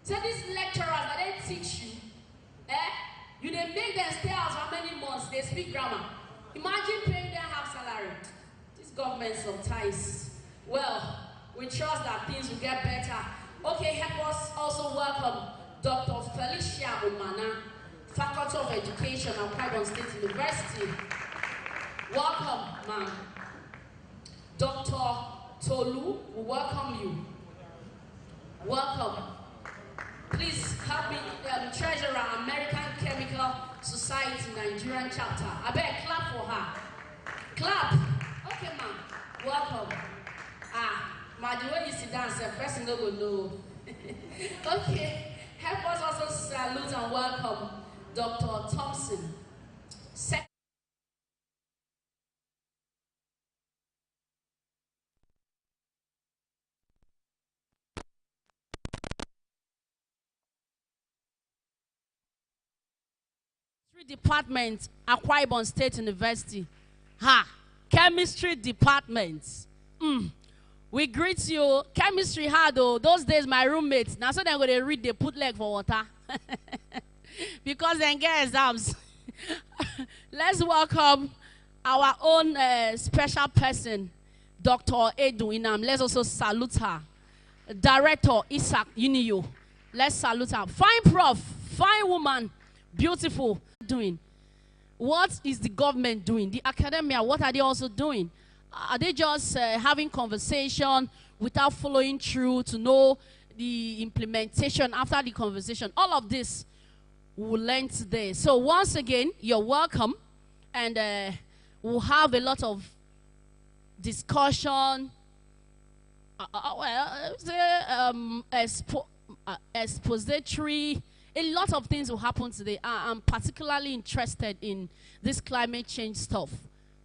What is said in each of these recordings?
So these lecturers that they teach you, you they make them stay out for many months, they speak grammar. Imagine paying them half salary. This government sometimes. Well, we trust that things will get better. Okay, help us also welcome Dr. Felicia Omana, Faculty of Education at Akwa Ibom State University. Welcome, ma'am. Dr. Tolu, we welcome you. Welcome. Please help me, Treasurer, American Chemical Society Nigerian Chapter. I beg, clap for her. Clap. Okay, ma'am. Welcome. Ma, the way you sit down, the person no go know. Okay. Help us also salute and welcome Dr. Thompson. Department, Akwa Ibom State University. Chemistry department. We greet you. Chemistry hard though. Those days my roommates, now so they're going to read, they put leg for water. Because they get exams. Let's welcome our own special person, Dr. Edu Inam. Let's also salute her. Director Isaac Uniyo. Let's salute her. Fine prof, fine woman, beautiful. Doing? What is the government doing? The academia, what are they also doing? Are they just having conversation without following through to know the implementation after the conversation? All of this we'll learn today. So once again, you're welcome, and we'll have a lot of discussion, expository. A lot of things will happen today. I'm particularly interested in this climate change stuff.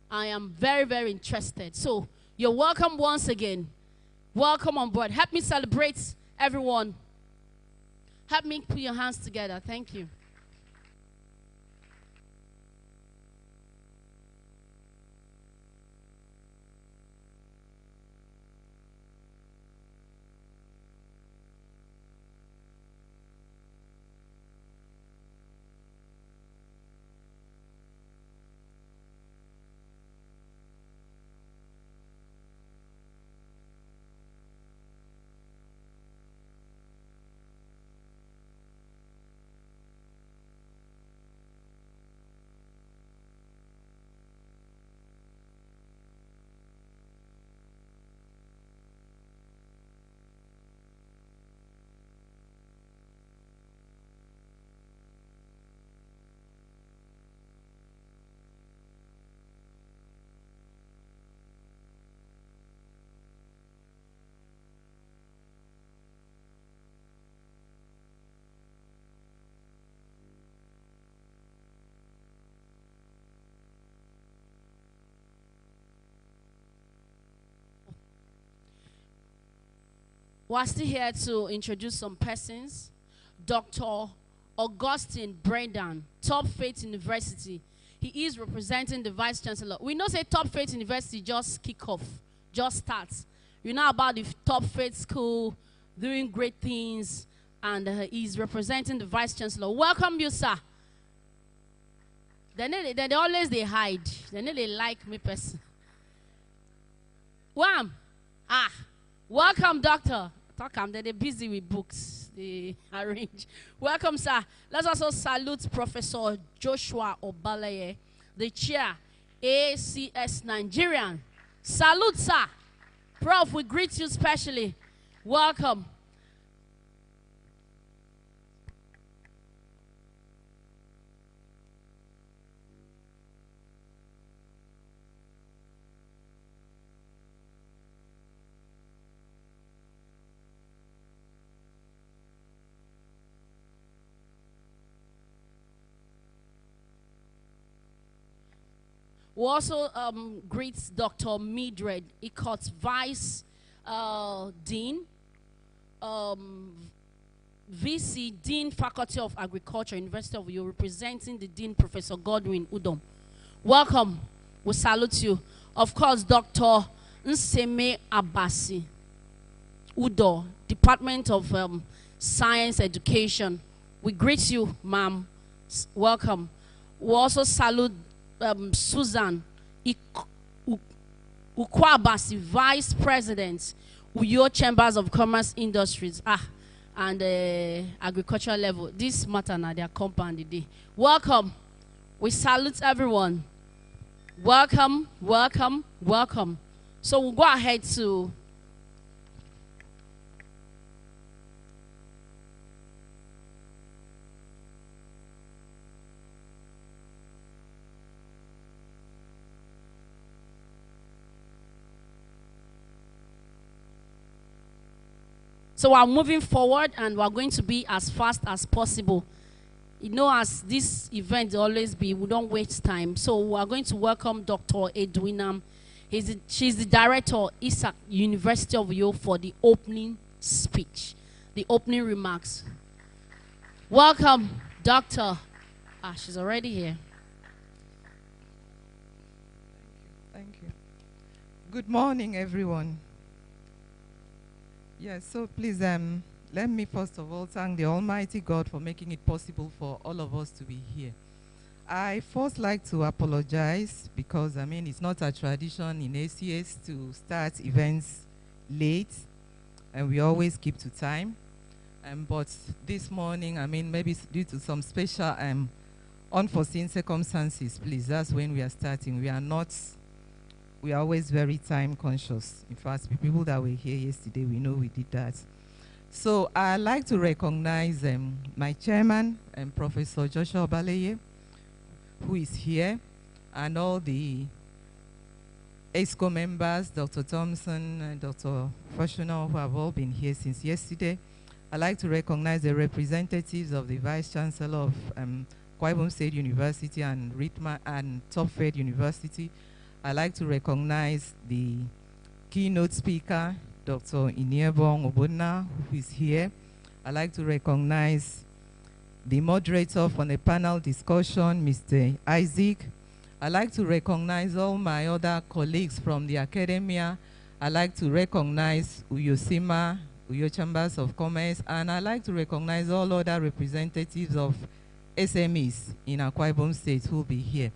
I am very, very interested. So you're welcome once again. Welcome on board. Help me celebrate everyone. Help me put your hands together. Thank you. We're still here to introduce some persons. Dr. Augustine Brendan, Top Faith University. He is representing the Vice Chancellor. We know say Top Faith University just kick off, just starts. You know about the Top Faith School doing great things, and he's representing the Vice Chancellor. Welcome you, sir. They always they hide. They like me person. Wham! Welcome, doctor. They're busy with books. They arrange. Welcome, sir. Let's also salute Professor Joshua Obaleye, the chair, ACS Nigerian. Salute, sir. Prof, we greet you specially. Welcome. We also greet Dr. Mildred Ikot, Vice Dean, VC, Dean, Faculty of Agriculture, University of Uyo, representing the Dean, Professor Godwin Udom. Welcome. We salute you. Of course, Dr. Nseme Abasi Udo, Department of science education. We greet you, ma'am. Welcome. We also salute Susan Ukwabasi, Vice President, Uyo Chambers of Commerce Industries, and agricultural level. This matter now, their compound today. Welcome. We salute everyone. Welcome, welcome, welcome. So we'll go ahead to So we're moving forward and we're going to be as fast as possible. You know, as this event always be, we don't waste time. So we're going to welcome Dr. Edwina. She's the director of Isaac University of Uyo for the opening speech, the opening remarks. Welcome, Doctor. She's already here. Thank you. Good morning, everyone. Yes, so please let me first of all thank the Almighty God for making it possible for all of us to be here. I first like to apologize because, it's not a tradition in ACS to start events late, and we always keep to time. But this morning, maybe due to some special unforeseen circumstances, please, that's when we are starting. We are always very time conscious. In fact, the people that were here yesterday, we know we did that. So I'd like to recognize my chairman, Professor Joshua Obaleye, who is here, and all the ESCO members, Dr. Thompson and Dr. Fashional, who have all been here since yesterday. I'd like to recognize the representatives of the Vice Chancellor of Akwa Ibom State University and Ritma and Topfed University. I'd like to recognize the keynote speaker, Dr. Iniebong Obuna, who is here. I'd like to recognize the moderator for the panel discussion, Mr. Isaac. I'd like to recognize all my other colleagues from the academia. I'd like to recognize Uyosima, Uyo Chambers of Commerce, and I'd like to recognize all other representatives of SMEs in Akwa Ibom State who will be here.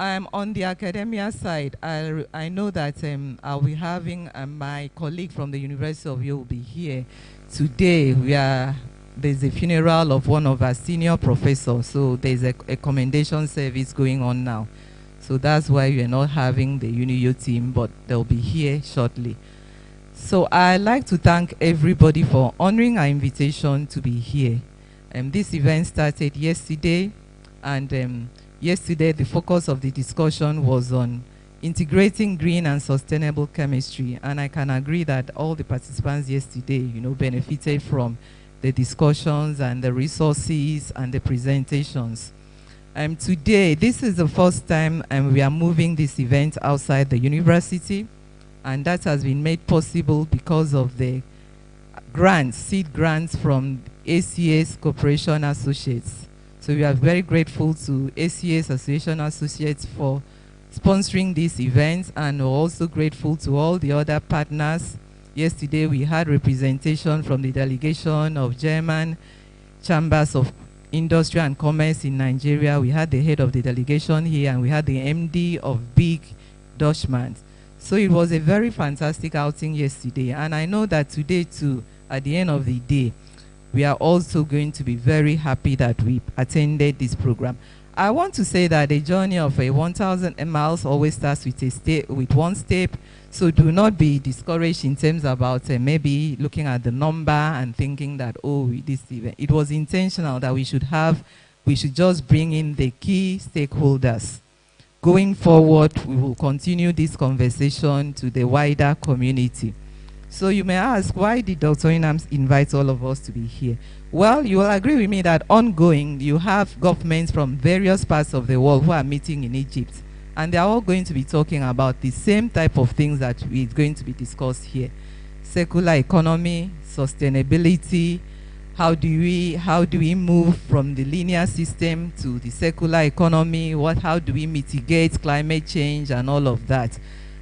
On the academia side, I know that I'll be having my colleague from the University of Uyo will be here. Today, there's a funeral of one of our senior professors, so there's a commendation service going on now. So that's why we're not having the UniU team, but they'll be here shortly. So I'd like to thank everybody for honoring our invitation to be here. This event started yesterday, and yesterday, the focus of the discussion was on integrating green and sustainable chemistry, and I can agree that all the participants yesterday, benefited from the discussions and the resources and the presentations. Today, this is the first time we are moving this event outside the university, and that has been made possible because of the grants, seed grants from ACS Corporation Associates. So we are very grateful to ACS Association Associates for sponsoring this event, and we're also grateful to all the other partners. Yesterday we had representation from the delegation of German Chambers of Industry and Commerce in Nigeria. We had the head of the delegation here, and we had the MD of Big Dutchman. So it was a very fantastic outing yesterday, and I know that today too, at the end of the day, we are also going to be very happy that we attended this program. I want to say that the journey of 1,000 miles always starts with one step. So do not be discouraged in terms about maybe looking at the number and thinking that, this event. It was intentional that we should just bring in the key stakeholders. Going forward, we will continue this conversation to the wider community. So you may ask, why did Dr. Inams invite all of us to be here? Well, you will agree with me that ongoing, you have governments from various parts of the world who are meeting in Egypt. And they are all going to be talking about the same type of things that is going to be discussed here. Circular economy, sustainability, how do we move from the linear system to the circular economy, how do we mitigate climate change and all of that.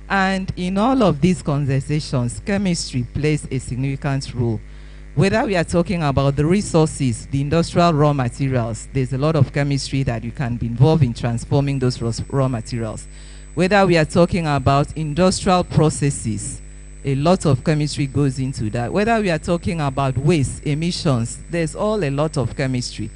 And in all of these conversations, chemistry plays a significant role. Whether we are talking about the resources, the industrial raw materials, there's a lot of chemistry that you can be involved in transforming those raw materials. Whether we are talking about industrial processes, a lot of chemistry goes into that. Whether we are talking about waste, emissions, there's all a lot of chemistry.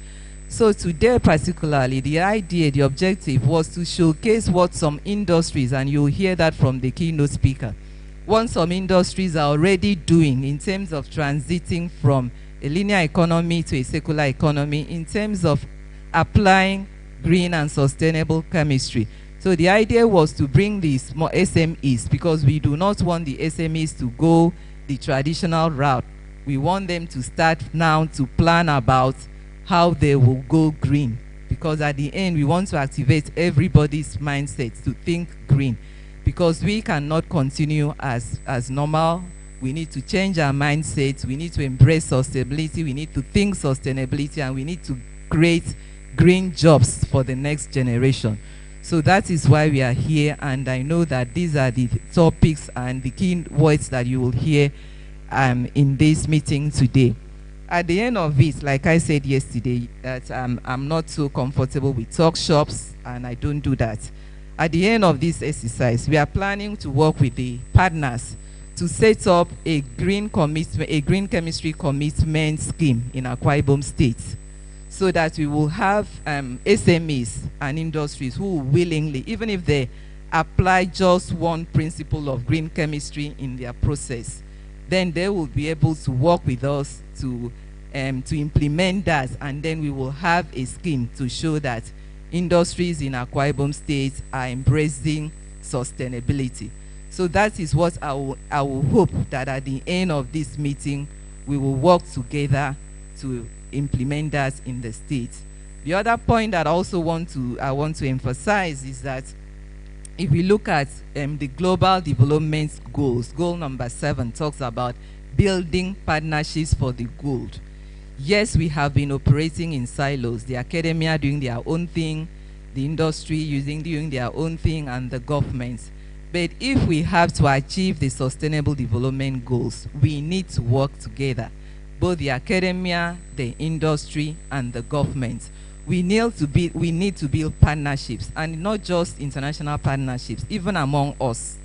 So today particularly, the idea, the objective was to showcase what some industries, and you'll hear that from the keynote speaker, what some industries are already doing in terms of transiting from a linear economy to a circular economy, in terms of applying green and sustainable chemistry. So the idea was to bring these more SMEs, because we do not want the SMEs to go the traditional route. We want them to start now to plan about how they will go green, because at the end we want to activate everybody's mindset to think green, because we cannot continue as normal. We need to change our mindset. We need to embrace sustainability. We need to think sustainability, and we need to create green jobs for the next generation. So that is why we are here, and I know that these are the topics and the key words that you will hear in this meeting today. At the end of it, like I said yesterday, that I'm not so comfortable with talk shops, and I don't do that. At the end of this exercise, we are planning to work with the partners to set up a green chemistry commitment scheme in Akwa Ibom State, so that we will have SMEs and industries who willingly, even if they apply just one principle of green chemistry in their process, then they will be able to work with us to implement that, and then we will have a scheme to show that industries in Akwa Ibom State are embracing sustainability. So that is what I will hope that at the end of this meeting, we will work together to implement that in the state. The other point that I also want to emphasize is that if we look at the Global Development Goals, goal number 7 talks about building partnerships for the good. Yes, we have been operating in silos, the academia doing their own thing, the industry doing their own thing, and the government. But if we have to achieve the sustainable development goals, we need to work together. Both the academia, the industry, and the government. We need to build partnerships, and not just international partnerships, even among us,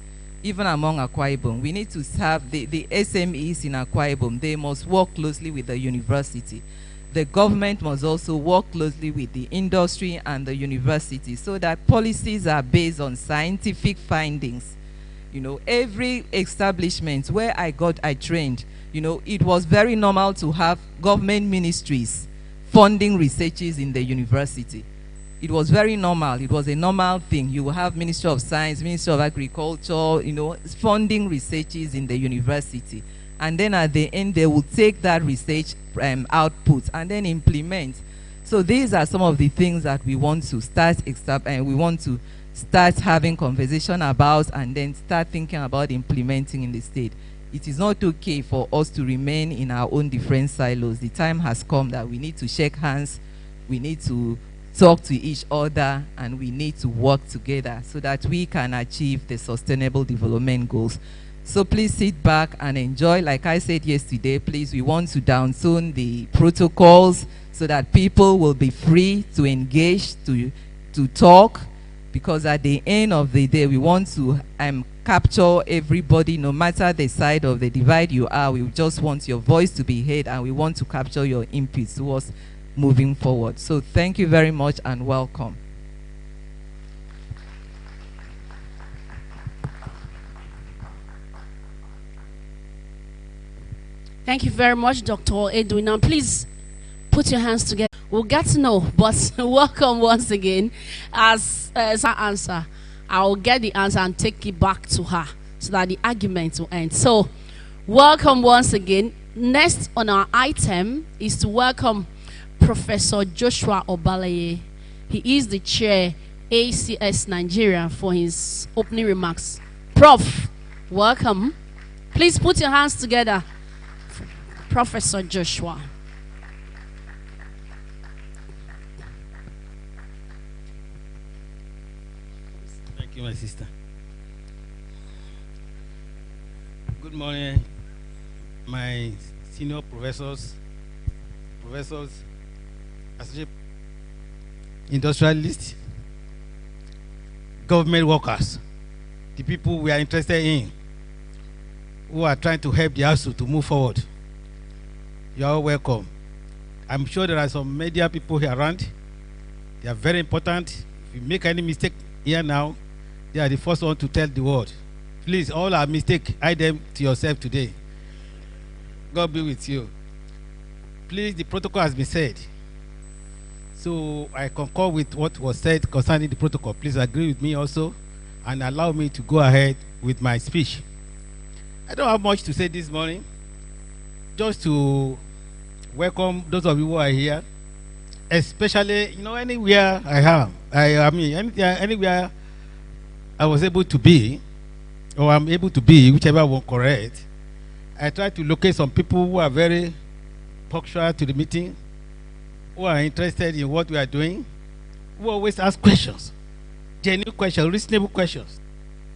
even among Akwa Ibom. We need to have the SMEs in Akwa Ibom. They must work closely with the university. The government must also work closely with the industry and the university, so that policies are based on scientific findings. You know, every establishment where I trained, you know, it was very normal to have government ministries funding researches in the university. It was very normal. It was a normal thing. You will have Ministry of Science, Ministry of Agriculture, you know, funding researches in the university. And then at the end, they will take that research output and then implement. So these are some of the things that we want to start having conversation about, and then start thinking about implementing in the state. It is not okay for us to remain in our own different silos. The time has come that we need to shake hands, we need to talk to each other, and we need to work together so that we can achieve the sustainable development goals. So please sit back and enjoy. Like I said yesterday, please, we want to downzone the protocols so that people will be free to engage, to talk, because at the end of the day, we want to capture everybody, no matter the side of the divide you are. We just want your voice to be heard, and we want to capture your input towards moving forward. So thank you very much and welcome. Thank you very much, Dr. Edwin. Now, please put your hands together. We'll get to know, but welcome once again. As her answer, I'll get the answer and take it back to her so that the argument will end. So, welcome once again. Next on our item is to welcome Professor Joshua Obalaye. He is the chair, ACS Nigeria, for his opening remarks. Prof, welcome. Please put your hands together. Professor Joshua. Thank you, my sister. Good morning, my senior professors, associate industrialists, government workers, the people we are interested in, who are trying to help the ASUU to move forward. You are all welcome. I'm sure there are some media people here around. They are very important. If you make any mistake here now, they are the first one to tell the world. Please, all our mistakes, hide them to yourself today. God be with you. Please, the protocol has been said. So I concur with what was said concerning the protocol. Please agree with me also and allow me to go ahead with my speech. I don't have much to say this morning. Just to welcome those of you who are here, especially, anywhere anywhere I was able to be, or I'm able to be, whichever one correct. I try to locate some people who are very punctual to the meeting, who are interested in what we are doing, who always ask questions, genuine questions, reasonable questions,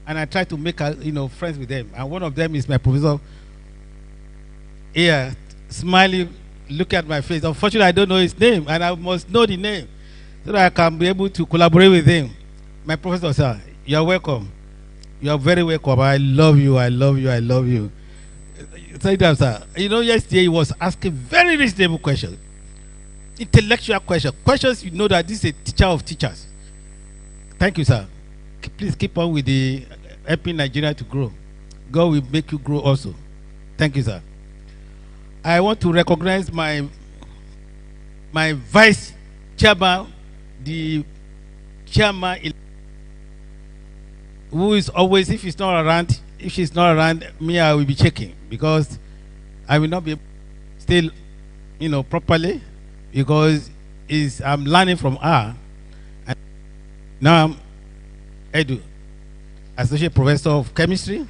and I try to make friends with them. And one of them is my professor here, smiling, look at my face. Unfortunately, I don't know his name, and I must know the name so that I can be able to collaborate with him. My professor, sir, you are welcome. You are very welcome. I love you. I love you. I love you. Thank you, sir. Yesterday he was asking very reasonable questions, intellectual questions, questions you know that this is a teacher of teachers. Thank you, sir. Please keep on with the helping Nigeria to grow. God will make you grow also. Thank you, sir. I want to recognize my vice chairman, the chairman, who is always, if she's not around, me, I will be checking, because I will not be able to stay, properly, because I'm learning from her. And now I'm Edu, associate professor of chemistry.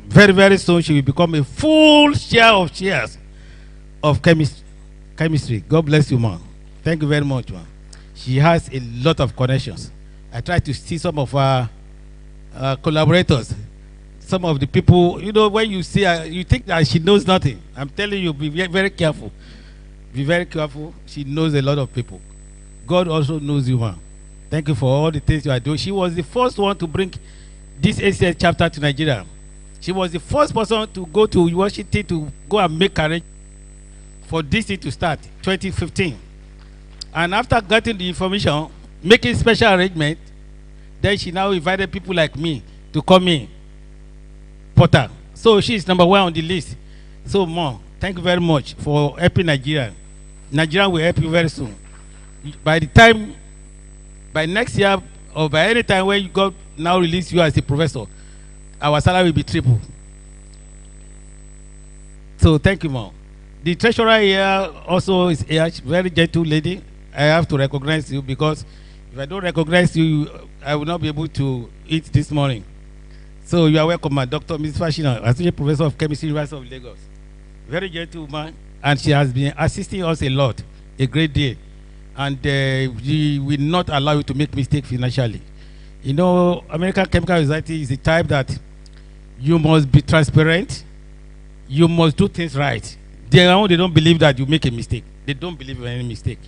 Very, very soon she will become a full share of chairs of chemistry. God bless you, ma'am. Thank you very much, ma'am. She has a lot of connections. I try to see some of our collaborators, some of the people, when you see her, you think that she knows nothing. I'm telling you, be very, very careful. Be very careful. She knows a lot of people. God also knows you, ma'am. Thank you for all the things you are doing. She was the first one to bring this ACS chapter to Nigeria. She was the first person to go to Washington to go and make arrangements for this thing to start, 2015. And after getting the information, making special arrangement, then she now invited people like me to come in, Porter. So she is number one on the list. So, Mom, thank you very much for helping Nigeria. Nigeria will help you very soon. By next year, or by any time when God now release you as a professor, our salary will be triple. So thank you, Mom. The treasurer here also is a very gentle lady. I have to recognize you, because if I don't recognize you, I will not be able to eat this morning. So you are welcome, my Dr. Ms. Fashina, Associate Professor of Chemistry, University of Lagos. Very gentle woman, and she has been assisting us a lot, a great deal. And we will not allow you to make mistakes financially. American Chemical Society is the type that you must be transparent. You must do things right. They don't believe that you make a mistake. They don't believe in any mistake.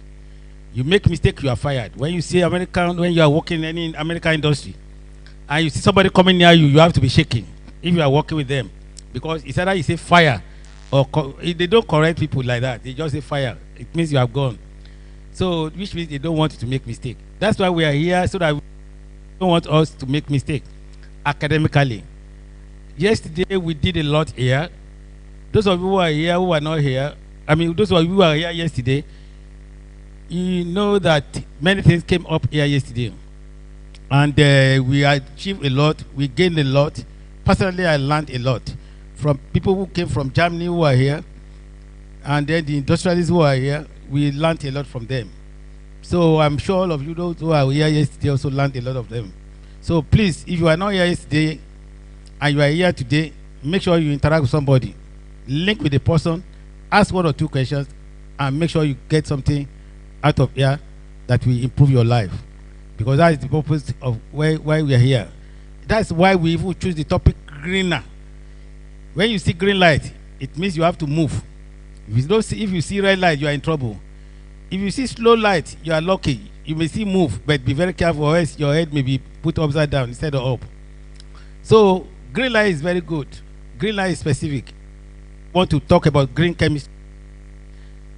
You make mistake, you are fired. When you see when you are working in any American industry, and you see somebody coming near you, you have to be shaking if you are working with them, because it's either you say fire, or they don't correct people like that. They just say fire. It means you have gone. So, which means they don't want you to make mistake. That's why we are here, so that we don't want us to make mistake academically. Yesterday we did a lot here. Those of you who are here, who are not here, those of you who are here yesterday, you know that many things came up here yesterday. And we achieved a lot, we gained a lot. Personally, I learned a lot from people who came from Germany who are here, and then the industrialists who are here. We learned a lot from them. So I'm sure all of you, those who are here yesterday, also learned a lot of them. So please, if you are not here yesterday and you are here today, make sure you interact with somebody. Link with the person, ask one or two questions, and make sure you get something out of here that will improve your life. Because that is the purpose of why we are here. That's why we even choose the topic greener. When you see green light, it means you have to move. If you see red light, you are in trouble. If you see slow light, you are lucky. You may see move, but be very careful, or else your head may be put upside down instead of up. So green light is very good. Green light is specific. Want to talk about green chemistry?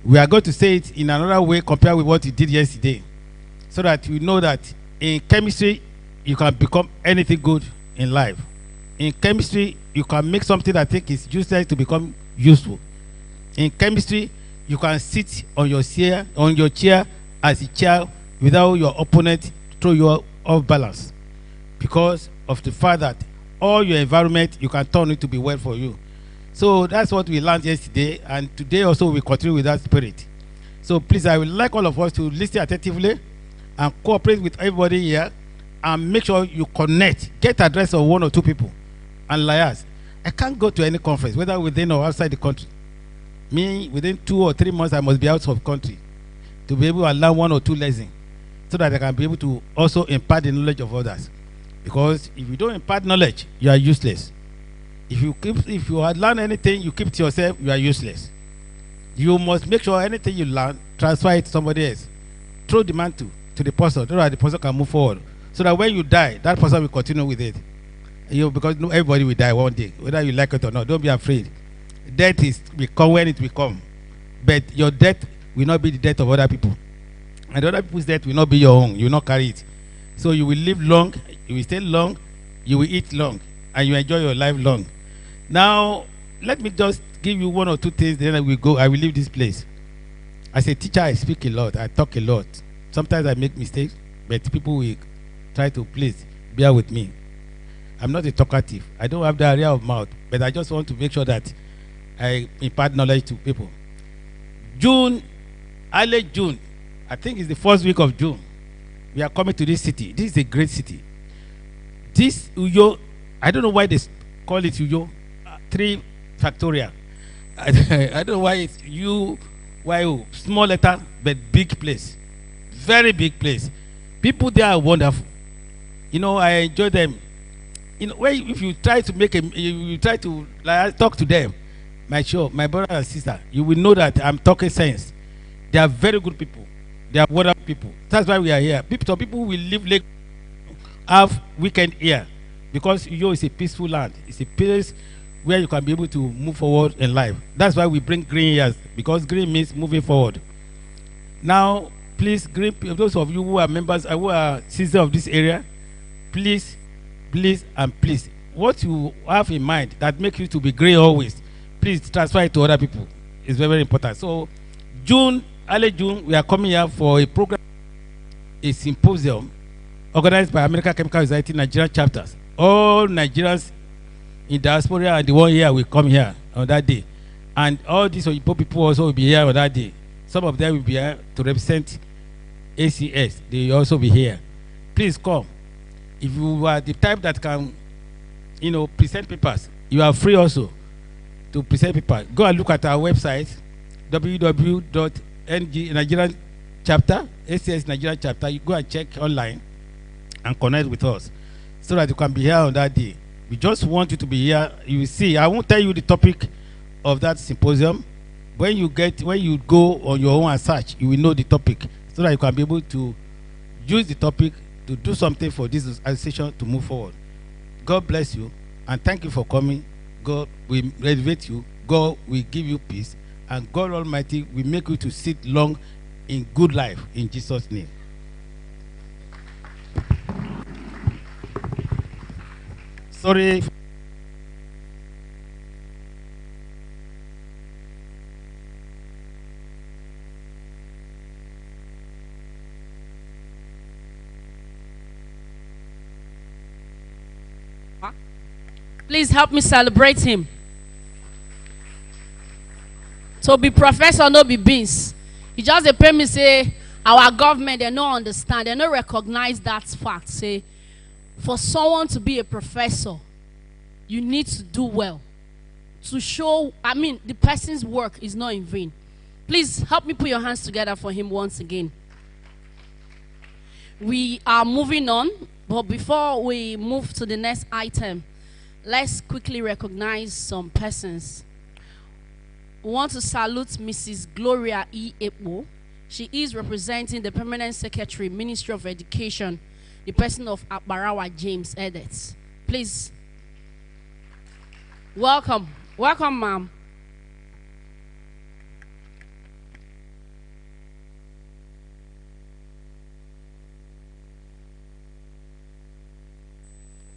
We are going to say it in another way compared with what you did yesterday, so that you know that in chemistry you can become anything good in life. In chemistry, you can make something that I think is useless to become useful. In chemistry, you can sit on your chair as a child without your opponent throw you off balance, because of the fact that all your environment you can turn it to be well for you. So that's what we learned yesterday, and today also we continue with that spirit. So please, I would like all of us to listen attentively and cooperate with everybody here, and make sure you connect. Get address of 1 or 2 people. And liars, I can't go to any conference, whether within or outside the country. Me, within 2 or 3 months, I must be out of country to be able to learn 1 or 2 lessons, so that I can be able to also impart the knowledge of others. Because if you don't impart knowledge, you are useless. If you had learned anything, you keep it to yourself, you are useless. You must make sure anything you learn, transfer it to somebody else. Throw the mantle to the person, so that the person can move forward. So that when you die, that person will continue with it. Because everybody will die one day, whether you like it or not. Don't be afraid. Death will come when it will come. But your death will not be the death of other people. And other people's death will not be your own. You will not carry it. So you will live long, you will stay long, you will eat long, and you enjoy your life long. Now, let me just give you 1 or 2 things, then I will leave this place. As a teacher, I speak a lot, I talk a lot. Sometimes I make mistakes, but people will try to please bear with me. I'm not a talkative. I don't have the area of mouth, but I just want to make sure that I impart knowledge to people. Early June, I think it's the first week of June, we are coming to this city. This is a great city. This Uyo, I don't know why they call it Uyo, 3 factorial. I don't know why it's UYO, small letter, but big place. Very big place. People there are wonderful. I enjoy them. If you try to talk to them, my brother and sister, you will know that I'm talking sense. They are very good people. They are wonderful people. That's why we are here. Some people will live have weekend here, because Uyo is a peaceful land. It's a place where you can be able to move forward in life. That's why we bring green here, because green means moving forward. Now, please, those of you who are members, who are citizens of this area, please, and please, what you have in mind that makes you to be green always, please transfer it to other people. It's very, very important. So, early June, we are coming here for a program, a symposium organized by American Chemical Society Nigerian chapters. All Nigerians in diaspora and the one here will come here on that day. And all these people also will be here on that day. Some of them will be here to represent ACS. They will also be here. Please come. If you are the type that can, present papers, you are free also to present papers. Go and look at our website, www.ng Nigerian chapter, ACS Nigerian chapter. You go and check online and connect with us, so that you can be here on that day. We just want you to be here. You will see. I won't tell you the topic of that symposium. When you go on your own and search, you will know the topic, so that you can be able to use the topic to do something for this association to move forward. God bless you, and thank you for coming. God will elevate you. God will give you peace, and God Almighty will make you to sit long in good life, in Jesus' name. Sorry. Please help me celebrate him. So be professor, no be beans. You just dey pay me say our government, they don't understand, they don't recognize that fact. Say for someone to be a professor, you need to do well. To show, the person's work is not in vain. Please help me put your hands together for him once again. We are moving on, but before we move to the next item, let's quickly recognize some persons We want to salute Mrs. Gloria E. Epo. She is representing the Permanent Secretary, Ministry of Education, the person of Akbarawa James Edits. Please. Welcome. Welcome, ma'am.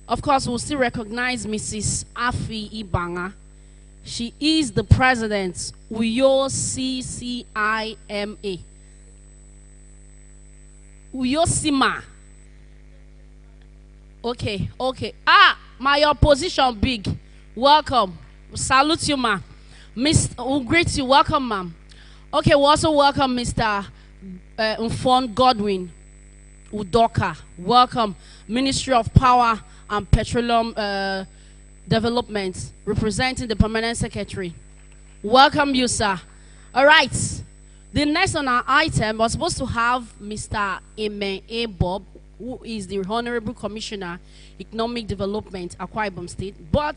Of course, we'll still recognize Mrs. Afi Ibanga. She is the president, Uyo CCIMA. Uyo Sima. Okay. My opposition big. Welcome. Salute you, ma. We'll greet you. Welcome, ma'am. Okay, we also welcome Mr. Unfon Godwin Udoka. Welcome. Ministry of Power and Petroleum Development, representing the Permanent Secretary. Welcome you, sir. All right. The next on our item was supposed to have Mr. Amen A. Bob, who is the Honorable Commissioner, Economic Development, Akwa Ibom State, but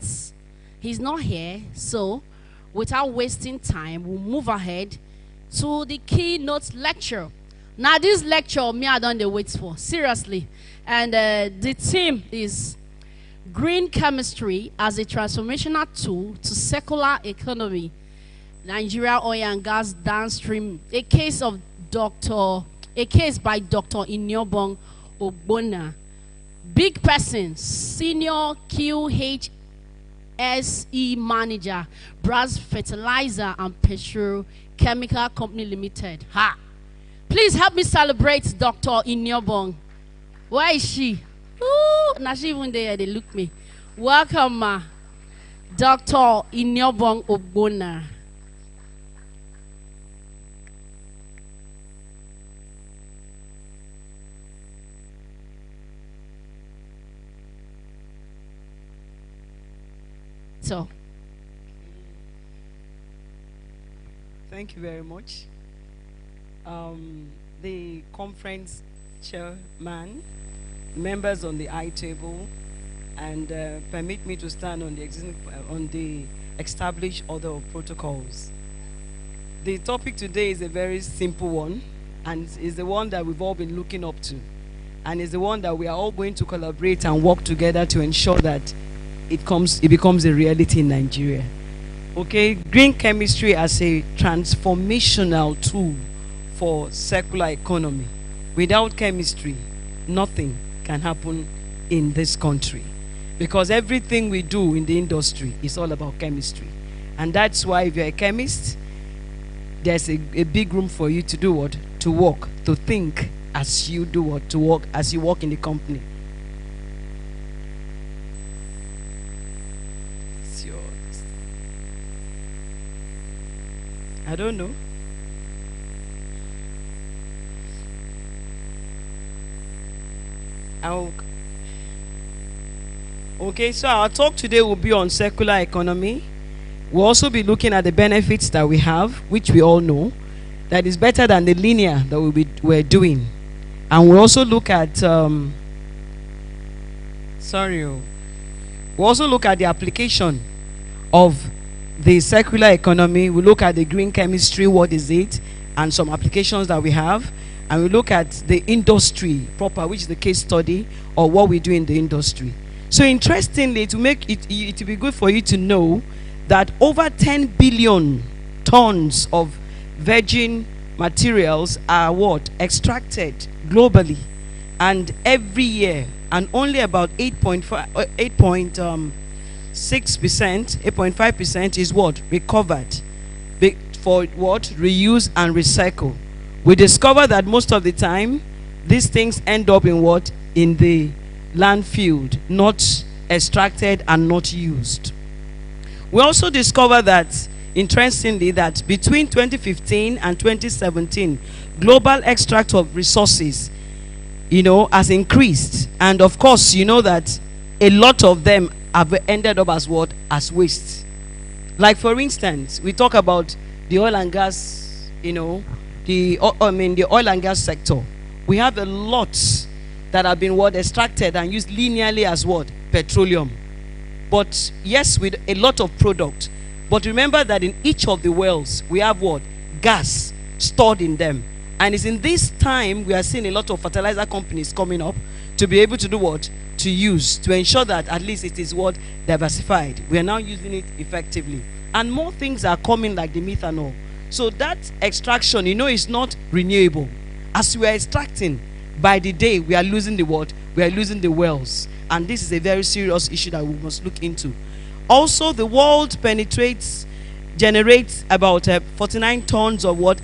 he's not here. So, without wasting time, we'll move ahead to the keynote lecture. Now, this lecture, I don't wait for, seriously. And the theme is Green Chemistry as a Transformational Tool to Circular Economy, Nigeria Oil and Gas Downstream, a case by Dr. Iniobong Ogbonna. Big person, Senior QHSE Manager, Brass Fertilizer and Petrochemical Company Limited. Ha! Please help me celebrate Dr. Iniobong. Where is she? Ooh, now she even there, they look me. Welcome, Dr. Iniobong Ogbonna. So, thank you very much. The conference chairman, members on the I table, and permit me to stand on the established order of protocols. The topic today is a very simple one, and is the one that we've all been looking up to, and is the one that we are all going to collaborate and work together to ensure that it becomes a reality in Nigeria. Okay, green chemistry as a transformational tool for circular economy. Without chemistry, nothing can happen in this country, because everything we do in the industry is all about chemistry. And that's why if you're a chemist, there's a big room for you to do what? To work, to think as you do what? To work as you work in the company. It's yours. I don't know. Okay, so our talk today will be on circular economy. We'll also be looking at the benefits that we have, which we all know, that is better than the linear that we're doing. And we'll also look at we'll also look at the application of the circular economy. We'll look at the green chemistry, what is it, and some applications that we have. And we look at the industry proper, which is the case study, or what we do in the industry. So interestingly, to make it will be good for you to know that over 10 billion tons of virgin materials are extracted globally, and every year, and only about 8.5% is recovered for reuse and recycle. We discover that most of the time, these things end up in the landfill, not extracted and not used. We also discover that, interestingly, that between 2015 and 2017, global extract of resources, has increased. And of course, you know that a lot of them have ended up as as waste. Like for instance, we talk about the oil and gas, the oil and gas sector. We have a lot that have been extracted and used linearly as petroleum. But yes, with a lot of product, But remember that in each of the wells, we have what? Gas stored in them. And it's in this time we are seeing a lot of fertilizer companies coming up to be able to do what? To use, to ensure that at least it is what? Diversified. We are now using it effectively. And more things are coming like the methanol. So that extraction, you know, is not renewable. As we are extracting, by the day, we are losing the what? We are losing the wells. And this is a very serious issue that we must look into. Also, the world generates about 49 tons of what?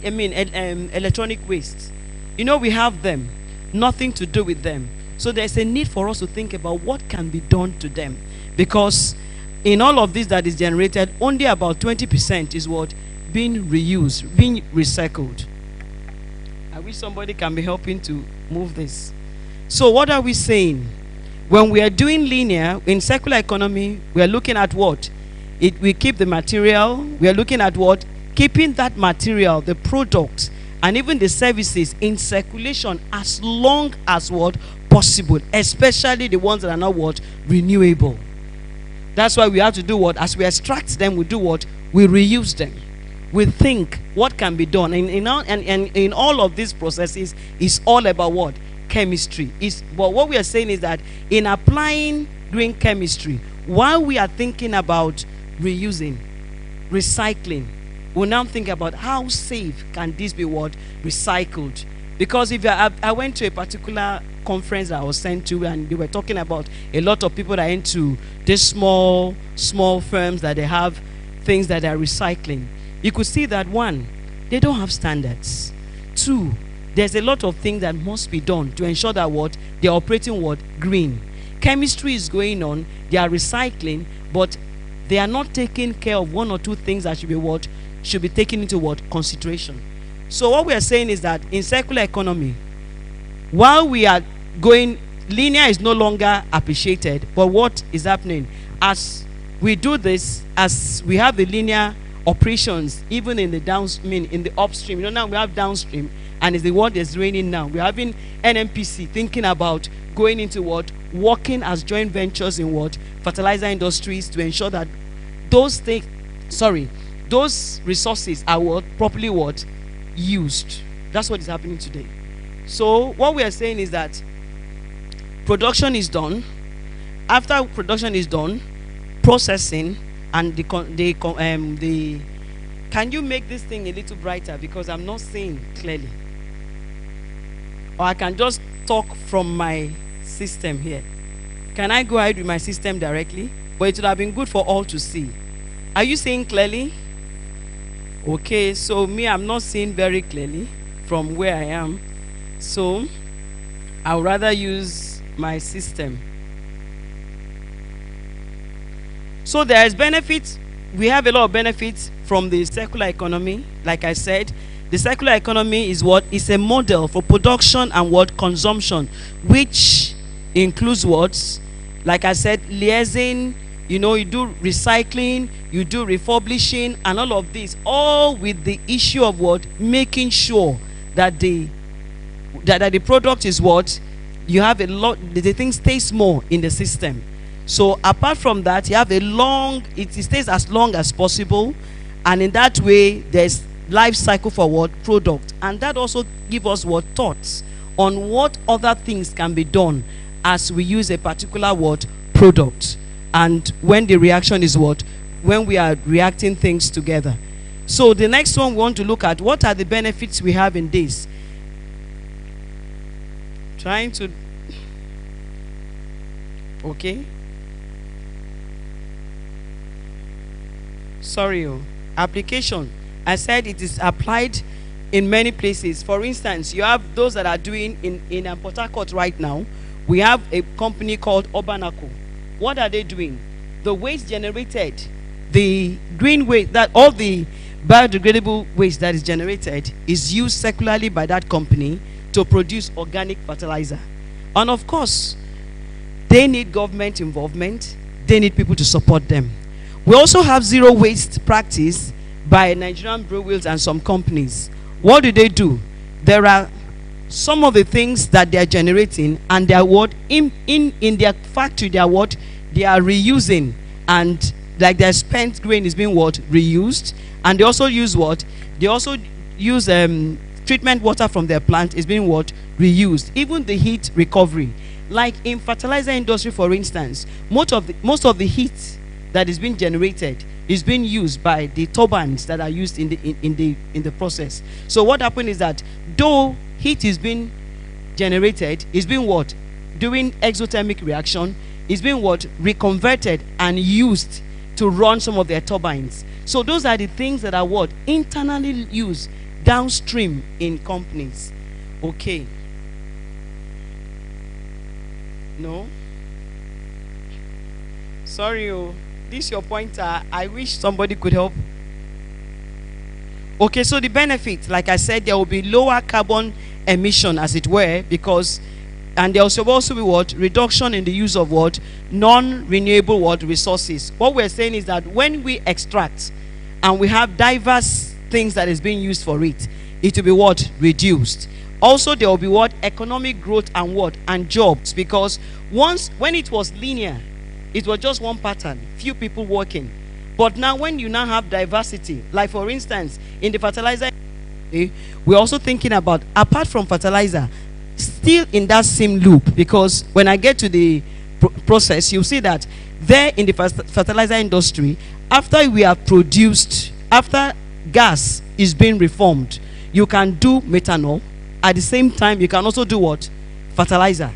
Electronic waste. You know, we have them. Nothing to do with them. So there's a need for us to think about what can be done to them. Because in all of this that is generated, only about 20% is what? Being reused, being recycled. I wish somebody can be helping to move this. So what are we saying? When we are doing linear, in circular economy, we are looking at what? We keep the material. We are looking at what? Keeping that material, the product, and even the services in circulation as long as what? Possible. Especially the ones that are not what? Renewable. That's why we have to do what? As we extract them, we do what? We reuse them. We think what can be done. And in all of these processes, it's all about what? Chemistry. But what we are saying is that in applying doing chemistry, while we are thinking about reusing, recycling, we'll now think about how safe can this be what? Recycled. Because if I went to a particular conference that I was sent to, and they were talking about a lot of people that are into these small firms that they have things that are recycling. You could see that, one, they don't have standards. Two, there's a lot of things that must be done to ensure that what? They're operating what? Green. Chemistry is going on, they are recycling, but they are not taking care of one or two things that should be what? Should be taken into what? Consideration. So what we are saying is that in circular economy, while we are going, linear is no longer appreciated, but what is happening? As we do this, as we have the linear operations, even in the downstream, in the upstream, you know, now we have downstream, and it's the word that's raining now. We're having NMPC thinking about going into what? Working as joint ventures in what? Fertilizer industries to ensure that those things, those resources are what? Properly what? Used. That's what is happening today. So what we are saying is that production is done. After production is done, processing and the can you make this thing a little brighter, because I'm not seeing clearly, or I can just talk from my system here. Can I go ahead with my system directly? But it would have been good for all to see. Are you seeing clearly? Okay, so me, I'm not seeing very clearly from where I am. So I would rather use my system. So there is benefits. We have a lot of benefits from the circular economy. Like I said, the circular economy is what? Is a model for production and what? Consumption, which includes what? Like I said, liaising, you know, you do recycling, you do refurbishing, and all of this, all with the issue of what? Making sure that the product is what? You have a lot, the thing stays more in the system. So apart from that, you have it stays as long as possible, and in that way there's life cycle for what? Product. And that also give us what? Thoughts on what other things can be done as we use a particular what? Product. And when the reaction is what? When we are reacting things together. So the next one we want to look at, what are the benefits we have in this? Trying to, okay. Sorry, application. I said it is applied in many places. For instance, you have those that are doing in Port Harcourt right now. We have a company called Obanaco. What are they doing? The waste generated, the green waste, that all the biodegradable waste that is generated is used circularly by that company to produce organic fertilizer. And of course, they need government involvement. They need people to support them. We also have zero waste practice by Nigerian breweries and some companies. What do? There are some of the things that they are generating, and they are what? In their factory, they are what? They are reusing and like their spent grain is being what? Reused. And they also use what? They also use treatment water from their plant is being what? Reused. Even the heat recovery. Like in fertilizer industry, for instance, most of the heat that is being generated is being used by the turbines that are used in the process. So what happened is that though heat is being generated, is being what? Doing exothermic reaction, is being what? Reconverted and used to run some of their turbines. So those are the things that are what? Internally used downstream in companies. Okay. No? Sorry, oh. This your pointer. I wish somebody could help. Okay, so the benefit, like I said, there will be lower carbon emission, as it were, because, and there will also be what? Reduction in the use of what? Non-renewable what? Resources. What we're saying is that when we extract and we have diverse things that is being used for it, it will be what? Reduced. Also, there will be what? Economic growth and what? And jobs. Because when it was linear, it was just one pattern, few people working. But now when you now have diversity, like for instance, in the fertilizer, we're also thinking about, apart from fertilizer, still in that same loop, because when I get to the process, you'll see that there in the fertilizer industry, after we have produced, after gas is being reformed, you can do methanol. At the same time, you can also do what? Fertilizer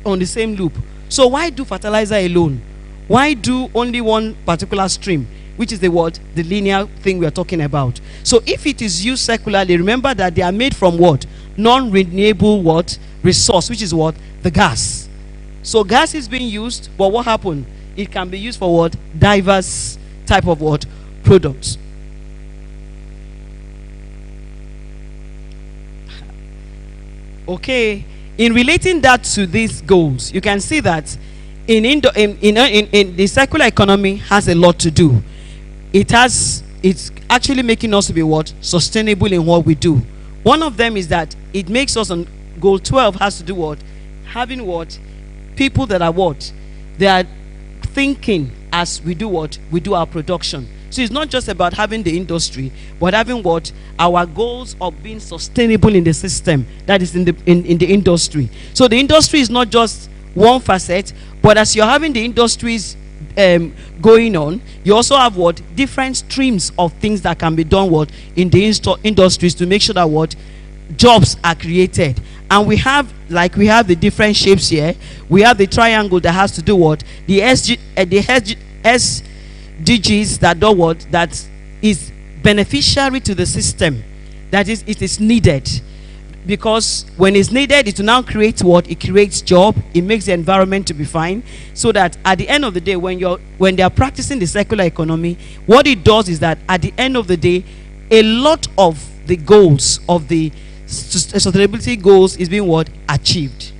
on the same loop. So why do fertilizer alone? Why do only one particular stream, which is the what? The linear thing we are talking about. So if it is used circularly, remember that they are made from what? Non-renewable what? Resource, which is what? The gas. So gas is being used, but what happened? It can be used for what? Diverse type of what? Products. Okay, in relating that to these goals, you can see that in the circular economy has a lot to do. It's actually making us to be what? Sustainable in what we do. One of them is that it makes us, on goal 12 has to do what? Having what? People that are what? They are thinking as we do what? We do our production. So it's not just about having the industry, but having what? Our goals of being sustainable in the system that is in the industry. So the industry is not just one facet, but as you're having the industries going on, you also have what? Different streams of things that can be done what? In the industries to make sure that what? Jobs are created. And we have, like we have the different shapes here. We have the triangle that has to do what? The SDGs that do what? That is beneficiary to the system. That is, it is needed. Because when it's needed, it will now create what? It creates job. It makes the environment to be fine. So that at the end of the day, when they are practicing the circular economy, what it does is that at the end of the day, a lot of the goals of the sustainability goals is being what? Achieved.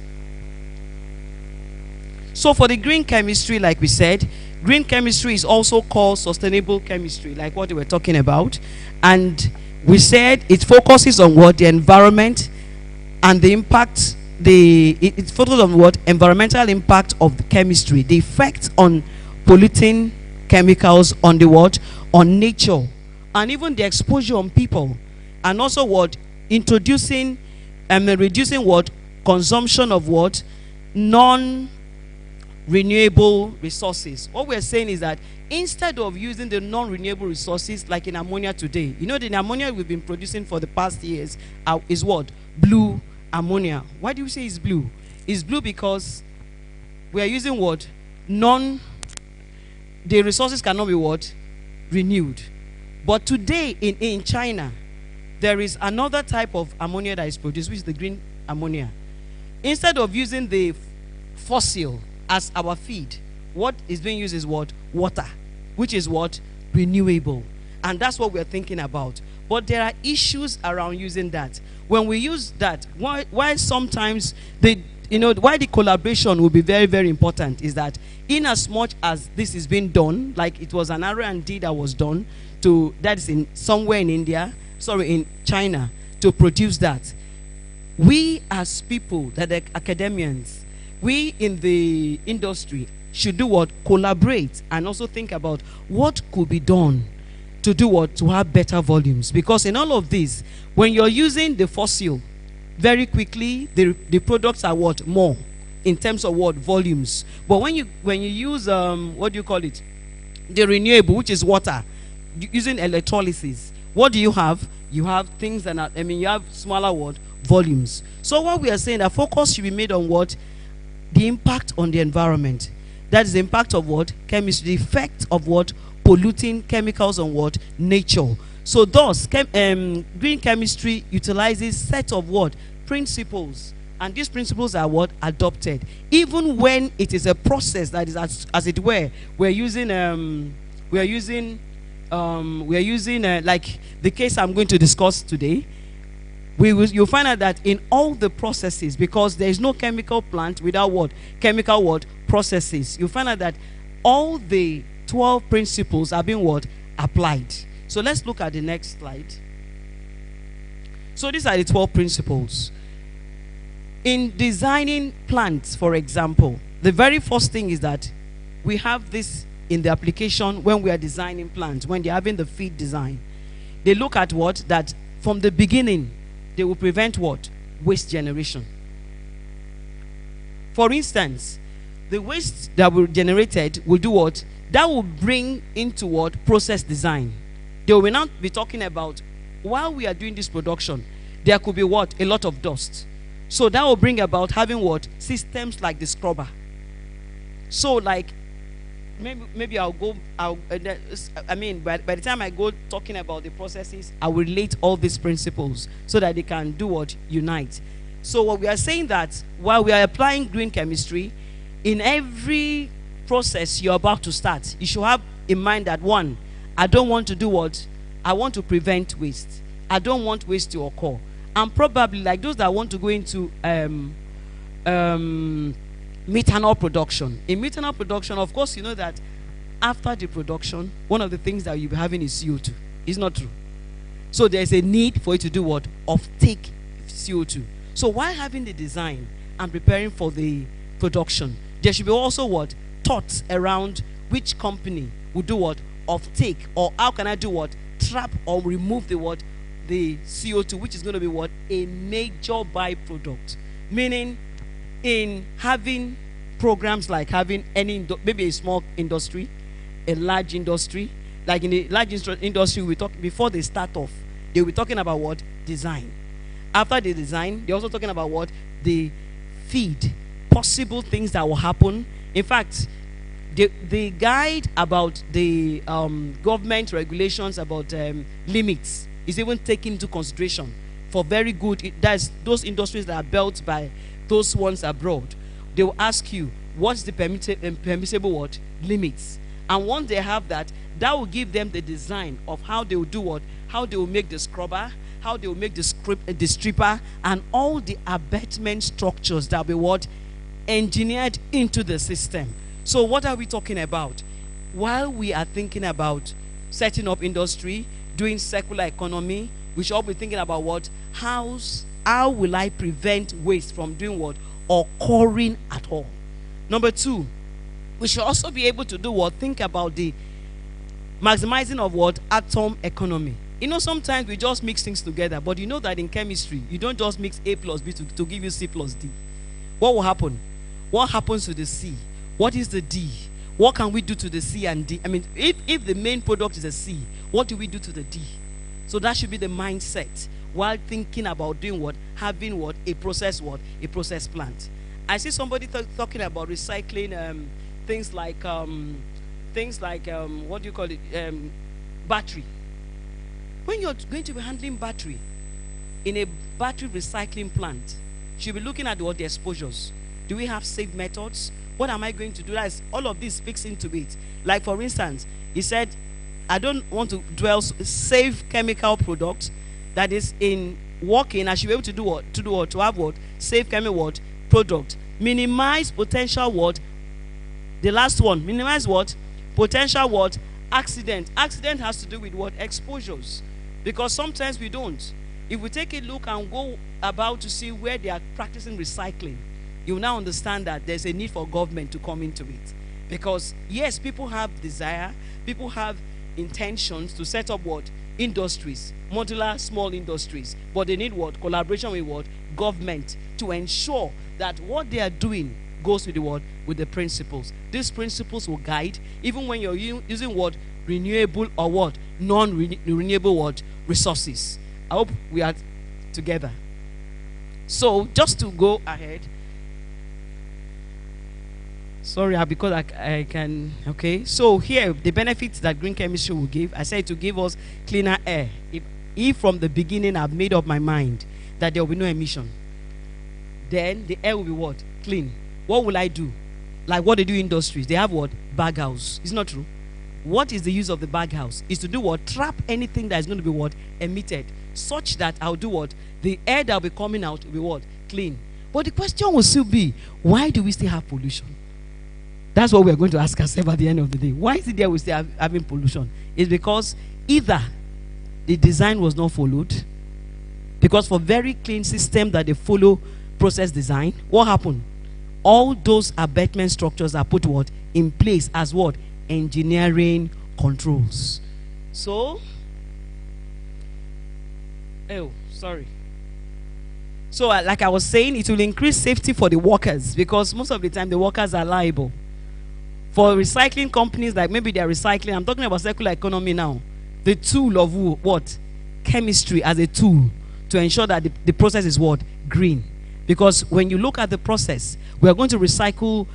So for the green chemistry, like we said, green chemistry is also called sustainable chemistry, like what we were talking about. And we said it focuses on what? The environment and the impact, it focuses on what? Environmental impact of the chemistry, the effect on polluting chemicals on the what? On nature, and even the exposure on people, and also what? Introducing and reducing what? Consumption of what? Non-renewable resources. What we're saying is that instead of using the non-renewable resources like in ammonia today, you know, the ammonia we've been producing for the past years is what? Blue ammonia. Why do you say it's blue? It's blue because we are using what? The resources cannot be what? Renewed. But today in China, there is another type of ammonia that is produced, which is the green ammonia. Instead of using the fossil as our feed, what is being used is what? Water, which is what? Renewable. And that's what we're thinking about. But there are issues around using that. When we use that, why sometimes why the collaboration will be very, very important is that in as much as this is being done, like it was an R&D that was done that is in somewhere in in China, to produce that. We as people that are academians, we in the industry should do what? Collaborate and also think about what could be done to do what? To have better volumes. Because in all of this, when you're using the fossil, very quickly the products are what? More in terms of what? Volumes. But when you use what do you call it? The renewable, which is water, using electrolysis, what do you have? You have things that are, you have smaller what? Volumes. So what we are saying, that focus should be made on what? The impact on the environment. That is the impact of what? Chemistry. The effect of what? Polluting chemicals on what? Nature. So thus, green chemistry utilizes set of what? Principles. And these principles are what? Adopted. Even when it is a process that is, as it were, we're using like the case I'm going to discuss today. You'll find out that in all the processes, because there is no chemical plant without what? Chemical what? Processes. You'll find out that all the 12 principles are being what? Applied. So let's look at the next slide. So these are the 12 principles. In designing plants, for example, the very first thing is that we have this in the application when we are designing plants, when they're having the feed design. They look at what? That from the beginning, they will prevent what? Waste generation. For instance, the waste that will be generated will do what? That will bring into what? Process design. They will not be talking about, while we are doing this production, there could be what? A lot of dust. So that will bring about having what? Systems like the scrubber. So like, maybe by the time I go talking about the processes, I will relate all these principles so that they can do what? Unite. So what we are saying, that while we are applying green chemistry, in every process you're about to start, you should have in mind that, one, I don't want to do what? I want to prevent waste. I don't want waste to occur. And probably like those that want to go into methanol production. In methanol production, of course, you know that after the production, one of the things that you'll be having is CO2. It's not true. So there's a need for you to do what? Offtake CO2. So while having the design and preparing for the production, there should be also what? Thoughts around which company will do what? Offtake, or how can I do what? Trap or remove the what? The CO2, which is going to be what? A major byproduct. Meaning, in having programs like having maybe a small industry, a large industry, like in the large industry, we talk before they start off, they will be talking about what? Design. After the design, they're also talking about what? The feed, possible things that will happen. In fact, the guide about the government regulations about limits is even taken into consideration for very good. That's those industries that are built by those ones abroad. They will ask you, what's the permissible what? Limits. And once they have that, that will give them the design of how they will do what? How they will make the scrubber, how they will make the stripper, and all the abatement structures that will be what? Engineered into the system. So what are we talking about? While we are thinking about setting up industry, doing circular economy, we should all be thinking about what? How will I prevent waste from doing what? Occurring at all. Number two, we should also be able to do what? Think about the maximizing of what? Atom economy. You know, sometimes we just mix things together, but you know that in chemistry, you don't just mix A plus B to give you C plus D. What will happen? What happens to the C? What is the D? What can we do to the C and D? I mean, if the main product is a C, what do we do to the D? So that should be the mindset while thinking about doing what? Having what? A process what? A process plant. I see somebody talking about recycling things like what do you call it? Battery. When you're going to be handling battery in a battery recycling plant, you'll be looking at what? The exposures. Do we have safe methods? What am I going to do? That's all of this speaks into it. Like for instance, he said, I don't want to dwell safe chemical products that is in working. I should be able to do what? To have what? Safe chemical what? Product. Minimize potential what? The last one. Minimize what? Potential what? Accident. Accident has to do with what? Exposures. Because sometimes we don't. If we take a look and go about to see where they are practicing recycling, you will now understand that there's a need for government to come into it. Because yes, people have desire, people have intentions to set up what? Industries, modular small industries. But they need what? Collaboration with what? Government, to ensure that what they are doing goes with the what? With the principles. These principles will guide, even when you're using what? Renewable or what? Non-renewable what? Resources. I hope we are together. So just to go ahead, sorry, because I can, okay. So here, the benefits that green chemistry will give, I said to give us cleaner air. If from the beginning I've made up my mind that there will be no emission, then the air will be what? Clean. What will I do? Like what they do in industries. They have what? Bag house. It's not true. What is the use of the bag house? Is to do what? Trap anything that is going to be what? Emitted. Such that I'll do what? The air that will be coming out will be what? Clean. But the question will still be, why do we still have pollution? That's what we're going to ask ourselves at the end of the day. Why is it that we still having pollution? It's because either the design was not followed, because for very clean system that they follow process design, what happened? All those abatement structures are put what? In place as what? Engineering controls. So, So like I was saying, it will increase safety for the workers, because most of the time the workers are liable. For recycling companies, like maybe they're recycling, I'm talking about circular economy now. The tool of what? Chemistry as a tool to ensure that the process is what? Green. Because when you look at the process, we are going to recycle,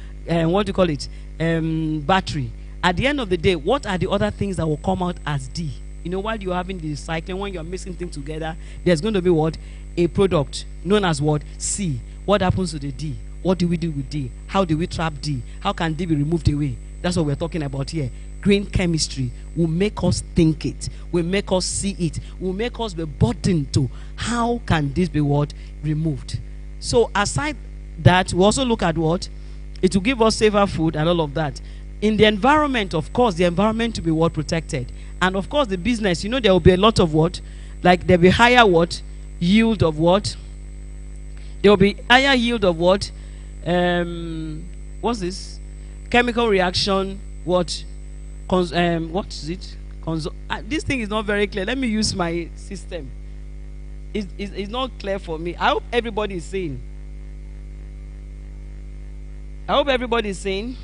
battery. At the end of the day, what are the other things that will come out as D? You know, while you're having the recycling, when you're mixing things together, there's going to be what? A product known as what? C. What happens to the D? What do we do with D? How do we trap D? How can D be removed away? That's what we're talking about here. Green chemistry will make us think it, will make us see it, will make us be burdened to how can this be what? Removed. So aside that, we also look at what? It will give us safer food and all of that. In the environment, of course, the environment to be what? Protected. And of course the business, you know, there will be a lot of what? Like there will be higher what? Yield of what? There will be higher yield of what? What's this? Chemical reaction, what? What is it? This thing is not very clear. Let me use my system. It's not clear for me. I hope everybody is saying. I hope everybody is saying.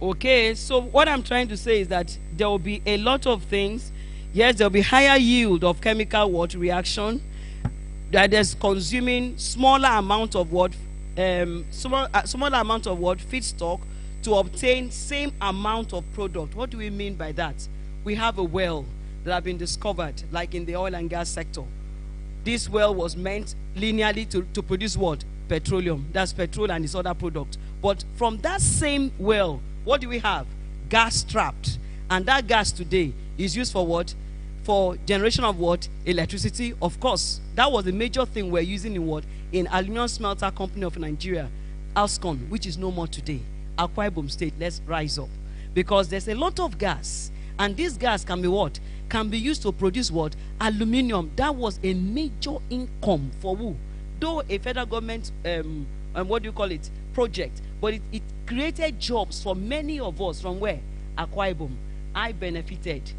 Okay, so what I'm trying to say is that there will be a lot of things. Yes, there will be higher yield of chemical what? Reaction. That is consuming smaller amount of what? Smaller amount of what? Feedstock to obtain same amount of product. What do we mean by that? We have a well that have been discovered, like in the oil and gas sector. This well was meant linearly to produce what? Petroleum. That's petrol and this other product. But from that same well, what do we have? Gas trapped. And that gas today is used for what? For generation of what? Electricity. Of course, that was the major thing we're using in what? In Aluminium Smelter Company of Nigeria, Alscon, which is no more today. Akwa Ibom State, let's rise up. Because there's a lot of gas. And this gas can be what? Can be used to produce what? Aluminium. That was a major income for who? Though a federal government, project. But it created jobs for many of us from where? Akwa Ibom. I benefited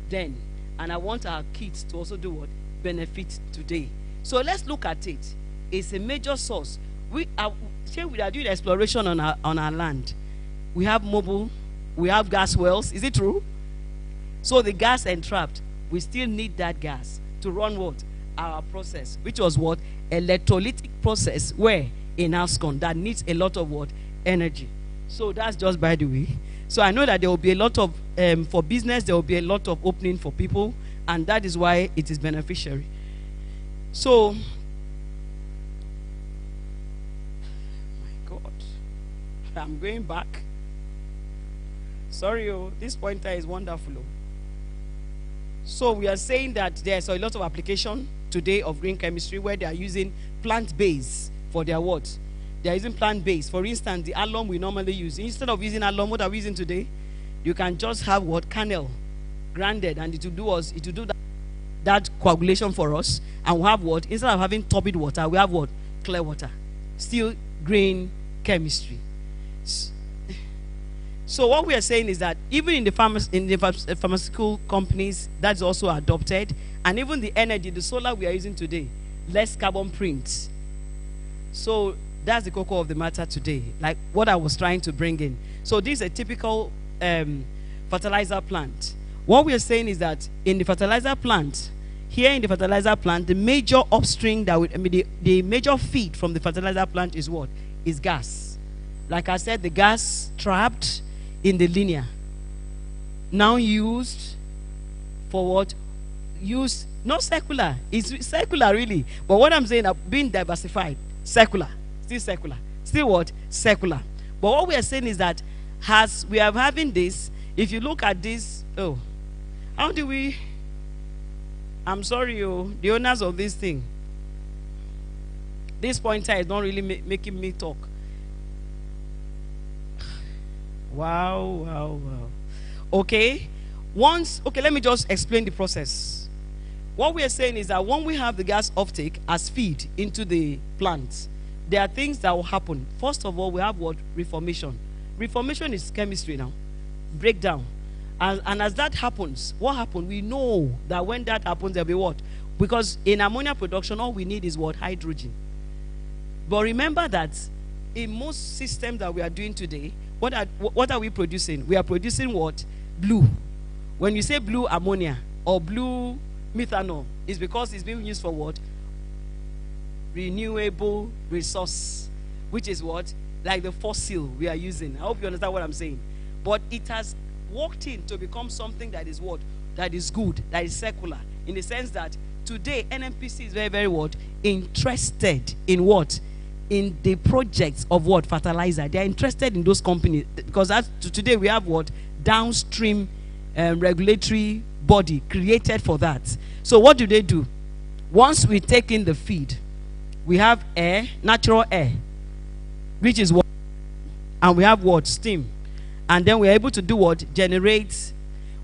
then. And I want our kids to also do what? Benefit today. So let's look at it. It's a major source. We are doing exploration on our land. We have mobile, we have gas wells. Is it true? So the gas entrapped, we still need that gas to run what? Our process, which was what? Electrolytic process, where? In Alscon, that needs a lot of what? Energy. So that's just by the way. So I know that there will be a lot of, for business, there will be a lot of opening for people, and that is why it is beneficiary. So, my God, I'm going back. Sorry, this pointer is wonderful. So we are saying that there's a lot of application today of green chemistry where they are using plant-based for their what? They are using plant-based. For instance, the alum we normally use. Instead of using alum, what are we using today? You can just have what? Kernel grounded, and it will do that coagulation for us. And we have what? Instead of having turbid water, we have what? Clear water. still green chemistry. So what we are saying is that even in the pharmaceutical companies, that's also adopted, and even the energy, the solar we are using today, less carbon print. So that's the core of the matter today, like what I was trying to bring in. So this is a typical fertilizer plant. What we are saying is that in the fertilizer plant, here in the fertilizer plant, the major upstream the major feed from the fertilizer plant is what? Is gas. Like I said, the gas trapped in the linear, now used for what? Used, not circular. It's circular really, but what I'm saying, being diversified, circular, still circular, still what? Circular. But what we are saying is that as we are having this, if you look at this, oh, how do we? I'm sorry, the owners of this thing. This pointer is not really making me talk. Wow. Okay. Okay, let me just explain the process. What we are saying is that when we have the gas offtake as feed into the plant, there are things that will happen. First of all, we have what? Reformation. Reformation is chemistry now. Breakdown. And as that happens, what happens? We know that when that happens, there'll be what? Because in ammonia production, all we need is what? Hydrogen. But remember that in most systems that we are doing today, what are we producing? We are producing what? Blue. When you say blue ammonia or blue methanol, it's because it's being used for what? Renewable resource, which is what? Like the fossil we are using. I hope you understand what I'm saying. But it has walked in to become something that is what? That is good, that is circular, in the sense that today NNPC is very, very what? Interested in what? In the projects of what? Fertilizer. They are interested in those companies because today we have what? Downstream regulatory body created for that. So what do? Once we take in the feed, we have air, natural air, which is what? And we have what? Steam. And then we're able to do what? Generate.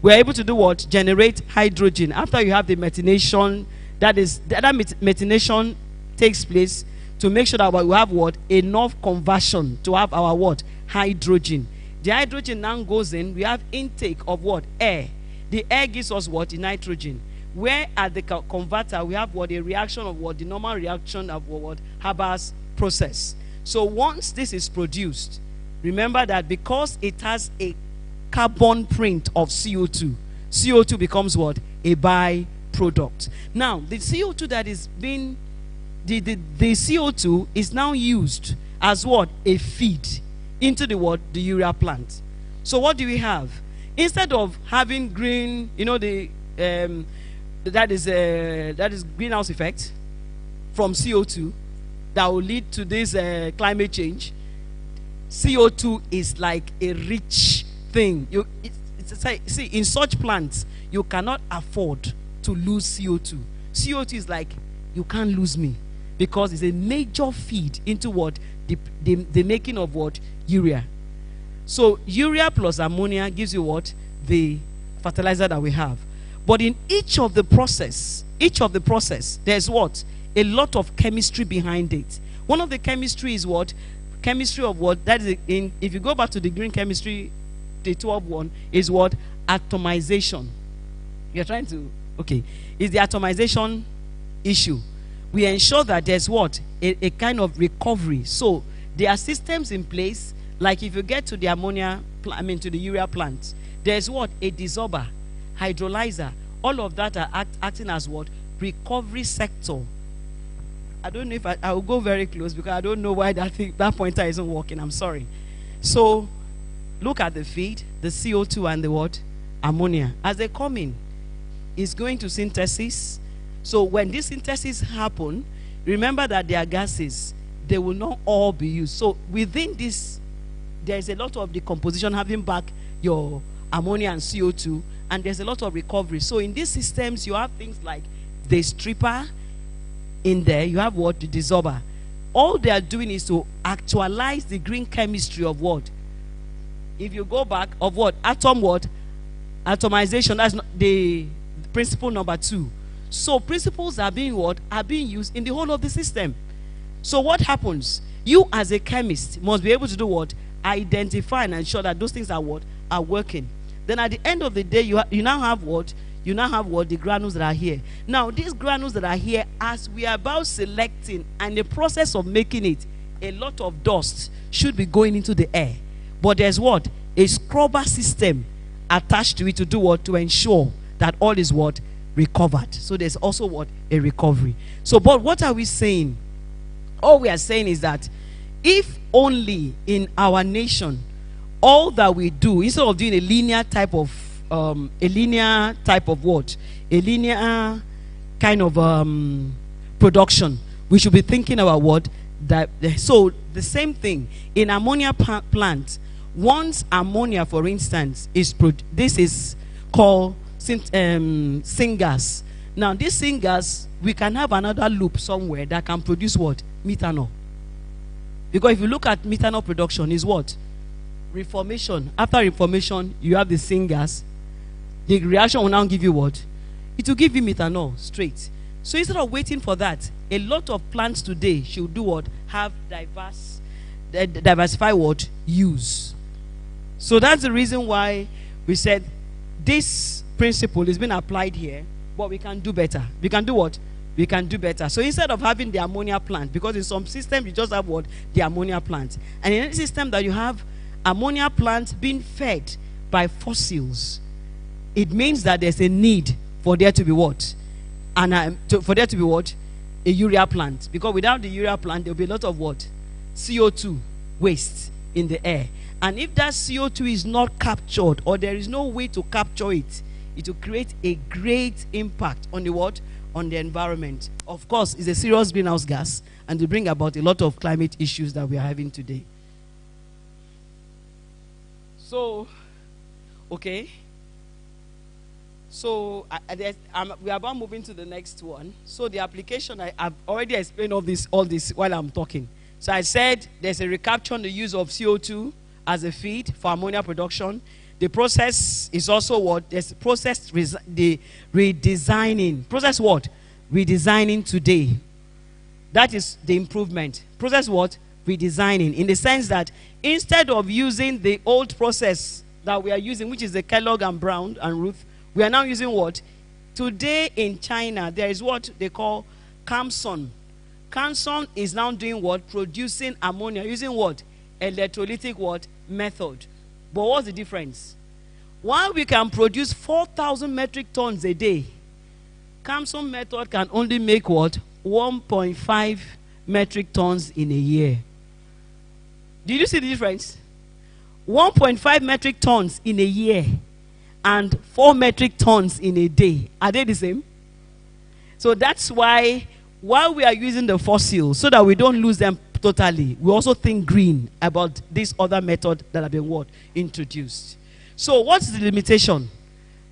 We're able to do what? Generate hydrogen. After you have the methanation, that methanation takes place to make sure that we have what? Enough conversion to have our what? Hydrogen. The hydrogen now goes in. We have intake of what? Air. The air gives us what? The nitrogen. Where at the converter we have what? A reaction of what? The normal reaction of what? Haber's process. So once this is produced, remember that because it has a carbon print of CO2, CO2 becomes what? A byproduct. Now, the CO2 that is being, the CO2 is now used as what? A feed into the what? The urea plant. So what do we have? Instead of having green, that is greenhouse effect from CO2 that will lead to this climate change. CO2 is like a rich thing. See, in such plants, you cannot afford to lose CO2. CO2 is like, you can't lose me, because it's a major feed into what? The making of what? Urea. So urea plus ammonia gives you what? The fertilizer that we have. But in each of the process, there's what? A lot of chemistry behind it. One of the chemistry is what? Chemistry of what? That is if you go back to the green chemistry, the 12-1 is what? Atomization. You're trying to, okay. It's the atomization issue. We ensure that there's what? A kind of recovery. So there are systems in place, like if you get to the ammonia, to the urea plant, there's what? A desorber, hydrolyzer. All of that are acting as what? Recovery sector. I don't know if I will go very close because I don't know why that pointer isn't working. I'm sorry. So look at the feed, the CO2 and the what? Ammonia. As they come in, it's going to synthesis. So when this synthesis happen, remember that they are gases. They will not all be used. So within this, there's a lot of decomposition having back your ammonia and CO2, and there's a lot of recovery. So in these systems, you have things like the stripper in there. You have what? The desorber. All they are doing is to actualize the green chemistry of what? If you go back, of what? Atom what? Atomization. That's not the principle number 2. So principles are being what? Are being used in the whole of the system. So what happens? you as a chemist must be able to do what? Identify and ensure that those things are what? Are working. Then at the end of the day, you now have what? You now have what? The granules that are here. Now, these granules that are here, as we are about selecting and the process of making it, a lot of dust should be going into the air. But there's what? A scrubber system attached to it to do what? To ensure that all is what? Recovered. So there's also what? A recovery. So, but what are we saying? All we are saying is that if only in our nation, all that we do, instead of doing a linear type of what? A linear kind of production, we should be thinking about what? That. So the same thing in ammonia plant. Once ammonia, for instance, this is called syngas. Now this syngas, we can have another loop somewhere that can produce what? Methanol. Because if you look at methanol production, is what? Reformation. After reformation, you have the syngas. The reaction will now give you what? It will give you methanol straight. So instead of waiting for that, a lot of plants today should do what? Have diversify what? Use. So that's the reason why we said this principle is being applied here, but we can do better. We can do what? We can do better. So instead of having the ammonia plant, because in some systems you just have what? The ammonia plant. And in any system that you have ammonia plant being fed by fossils, it means that there's a need for there to be what? And for there to be what? A urea plant. Because without the urea plant, there will be a lot of what? CO2 waste in the air. And if that CO2 is not captured, or there is no way to capture it, it will create a great impact on the what? On the environment. Of course, it's a serious greenhouse gas, and will bring about a lot of climate issues that we are having today. So, okay. So, we are about moving to the next one. So, the application, I've already explained all this while I'm talking. So, I said there's a recapture on the use of CO2 as a feed for ammonia production. The process is also what? There's process the redesigning. Process what? Redesigning today. That is the improvement. Process what? Redesigning. In the sense that instead of using the old process that we are using, which is the Kellogg and Brown and Ruth, we are now using what? Today in China, there is what they call Camson. Camson is now doing what? Producing ammonia using what? Electrolytic what? Method. But what's the difference? While we can produce 4,000 metric tons a day, Camson method can only make what? 1.5 metric tons in a year. Did you see the difference? 1.5 metric tons in a year and 4 metric tons in a day. Are they the same? So that's why, while we are using the fossils, so that we don't lose them totally, we also think green about this other method that have been what? Introduced. So what's the limitation?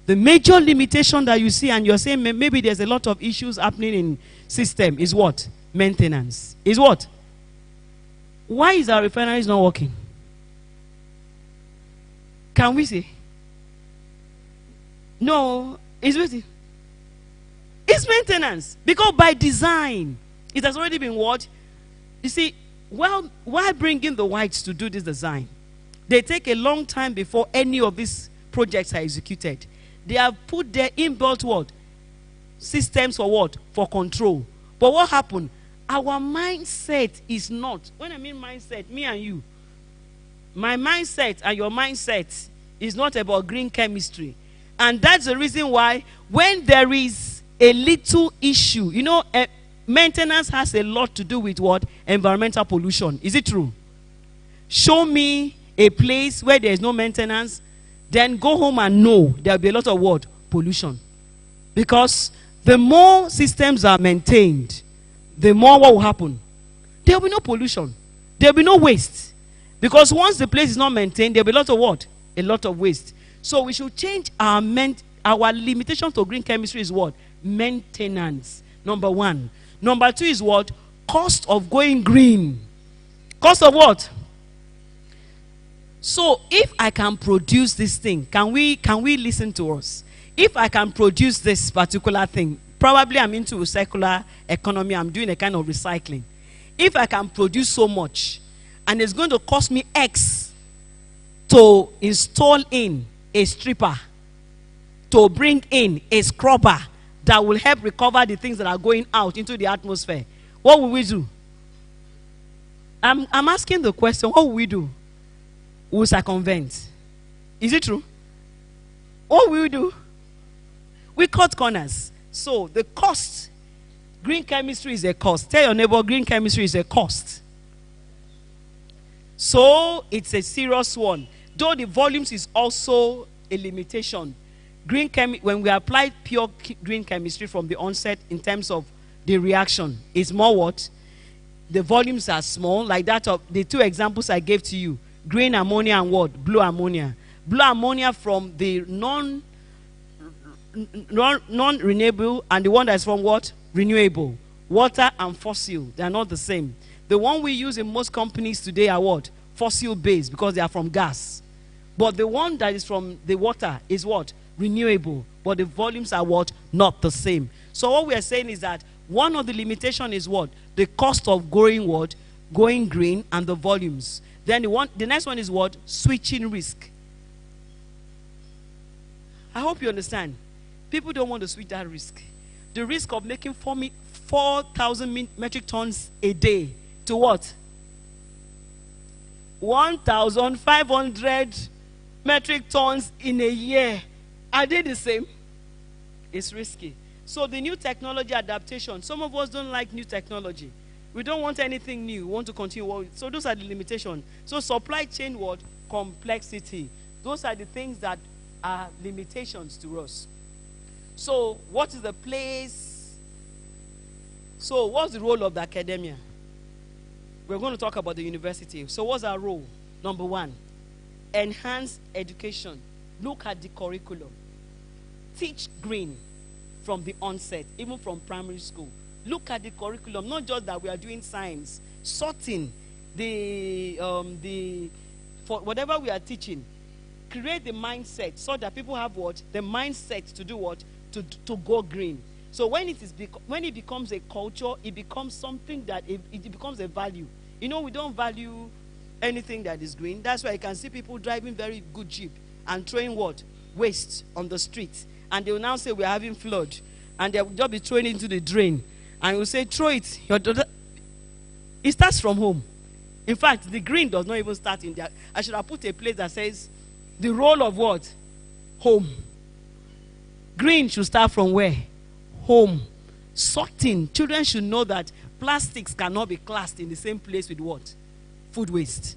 The major limitation that you see, and you're saying maybe there's a lot of issues happening in system, is what? Maintenance. Is what? Why is our refineries not working? Can we say? No, it's waiting. It's maintenance. Because by design, it has already been what? You see, well, why bring in the whites to do this design? They take a long time before any of these projects are executed. They have put their inbuilt what? Systems for what? For control. But what happened? Our mindset is not. When I mean mindset, me and you. My mindset and your mindset is not about green chemistry. And that's the reason why when there is a little issue, you know, maintenance has a lot to do with what? Environmental pollution. Is it true? Show me a place where there is no maintenance, then go home and know there will be a lot of what? Pollution. Because the more systems are maintained, the more what will happen? There will be no pollution. There will be no waste. Because once the place is not maintained, there will be a lot of what? A lot of waste. So we should change our limitation to green chemistry is what? Maintenance. Number one. Number two is what? Cost of going green. Cost of what? So if I can produce this thing, can we listen to us? If I can produce this particular thing, probably I'm into circular economy, I'm doing a kind of recycling. If I can produce so much, and it's going to cost me X to install in a stripper, to bring in a scrubber that will help recover the things that are going out into the atmosphere, what will we do? I'm asking the question, what will we do? We'll circumvent. Is it true? What will we do? We cut corners. So the cost, green chemistry is a cost. Tell your neighbor, green chemistry is a cost. So it's a serious one. Though the volumes is also a limitation. When we apply pure green chemistry from the onset in terms of the reaction, it's more what? The volumes are small, like that of the two examples I gave to you. Green ammonia and what? Blue ammonia. Blue ammonia from the non-renewable, and the one that's from what? Renewable. Water and fossil, they are not the same. The one we use in most companies today are what? Fossil based, because they are from gas. But the one that is from the water is what? Renewable. But the volumes are what? Not the same. So what we are saying is that one of the limitation is what? The cost of going what? Going green, and the volumes. Then the next one is what? Switching risk. I hope you understand. People don't want to switch that risk. The risk of making 4,000 metric tons a day to what? 1,500 metric tons in a year. Are they the same? It's risky. So the new technology adaptation, some of us don't like new technology. We don't want anything new. We want to continue. So those are the limitations. So supply chain what? Complexity. Those are the things that are limitations to us. So what is the place? So what's the role of the academia? We're going to talk about the university. So what's our role? Number one, enhance education. Look at the curriculum. Teach green from the onset, even from primary school. Look at the curriculum, not just that we are doing science, sorting for whatever we are teaching. Create the mindset so that people have what? The mindset to do what? To go green. So when it becomes a culture, it becomes something that it becomes a value. You know, we don't value anything that is green. That's why you can see people driving very good Jeep and throwing what? Waste on the street. And they will now say we're having flood. And they will just be throwing it into the drain. And we'll say, throw it. It starts from home. In fact, the green does not even start in there. I should have put a place that says the role of what? Home. Green should start from where? Home. Sorting. Children should know that plastics cannot be classed in the same place with what? Food waste.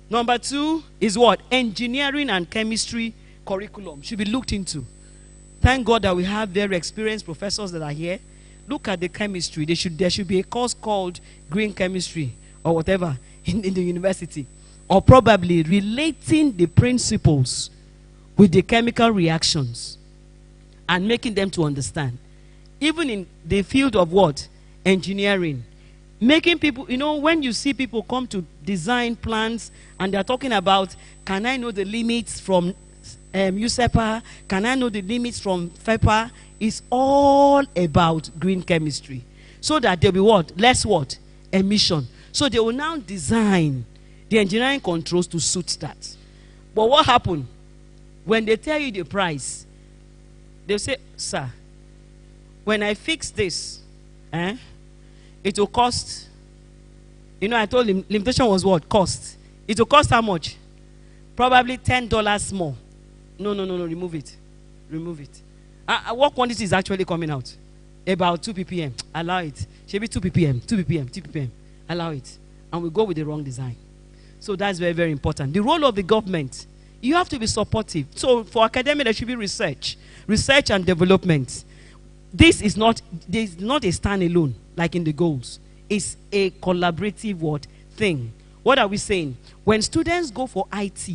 Number two is what? Engineering and chemistry curriculum should be looked into. Thank God that we have very experienced professors that are here. Look at the chemistry. There should be a course called green chemistry or whatever in the university. Or probably relating the principles with the chemical reactions and making them to understand. Even in the field of what? Engineering. Making people, you know, when you see people come to design plans and they're talking about, can I know the limits from USEPA? Can I know the limits from FEPA? It's all about green chemistry. So that there'll be what? Less what? Emission. So they will now design the engineering controls to suit that. But what happened? When they tell you the price, they'll say, sir, when I fix this, it will cost, you know, I told him, limitation was what? Cost. It will cost how much? Probably $10 more. No, remove it. Remove it. What quantity is actually coming out? About 2 ppm. Allow it. Should be 2 ppm, 2 ppm, 2 ppm. Allow it. And we go with the wrong design. So that's very, very important. The role of the government, you have to be supportive. So for academia, there should be research and development. This is not a standalone like in the goals. It's a collaborative thing. What are we saying? When students go for IT,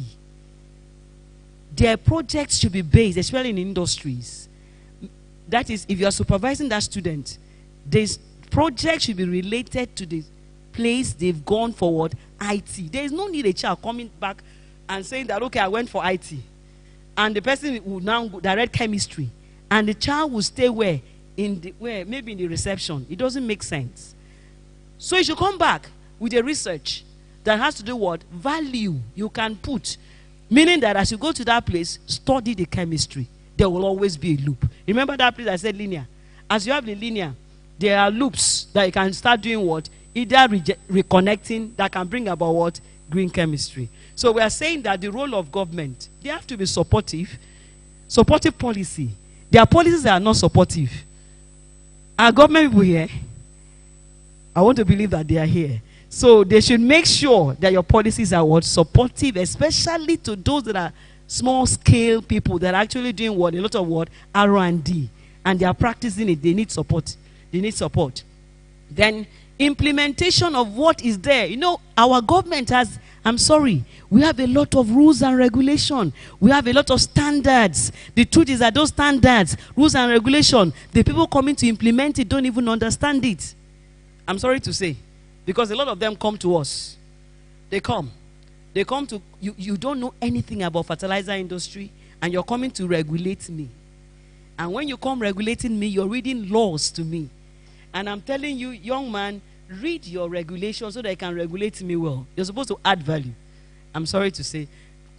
their projects should be based, especially in industries. That is, if you are supervising that student, this project should be related to the place they've gone forward, IT. There is no need a child coming back and saying that, okay, I went for IT. And the person will now direct chemistry. And the child will stay where? Maybe in the reception. It doesn't make sense. So you should come back with a research that has to do what? Value you can put. Meaning that as you go to that place, study the chemistry. There will always be a loop. Remember that place I said linear? As you have the linear, there are loops that you can start doing what? Either reconnecting that can bring about what? Green chemistry. So we are saying that the role of government, they have to be supportive. Supportive policy. There are policies that are not supportive. Are government people here? I want to believe that they are here. So they should make sure that your policies are what? Supportive, especially to those that are small scale people that are actually doing what? A lot of what? R&D. And they are practicing it. They need support. They need support. Then implementation of what is there. You know, our government has, I'm sorry, we have a lot of rules and regulation. We have a lot of standards. The truth is that those standards, rules and regulation, the people coming to implement it don't even understand it. I'm sorry to say. Because a lot of them come to us. They come to, you don't know anything about fertilizer industry and you're coming to regulate me. And when you come regulating me, you're reading laws to me. And I'm telling you, young man, read your regulations so that you can regulate me well. You're supposed to add value. I'm sorry to say.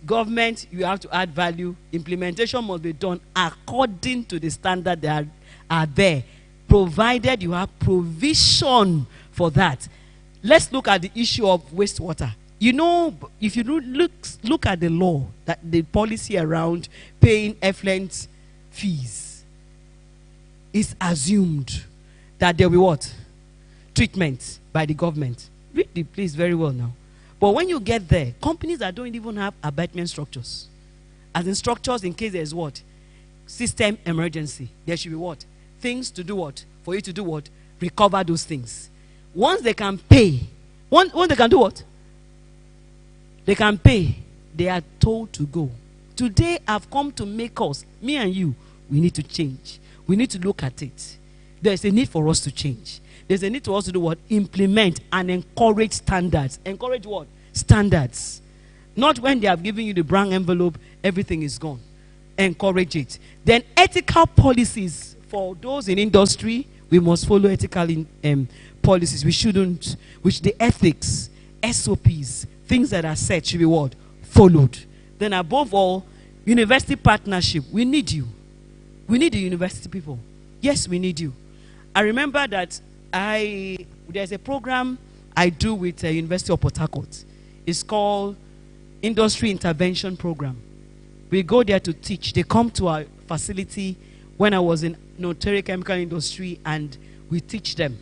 Government, you have to add value. Implementation must be done according to the standard that are there. Provided you have provision for that. Let's look at the issue of wastewater. You know, if you look at the law, that the policy around paying effluent fees, is assumed that there will be what? Treatment by the government. Read the place very well now. But when you get there, companies that don't even have abatement structures, as in structures in case there's what? System emergency. There should be what? Things to do what? For you to do what? Recover those things. Once they can pay, once they can do what? They can pay, they are told to go. Today I've come to make us, me and you, we need to change. We need to look at it. There's a need for us to change. There's a need for us to do what? Implement and encourage standards. Encourage what? Standards. Not when they have given you the brown envelope, everything is gone. Encourage it. Then ethical policies for those in industry, we must follow ethical policies. We shouldn't, which the ethics, SOPs, things that are set should be what? Followed. Then above all, university partnership. We need you. We need the university people. Yes, we need you. I remember that there's a program I do with the University of Port Harcourt. It's called Industry Intervention Program. We go there to teach. They come to our facility when I was in Notary Chemical Industry and we teach them.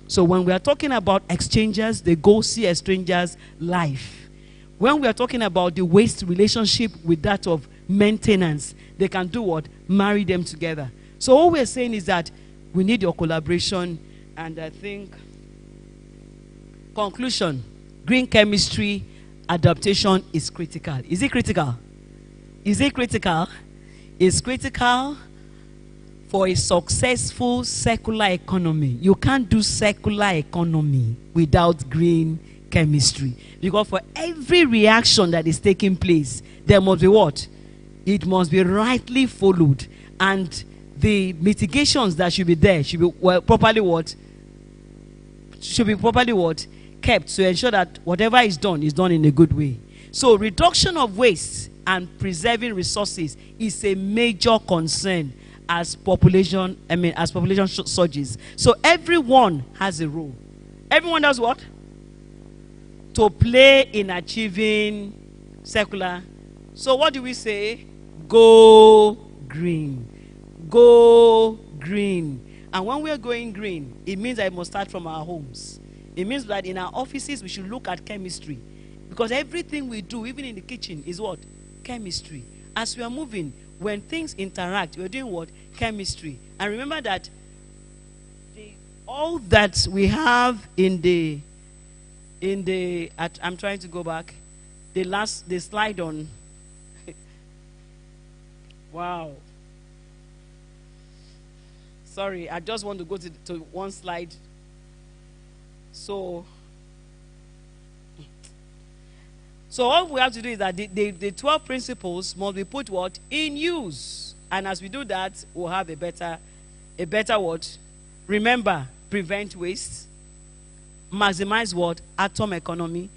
So when we are talking about exchangers, they go see exchangers live. When we are talking about the waste relationship with that of maintenance, they can do what? Marry them together. So all we're saying is that we need your collaboration, and I think, conclusion, green chemistry adaptation is critical. Is it critical? Is it critical? It's critical for a successful circular economy. You can't do circular economy without green chemistry. Because for every reaction that is taking place, there must be what? It must be rightly followed. And the mitigations that should be there should be properly what? Should be properly what? Kept to ensure that whatever is done in a good way. So reduction of waste and preserving resources is a major concern as population surges. So everyone has a role. Everyone does what? To play in achieving circular. So what do we say? Go green. Go green. And when we are going green, it means that it must start from our homes. It means that in our offices we should look at chemistry. Because everything we do, even in the kitchen, is what? Chemistry. As we are moving, when things interact, we're doing what? Chemistry. And remember that all that we have I'm trying to go back. The slide on. Wow. Sorry, I just want to go to one slide. So all we have to do is that the 12 principles must be put what? In use. And as we do that, we'll have a better what? Remember, prevent waste, maximize what? Atom economy,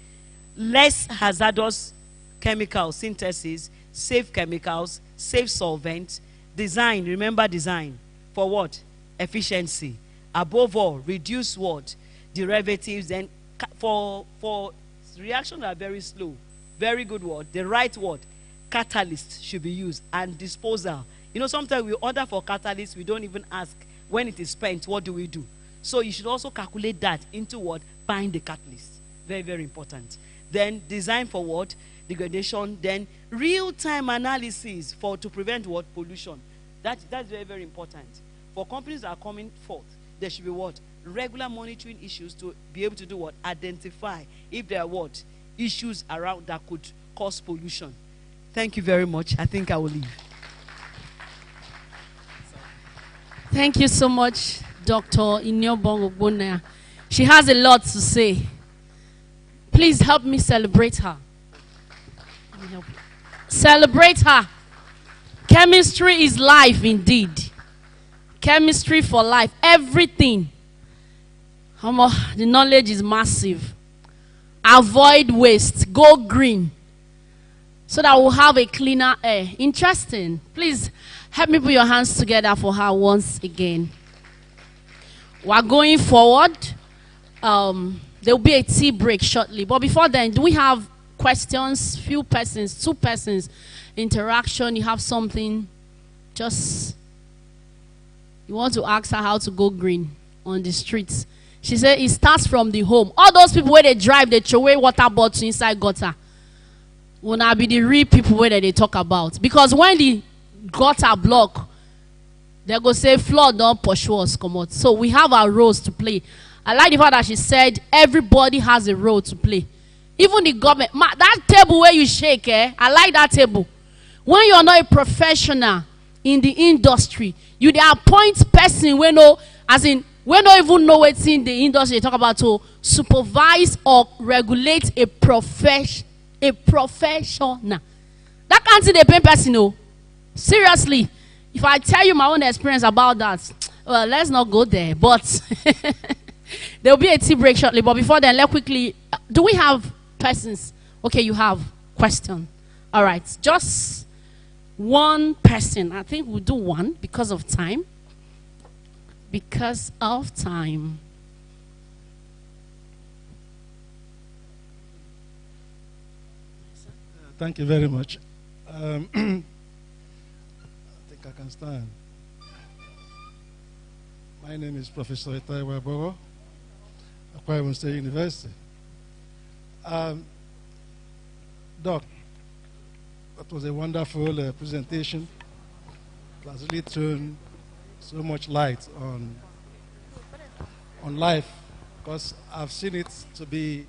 less hazardous chemical synthesis, safe chemicals, safe solvents, design, remember design, for what? Efficiency. Above all, reduce what? Derivatives, and for reactions that are very slow, very good word, the right word, catalyst should be used, and disposal. You know, sometimes we order for catalyst, we don't even ask when it is spent, what do we do? So you should also calculate that into what? Buying the catalyst. Very, very important. Then design for what? Degradation. Then real-time analysis to prevent what? Pollution. That's very, very important. For companies that are coming forth, there should be what? Regular monitoring issues to be able to do what? Identify if there are what? Issues around that could cause pollution. Thank you very much. I think I will leave. Thank you so much, Dr. Inyobong Ogbonna. She has a lot to say. Please help me celebrate her. Celebrate her. Chemistry is life indeed. Chemistry for life. Everything. The knowledge is massive. Avoid waste. Go green. So that we'll have a cleaner air. Interesting. Please help me put your hands together for her once again. We're going forward. There will be a tea break shortly. But before then, do we have questions? Few persons, 2 persons, interaction. You have something, just you want to ask her how to go green on the streets. She said it starts from the home. All those people where they drive, they throw away water bottles inside gutter. Will not be the real people where they talk about. Because when the gutter block, they go say flood don't pursue us, come out. So we have our roles to play. I like the fact that she said everybody has a role to play. Even the government. That table where you shake, I like that table. When you're not a professional in the industry, you appoint person we know, as in we don't even know what's in the industry they talk about to supervise or regulate a professional. That can't see the pay person, no. Seriously. If I tell you my own experience about that, well, let's not go there. But there will be a tea break shortly. But before then, let's quickly. Do we have persons? Okay, you have question. All right, just one person. I think we'll do one because of time. Because of time. Thank you very much. I think I can stand. My name is Professor Itaiwa Bogo, Akwa Ibom State University. Doc, that was a wonderful presentation. It has really thrown so much light on life, because I've seen it to be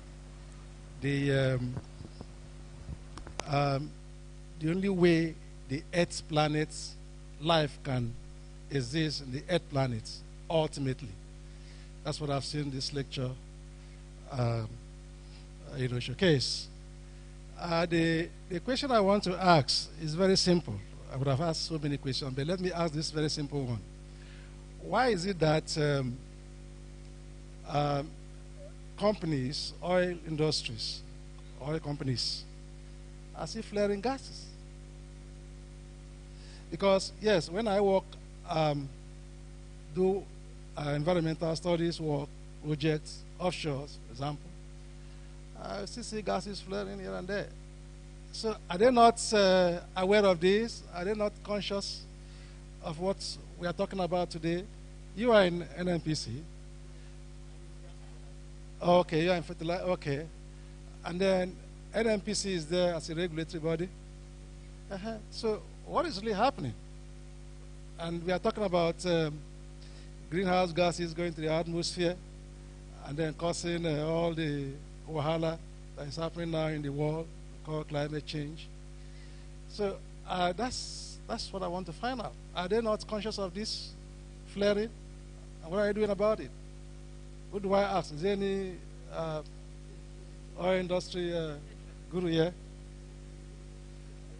the only way the Earth planet's life can exist in the Earth planet, ultimately. That's what I've seen in this lecture, showcase. The question I want to ask is very simple. I would have asked so many questions, but let me ask this very simple one. Why is it that companies, oil industries, oil companies, are still flaring gases? Because, yes, when I work, do environmental studies work, projects, offshores, for example, I still see gases flaring here and there. So are they not aware of this? Are they not conscious of what we are talking about today? You are in NNPC. Okay, you are in fertilizer. Okay. And then NNPC is there as a regulatory body. So what is really happening? And we are talking about greenhouse gases going to the atmosphere and then causing all the wahala that is happening now in the world called climate change. So that's what I want to find out. Are they not conscious of this flaring? And what are you doing about it? Who do I ask? Is there any oil industry guru here?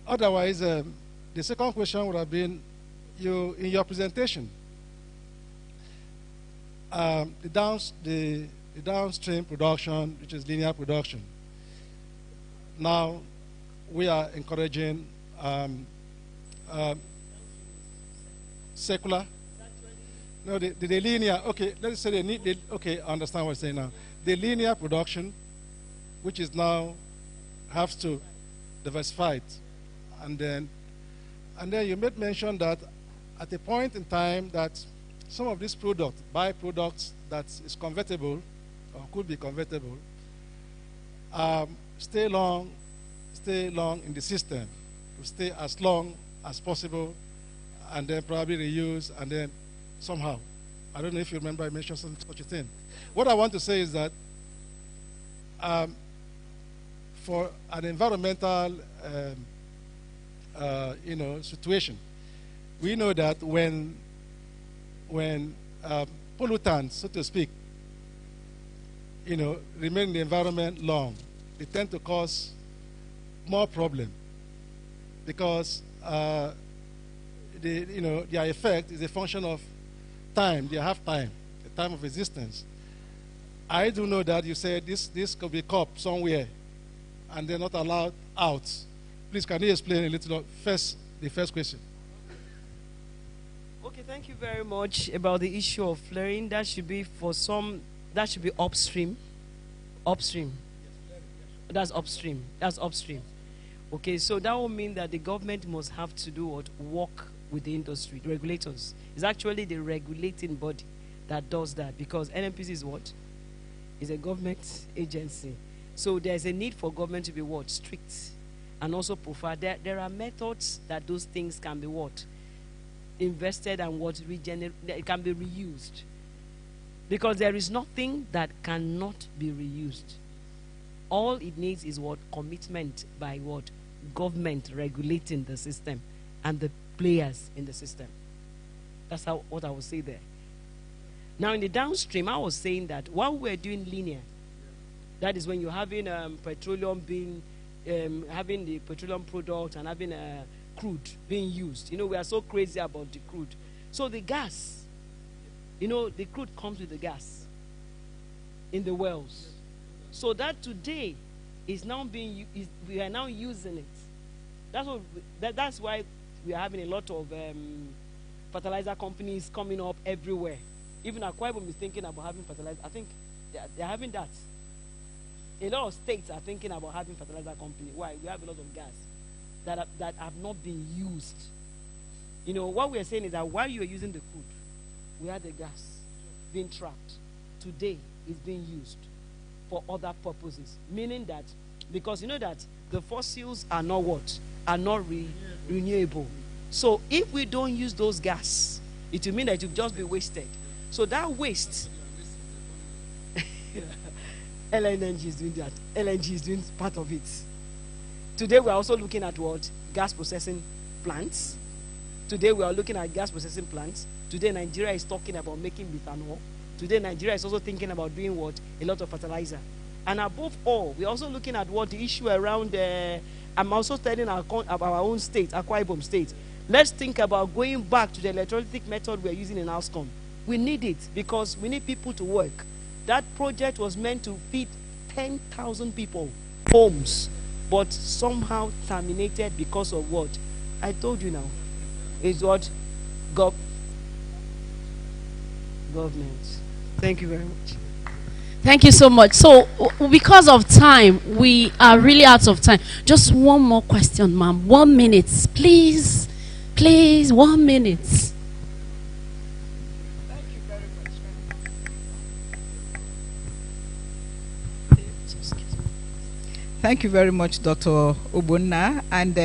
Otherwise, the second question would have been, in your presentation, the the downstream production, which is linear production. Now, we are encouraging secular. No, the linear, okay, let's say okay, I understand what you're saying now. The linear production, which is now, has to diversify it. And then you made mention that at a point in time that some of these products, byproducts that is convertible, or could be convertible, stay long in the system, to stay as long as possible, and then probably reuse, and then somehow. I don't know if you remember I mentioned such a thing. What I want to say is that for an environmental situation, we know that when pollutants, so to speak, remain in the environment long, they tend to cause more problem, because their effect is a function of time, their half-time, the time of existence. I do know that you said this could be caught somewhere and they're not allowed out. Please, can you explain a little the first question? Okay, thank you very much. About the issue of flaring, that should be that should be upstream. Upstream. That's upstream. That's upstream. Okay, so that will mean that the government must have to do what? Work with the industry, the regulators. It's actually the regulating body that does that, because NNPC is what? Is a government agency. So there's a need for government to be what? Strict. And also prefer. There are methods that those things can be what? Invested and what? It can be reused. Because there is nothing that cannot be reused. All it needs is what? Commitment by what? Government regulating the system and the players in the system. That's what I would say there. Now in the downstream, I was saying that while we're doing linear, that is when you're having petroleum being, having the petroleum product and having crude being used. We are so crazy about the crude. So the gas, the crude comes with the gas in the wells. So that today is now we are now using it. That's why we are having a lot of fertilizer companies coming up everywhere. Even Akwa Ibom is thinking about having fertilizer. I think they're having that. A lot of states are thinking about having fertilizer company. Why? We have a lot of gas that have not been used. What we are saying is that while you are using the crude, we have the gas being trapped. Today, it's being used for other purposes. Meaning that, because you know that the fossils are not what? Are not renewable. So if we don't use those gas, it will mean that it will just be wasted. So that waste, LNG is doing that. LNG is doing part of it. Today we are also looking at what? Gas processing plants. Today we are looking at gas processing plants. Today Nigeria is talking about making methanol. Today Nigeria is also thinking about doing what? A lot of fertilizer. And above all, we're also looking at what the issue around, I'm also telling about our own state, Akwa Ibom State. Let's think about going back to the electrolytic method we're using in Alstom. We need it because we need people to work. That project was meant to feed 10,000 people, homes, but somehow terminated because of what? I told you now. It's what? Government. Thank you very much. Thank you so much. So, because of time, we are really out of time. Just one more question, ma'am. 1 minute, please. Please, 1 minute. Thank you very much. Thank you very much, Dr. Ogbonna. And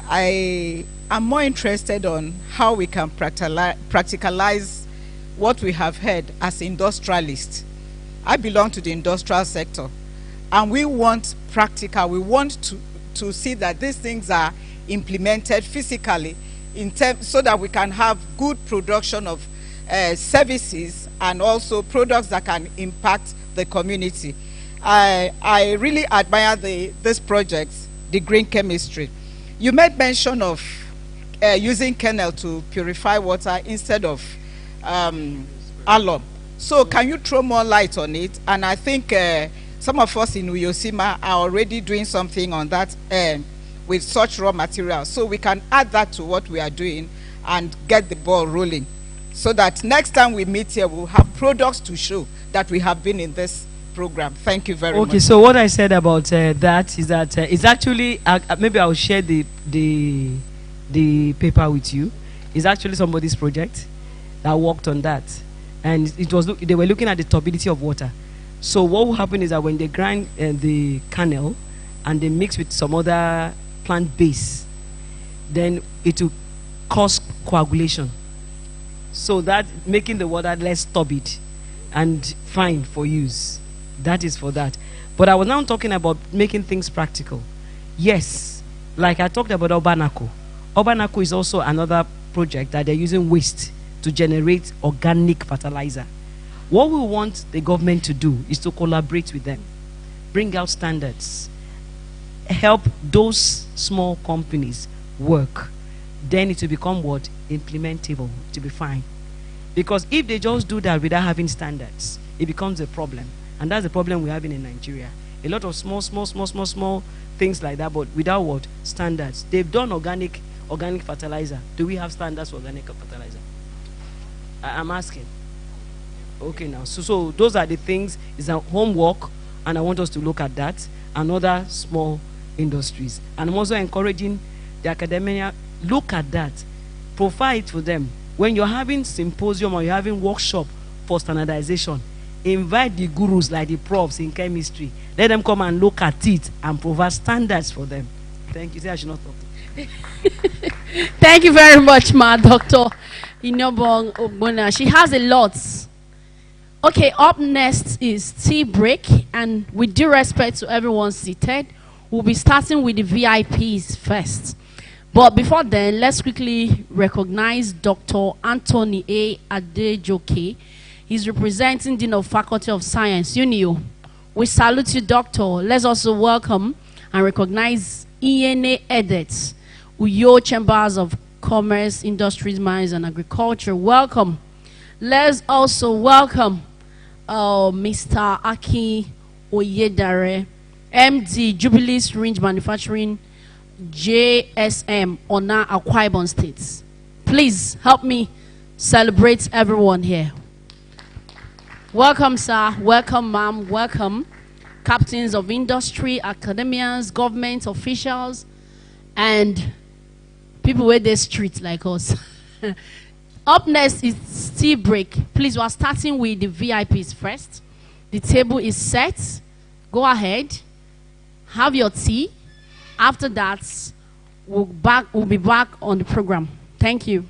I am more interested on how we can practicalize what we have heard as industrialists. I belong to the industrial sector, and we want practical. We want to see that these things are implemented physically so that we can have good production of services and also products that can impact the community. I really admire this project, the green chemistry. You made mention of using kernel to purify water instead of alum So can you throw more light on it? And I think some of us in Uyosima are already doing something on that with such raw materials. So we can add that to what we are doing and get the ball rolling. So that next time we meet here, we'll have products to show that we have been in this program. Thank you very much. Okay, so what I said about that is that it's actually, maybe I'll share the paper with you. It's actually somebody's project that worked on that. And it was they were looking at the turbidity of water. So what will happen is that when they grind the kernel and they mix with some other plant base, then it will cause coagulation. So that making the water less turbid and fine for use. That is for that. But I was now talking about making things practical. Yes, like I talked about Obanaco. Obanaco is also another project that they're using waste to generate organic fertilizer. What we want the government to do is to collaborate with them, bring out standards, help those small companies work. Then it will become what? Implementable, to be fine. Because if they just do that without having standards, it becomes a problem. And that's the problem we're having in Nigeria. A lot of small things like that, but without what? Standards. They've done organic fertilizer. Do we have standards for organic fertilizer? I'm asking. Okay, now. So those are the things. It's a homework, and I want us to look at that and other small industries. And I'm also encouraging the academia, look at that. Profile it for them. When you're having symposium or you're having workshop for standardization, invite the gurus like the profs in chemistry. Let them come and look at it and provide standards for them. Thank you. Say I should not talk. Thank you very much, ma, Dr. Inobong Ogbonna. She has a lot. Okay, up next is tea break, and with due respect to everyone seated, we'll be starting with the VIPs first. But before then, let's quickly recognize Dr. Anthony A. Adejoke. He's representing Dean of Faculty of Science, UNIO. We salute you, Doctor. Let's also welcome and recognize Iene Edet, Uyo Chambers of Commerce, Industries, Mines, and Agriculture. Welcome. Let's also welcome Mr. Aki Oyedare, MD, Jubilee Syringe Manufacturing, JSM, Ona, Akwa Ibom State. Please help me celebrate everyone here. Welcome, sir. Welcome, ma'am. Welcome, captains of industry, academians, government officials, and people where they street like us. Up next is tea break. Please, we're starting with the VIPs first. The table is set. Go ahead. Have your tea. After that, we'll be back on the program. Thank you.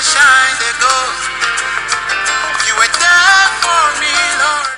sunshine, they go. You were there for me, Lord.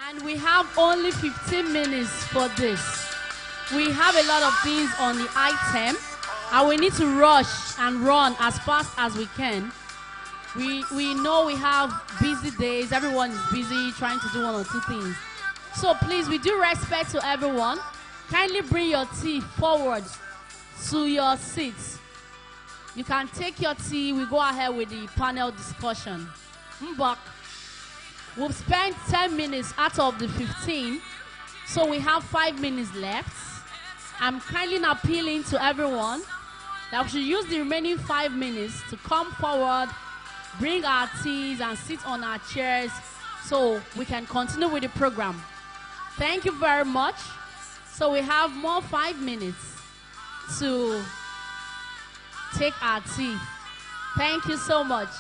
And we have only 15 minutes for this. We have a lot of things on the item, and we need to rush and run as fast as we can. We know we have busy days. Everyone is busy trying to do one or two things. So please, with due respect to everyone, kindly bring your tea forward to your seats. You can take your tea. We go ahead with the panel discussion. Mbok, we've spent 10 minutes out of the 15, so we have 5 minutes left. I'm kindly appealing to everyone that we should use the remaining 5 minutes to come forward, bring our teas and sit on our chairs so we can continue with the program. Thank you very much. So we have more 5 minutes to take our tea. Thank you so much.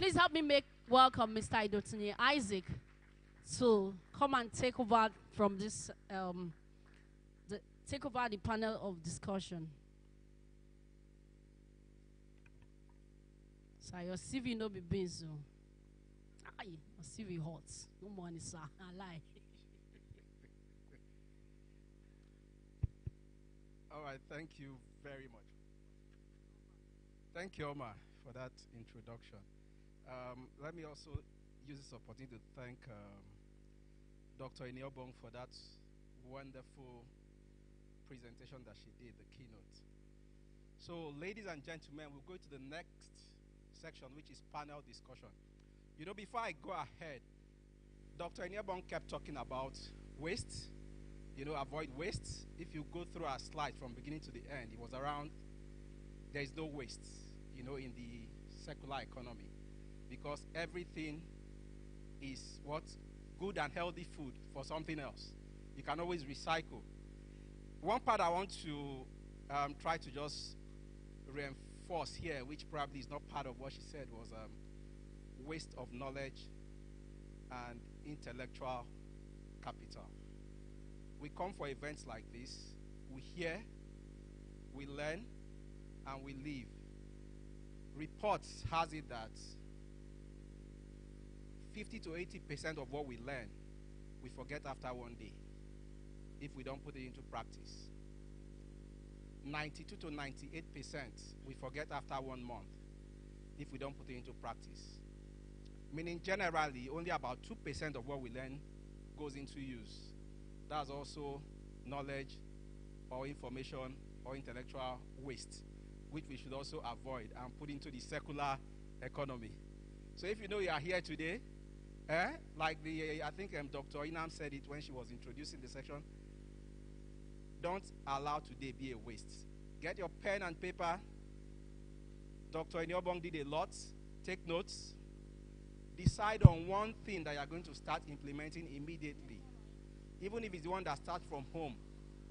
Please help me make welcome Mr. Idotini Isaac to come and take over from this, take over the panel of discussion. So your CV no be busy. Aye, your CV hot. No money, sir. I lie. All right, thank you very much. Thank you, Omar, for that introduction. Let me also use this opportunity to thank Dr. Iniobong for that wonderful presentation that she did, the keynote. So, ladies and gentlemen, we'll go to the next section, which is panel discussion. You know, before I go ahead, Dr. Iniobong kept talking about waste. You know, avoid waste. If you go through our slide from beginning to the end, it was around there is no waste, you know, in the circular economy, because everything is what? Good and healthy food for something else. You can always recycle. One part I want to try to just reinforce here, which probably is not part of what she said, was waste of knowledge and intellectual capital. We come for events like this, we hear, we learn, and we live. Reports has it that 50 to 80% of what we learn, we forget after one day if we don't put it into practice. 92 to 98%, we forget after 1 month if we don't put it into practice. Meaning generally, only about 2% of what we learn goes into use. That's also knowledge or information or intellectual waste, which we should also avoid and put into the circular economy. So if you know you are here today, like I think Dr. Inam said it when she was introducing the section, don't allow today be a waste. Get your pen and paper. Dr. Iniobong did a lot. Take notes. Decide on one thing that you are going to start implementing immediately. Even if it's the one that starts from home.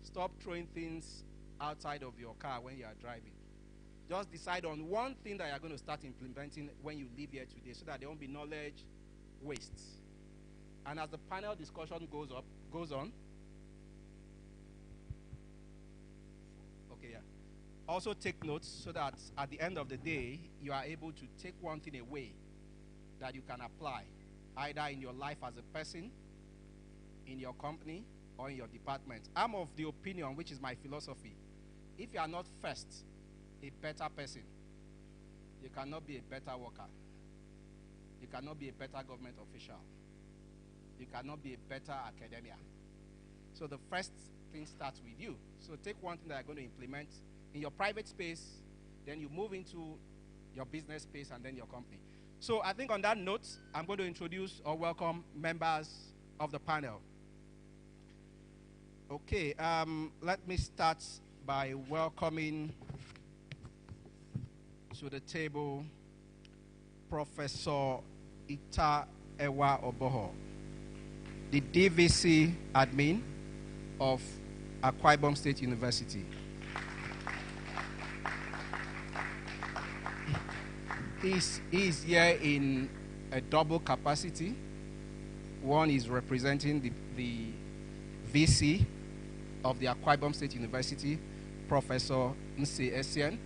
Stop throwing things outside of your car when you are driving. Just decide on one thing that you are going to start implementing when you leave here today, so that there won't be knowledge waste. And as the panel discussion goes on. Okay, yeah. Also take notes so that at the end of the day, you are able to take one thing away that you can apply, either in your life as a person, in your company, or in your department. I'm of the opinion, which is my philosophy, if you are not first a better person, you cannot be a better worker. You cannot be a better government official. You cannot be a better academia. So the first thing starts with you. So take one thing that you're going to implement in your private space, then you move into your business space, and then your company. So I think on that note, I'm going to introduce or welcome members of the panel. Okay, let me start by welcoming to the table Professor Ita Ewa Oboho, the DVC admin of Akwa Ibom State University. He's here in a double capacity. One is representing the VC of the Akwa Ibom State University, Professor Nse Essien,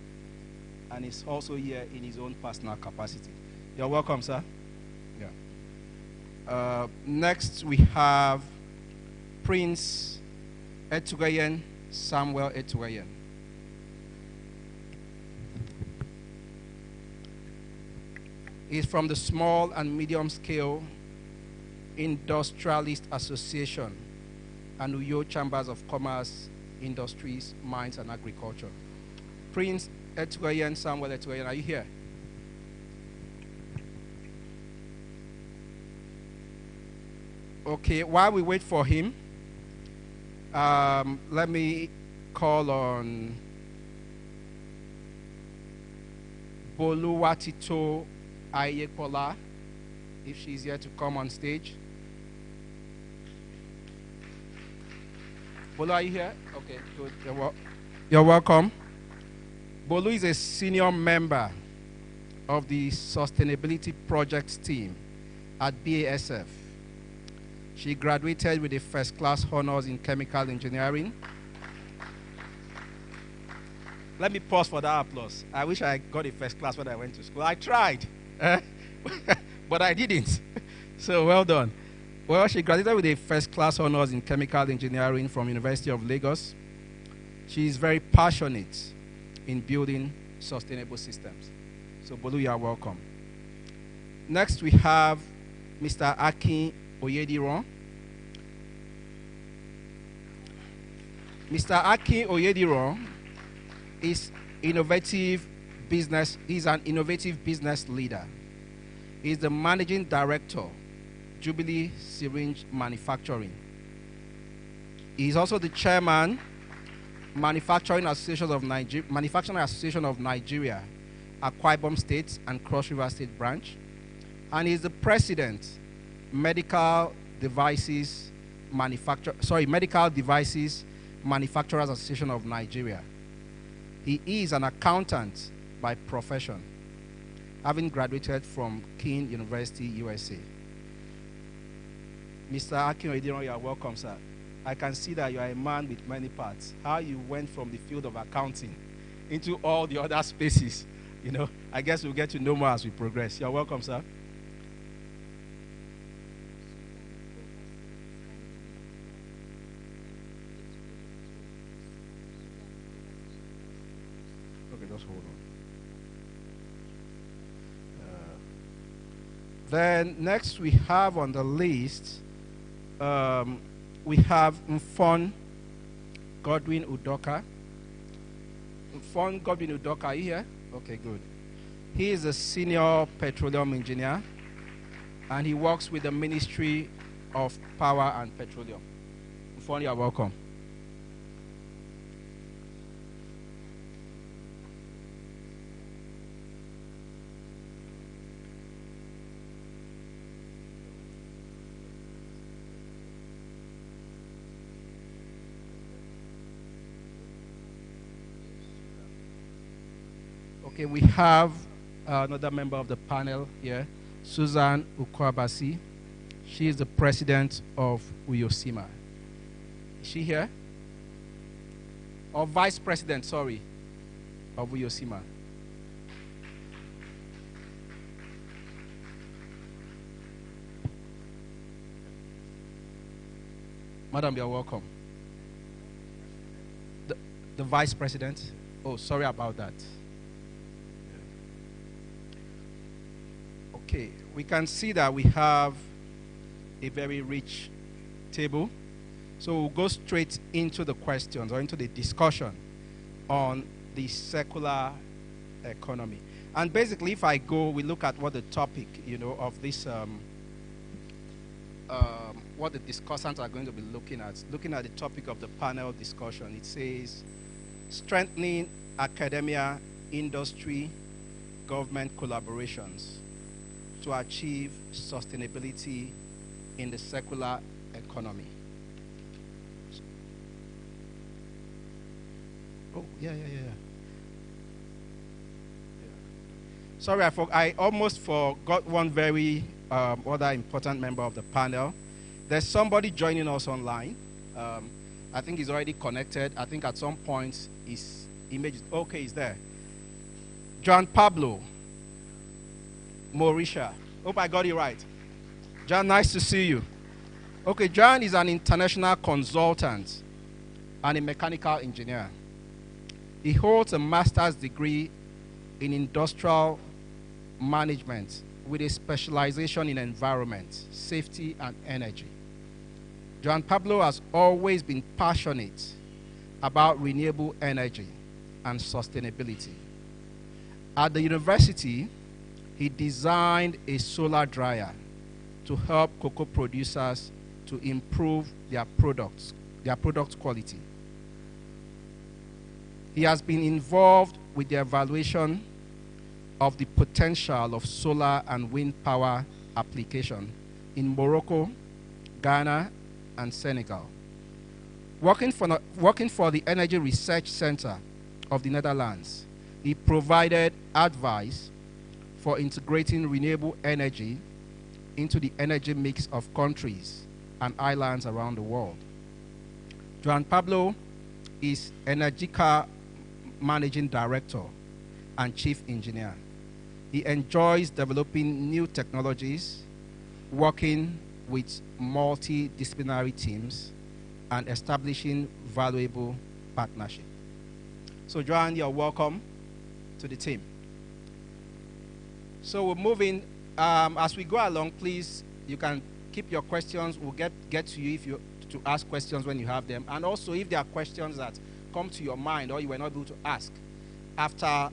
and he's also here in his own personal capacity. You're welcome, sir. Yeah. Next, we have Prince Etugayen Samuel Etugayen. He's from the Small and Medium Scale Industrialist Association and Uyo Chambers of Commerce, Industries, Mines, and Agriculture. Prince Etugayen Samuel Etugayen, are you here? Okay, while we wait for him, let me call on Boluwatito Ayekola, if she's here to come on stage. Bolu, are you here? Okay, good. You're welcome. Bolu is a senior member of the Sustainability Projects team at BASF. She graduated with a first-class honors in chemical engineering. Let me pause for that applause. I wish I got a first class when I went to school. I tried, but I didn't. So well done. Well, she graduated with a first-class honors in chemical engineering from University of Lagos. She is very passionate in building sustainable systems. So Bolu, you are welcome. Next, we have Mr. Akin Oyediran. Mr. Akin Oyediran is an innovative business leader. He is the managing director, Jubilee Syringe Manufacturing. He is also the chairman, Manufacturing Association of Nigeria, Akwa Ibom State and Cross River State branch, and he is the president, Medical Devices Manufacturers Association of Nigeria. He is an accountant by profession, having graduated from Kean University, USA. Mr. Akin Oyediran, you are welcome, sir. I can see that you are a man with many parts. How you went from the field of accounting into all the other spaces, I guess we'll get to know more as we progress. You are welcome, sir. Just hold on. Then next we have on the list, we have Mfon Godwin Udoka. Mfon Godwin Udoka, are you here? Okay, good. He is a senior petroleum engineer, and he works with the Ministry of Power and Petroleum. Mfon, you are welcome. Okay, we have another member of the panel here, Susan Ukwabasi. She is the president of Uyosima. Is she here? Or vice president, sorry, of Uyosima. Madam, you're welcome. The vice president? Oh, sorry about that. Okay, we can see that we have a very rich table. So we'll go straight into the questions or into the discussion on the circular economy. And basically, if I go, we look at what the topic, of this, what the discussants are going to be looking at the topic of the panel discussion. It says, strengthening academia, industry, government collaborations to achieve sustainability in the circular economy. Oh, yeah. Sorry, I almost forgot one very other important member of the panel. There's somebody joining us online. I think he's already connected. I think at some point his image is okay, he's there. John Pablo Morisha. Hope I got it right. John, nice to see you. Okay, John is an international consultant and a mechanical engineer. He holds a master's degree in industrial management with a specialization in environment, safety, and energy. John Pablo has always been passionate about renewable energy and sustainability. At the university, he designed a solar dryer to help cocoa producers to improve their product quality. He has been involved with the evaluation of the potential of solar and wind power application in Morocco, Ghana, and Senegal. Working for the Energy Research Center of the Netherlands, he provided advice for integrating renewable energy into the energy mix of countries and islands around the world. Juan Pablo is Energica Managing Director and Chief Engineer. He enjoys developing new technologies, working with multidisciplinary teams, and establishing valuable partnership. So Joan, you're welcome to the team. So we're moving. As we go along, please, you can keep your questions. We'll get to you if you to ask questions when you have them. And also, if there are questions that come to your mind or you were not able to ask after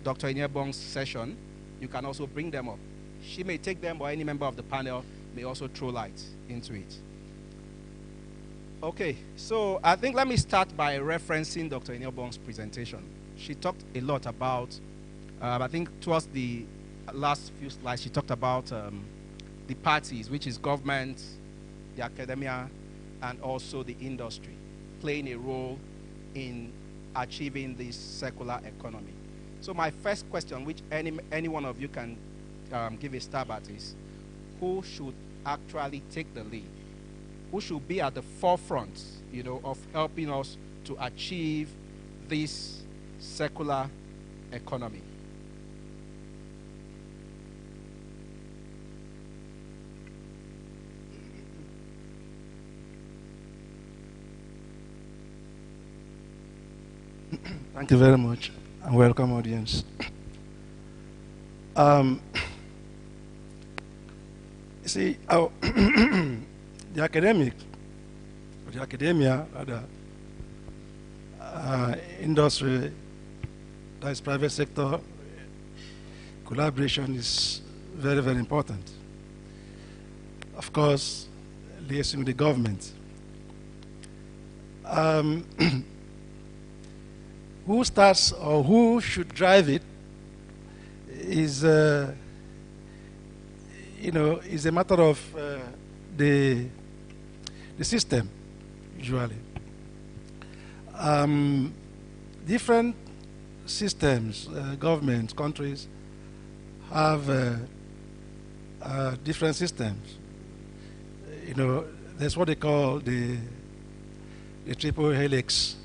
Dr. Iniebong's session, you can also bring them up. She may take them, or any member of the panel may also throw light into it. Okay, so I think let me start by referencing Dr. Iniebong's presentation. She talked a lot about, I think towards the last few slides, she talked about the parties, which is government, the academia, and also the industry, playing a role in achieving this circular economy. So my first question, which any one of you can give a stab at, is who should actually take the lead? Who should be at the forefront, of helping us to achieve this circular economy? Thank you very much, and welcome, audience. You see, the academia, industry, that is private sector, collaboration is very, very important. Of course, liaising with the government. Who starts or who should drive it is, is a matter of the system, usually. Different systems, governments, countries have different systems. There's what they call the triple helix.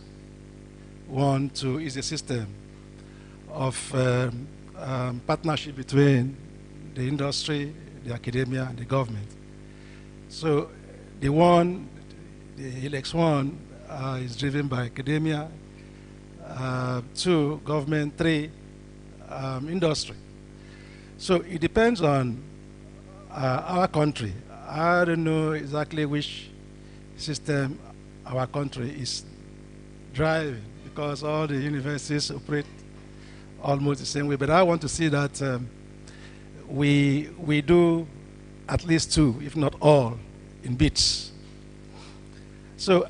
1, 2 is a system of partnership between the industry, the academia, and the government. So the helix 1 is driven by academia, 2 government, 3 industry. So it depends on our country. I don't know exactly which system our country is driving, because all the universities operate almost the same way. But I want to see that we do at least 2, if not all, in bits. So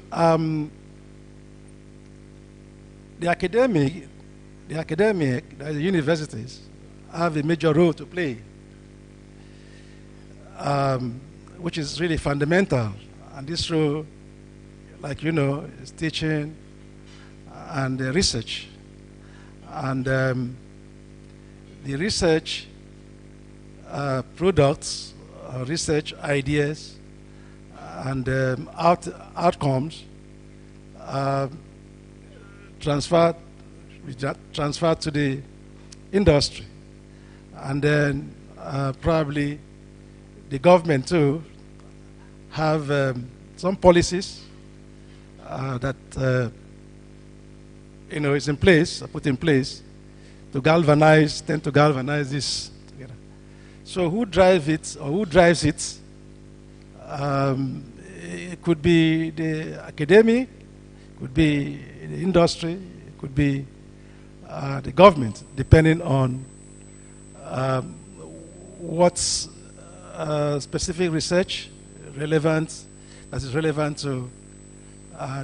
the academic, the universities, have a major role to play, which is really fundamental. And this role, like is teaching and research. And the research products, research ideas, and outcomes transferred to the industry. And then probably the government too have some policies that is in place, put in place to tend to galvanize this together. So who drives it, or who drives it? It could be the academy, it could be the industry, it could be the government, depending on what's specific research that is relevant to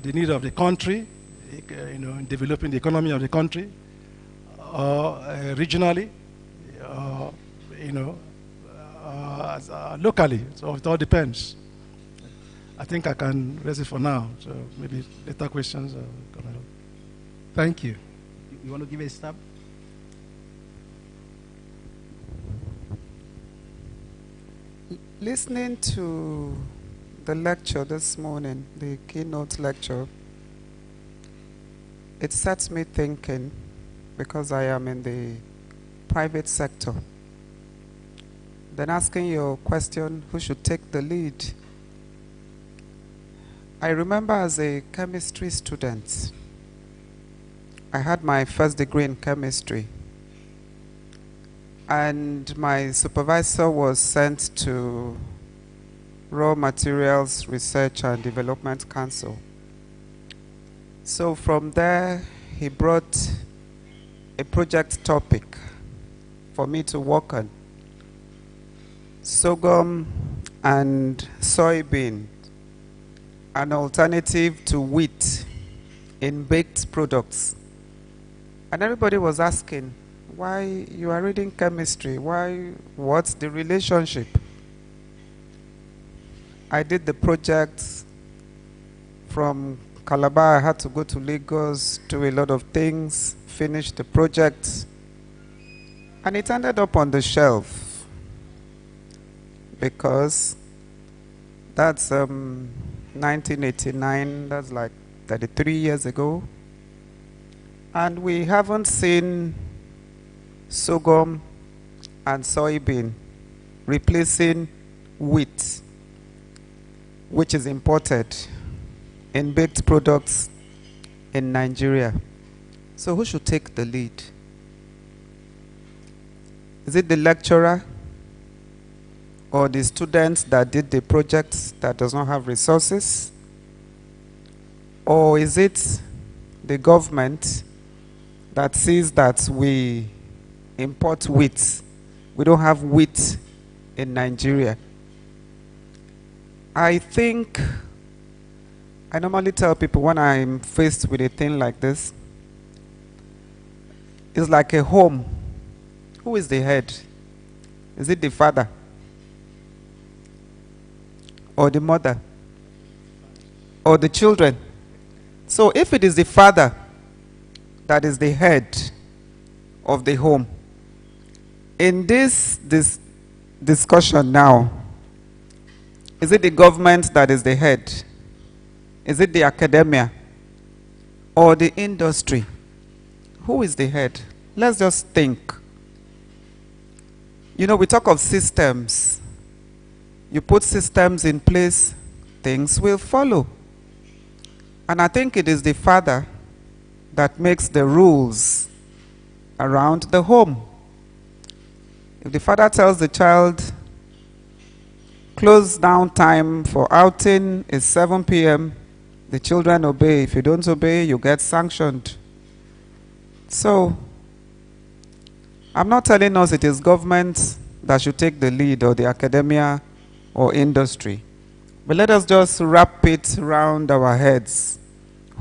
the need of the country, in developing the economy of the country, or regionally, or locally. So it all depends. I think I can raise it for now. So maybe later questions come along. Thank you. You want to give a stab? Listening to the lecture this morning, the keynote lecture, it sets me thinking because I am in the private sector. Then asking your question, who should take the lead? I remember as a chemistry student, I had my first degree in chemistry, and my supervisor was sent to Raw Materials Research and Development Council. So from there, he brought a project topic for me to work on: sorghum and soybean, an alternative to wheat in baked products. And everybody was asking, why you are reading chemistry? Why, what's the relationship? I did the project from Calabar. I had to go to Lagos, do a lot of things, finish the project, and it ended up on the shelf because that's 1989, that's like 33 years ago, and we haven't seen sorghum and soybean replacing wheat, which is imported in baked products in Nigeria. So who should take the lead? Is it the lecturer or the students that did the project that does not have resources? Or is it the government that sees that we import wheat? We don't have wheat in Nigeria. I think I normally tell people when I'm faced with a thing like this, it's like a home. Who is the head? Is it the father? Or the mother? Or the children? So if it is the father that is the head of the home, in this discussion now, is it the government that is the head? Is it the academia? Or the industry? Who is the head? Let's just think. You know, we talk of systems. You put systems in place, things will follow. And I think it is the father that makes the rules around the home. If the father tells the child, close down time for outing is 7 p.m., the children obey. If you don't obey, you get sanctioned. So, I'm not telling us it is government that should take the lead, or the academia or industry. But let us just wrap it around our heads.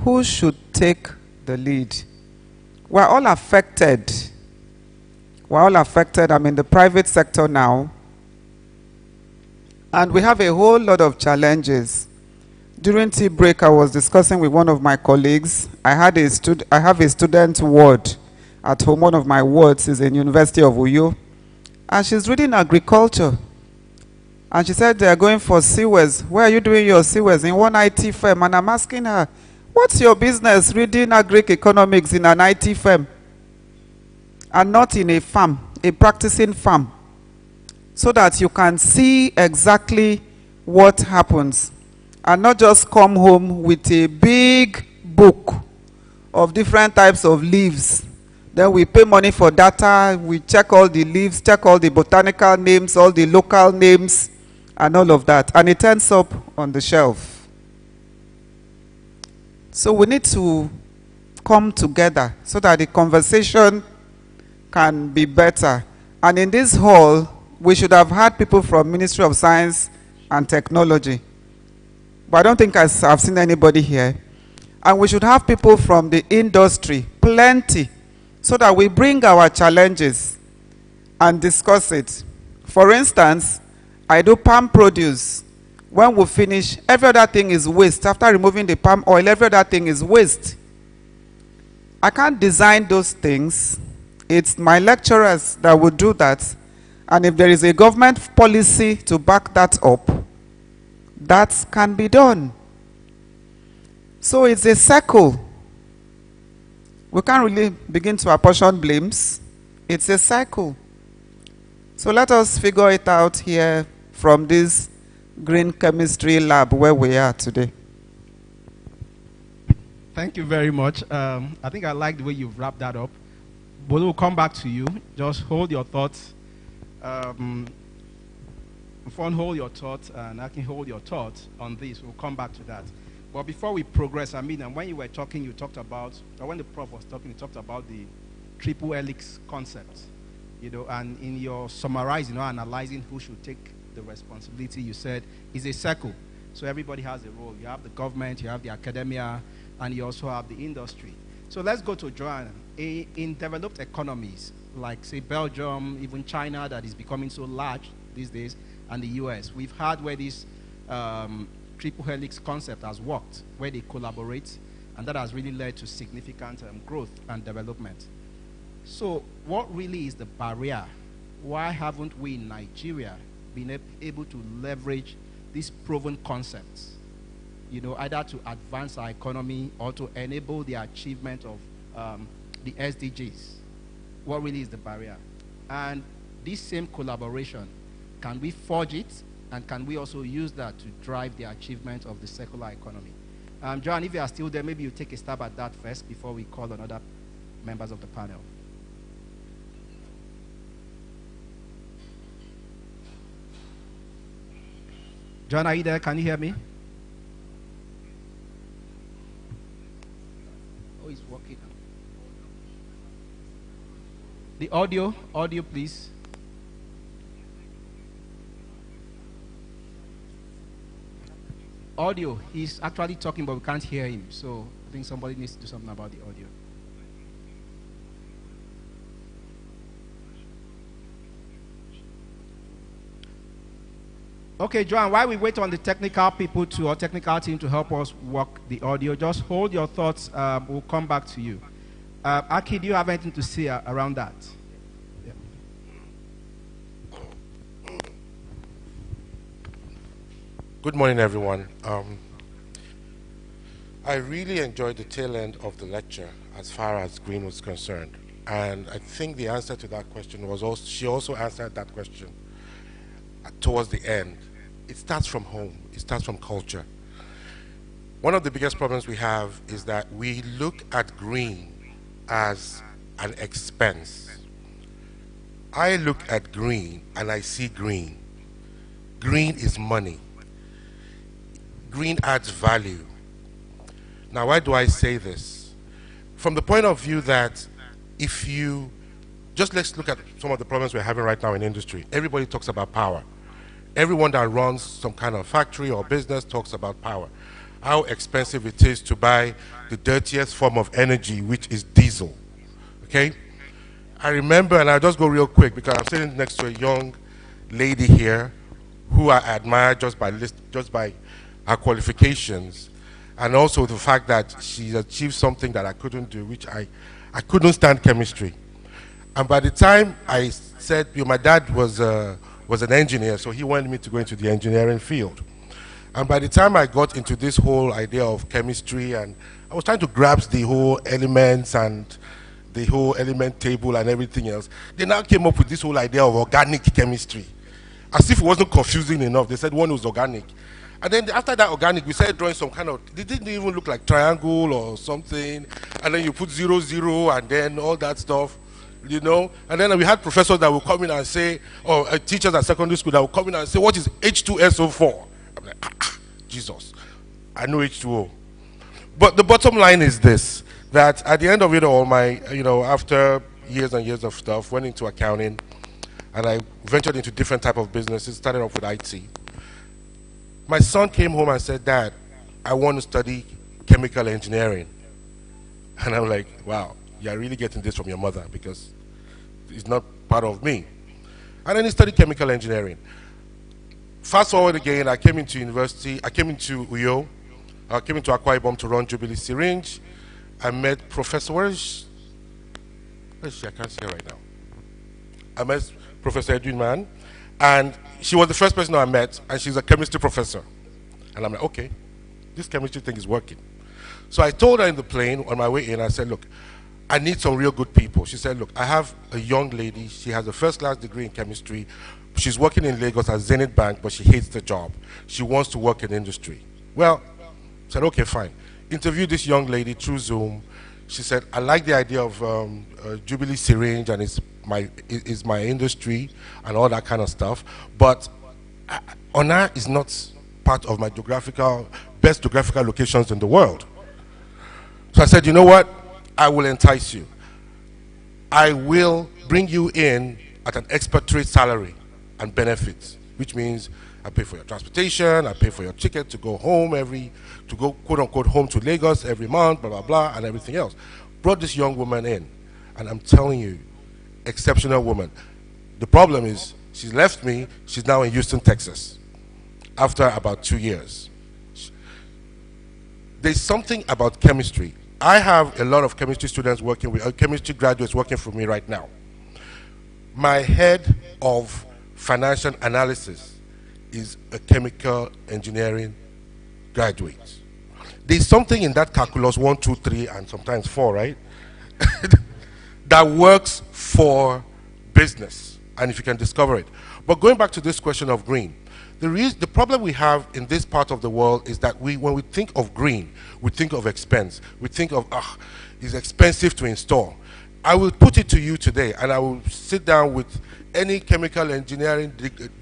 Who should take the lead? We're all affected. We're all affected. I'm in the private sector now, and we have a whole lot of challenges. During tea break, I was discussing with one of my colleagues. I have a student ward at home. One of my wards is in University of Uyo, and she's reading agriculture. And she said they are going for CWES. Where are you doing your CWES? In one IT firm. And I'm asking her, what's your business reading agric economics in an IT firm and not in a farm, a practicing farm, so that you can see exactly what happens and not just come home with a big book of different types of leaves. Then we pay money for data, we check all the leaves, check all the botanical names, all the local names, and all of that. And it ends up on the shelf. So we need to come together so that the conversation can be better. And in this hall, we should have had people from Ministry of Science and Technology. But I don't think I've seen anybody here. And we should have people from the industry, plenty, so that we bring our challenges and discuss it. For instance, I do palm produce. When we finish, every other thing is waste. After removing the palm oil, every other thing is waste. I can't design those things. It's my lecturers that will do that. And if there is a government policy to back that up, that can be done. So it's a circle. We can't really begin to apportion blames. It's a cycle. So let us figure it out here from this green chemistry lab where we are today. Thank you very much. I think I like the way you've wrapped that up. But we'll come back to you. Just hold your thoughts. Fon, hold your thoughts, and I can hold your thoughts on this. We'll come back to that. But before we progress, I mean, and when you were talking, you talked about, or when the prof was talking, you talked about the triple helix concept, you know, and in your summarizing or analyzing who should take the responsibility, you said it's a circle. So everybody has a role. You have the government, you have the academia, and you also have the industry. So let's go to Joanna. In developed economies, like say Belgium, even China that is becoming so large these days, and the US, we've had where this triple helix concept has worked, where they collaborate, and that has really led to significant growth and development. So what really is the barrier? Why haven't we in Nigeria been able to leverage these proven concepts, you know, either to advance our economy or to enable the achievement of the SDGs? What really is the barrier? And this same collaboration, can we forge it? And can we also use that to drive the achievement of the circular economy? John, if you are still there, maybe you take a stab at that first before we call on other members of the panel. John, are you there? Can you hear me? Oh, it's working. The audio, please. Audio, he's actually talking, but we can't hear him. So I think somebody needs to do something about the audio. Okay, Joan, while we wait on the technical people to, or technical team to help us work the audio, just hold your thoughts. We'll come back to you. Aki, do you have anything to say around that? Yeah. Good morning, everyone. I really enjoyed the tail end of the lecture as far as green was concerned. And I think the answer to that question was also, she also answered that question towards the end. It starts from home. It starts from culture. One of the biggest problems we have is that we look at green as an expense. I look at green and I see green. Green is money. Green adds value. Now, why do I say this? From the point of view that if you, just let's look at some of the problems we're having right now in industry. Everybody talks about power. Everyone that runs some kind of factory or business talks about power. How expensive it is to buy the dirtiest form of energy, which is diesel. Okay? I remember, and I'll just go real quick because I'm sitting next to a young lady here who I admire just by her qualifications, and also the fact that she's achieved something that I couldn't do, which I couldn't stand chemistry. And by the time I said, you know, my dad was an engineer, so he wanted me to go into the engineering field. And by the time I got into this whole idea of chemistry, and I was trying to grasp the whole elements and the whole element table and everything else, they now came up with this whole idea of organic chemistry. As if it wasn't confusing enough, they said one was organic. And then after that organic, we started drawing some kind of, it didn't even look like triangle or something, and then you put 0, 0, and then all that stuff, you know. And then we had professors that would come in and say, or teachers at secondary school that would come in and say, what is H2SO4? I'm like, Jesus, I know H2O. But the bottom line is this, that at the end of it all, after years and years of stuff, went into accounting, and I ventured into different type of businesses, started off with IT. My son came home and said, Dad, I want to study chemical engineering. And I'm like, wow, you're really getting this from your mother because it's not part of me. And then he studied chemical engineering. Fast forward again, I came into university, I came into Uyo, I came into Akwa Ibom to run Jubilee Syringe. I met Professor, where is she? I can't see her right now. I met Professor Edwin Mann, and she was the first person I met, and she's a chemistry professor. And I'm like, okay, this chemistry thing is working. So I told her in the plane on my way in, I said, look, I need some real good people. She said, look, I have a young lady. She has a first-class degree in chemistry. She's working in Lagos at Zenith Bank, but she hates the job. She wants to work in industry. Well, I said, okay, fine. Interviewed this young lady through Zoom. She said, I like the idea of Jubilee Syringe, and it's my industry and all that kind of stuff. But Ona is not part of my best geographical locations in the world. So I said, you know what? I will entice you. I will bring you in at an expert rate salary and benefits, which means I pay for your transportation, I pay for your ticket to go home to go quote unquote home to Lagos every month, blah, blah, blah, and everything else. Brought this young woman in, and I'm telling you, exceptional woman. The problem is, she's left me, she's now in Houston, Texas, after about 2 years. There's something about chemistry. I have a lot of chemistry students working with, chemistry graduates working for me right now. My head of financial analysis is a chemical engineering graduate. There's something in that calculus 1, 2, 3, and sometimes 4, right? that works for business, and if you can discover it. But going back to this question of green, the problem we have in this part of the world is that when we think of green, we think of expense. We think of, it's expensive to install. I will put it to you today, and I will sit down with any chemical engineering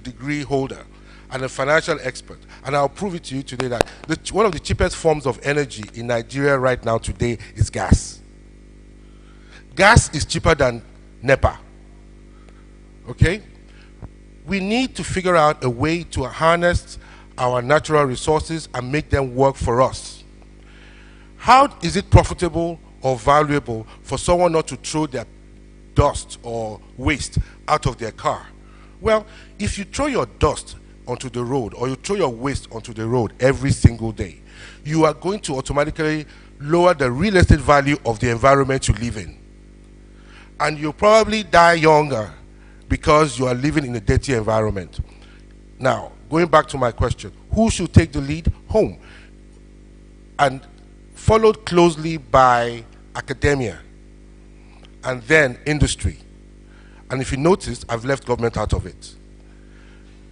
degree holder and a financial expert, and I'll prove it to you today that one of the cheapest forms of energy in Nigeria right now today is gas. Gas is cheaper than NEPA. Okay? We need to figure out a way to harness our natural resources and make them work for us. How is it profitable or valuable for someone not to throw their dust or waste out of their car? Well, if you throw your dust onto the road or you throw your waste onto the road every single day, you are going to automatically lower the real estate value of the environment you live in. And you'll probably die younger because you are living in a dirty environment. Now, going back to my question, who should take the lead? Home. And followed closely by academia, and then industry. And if you notice, I've left government out of it.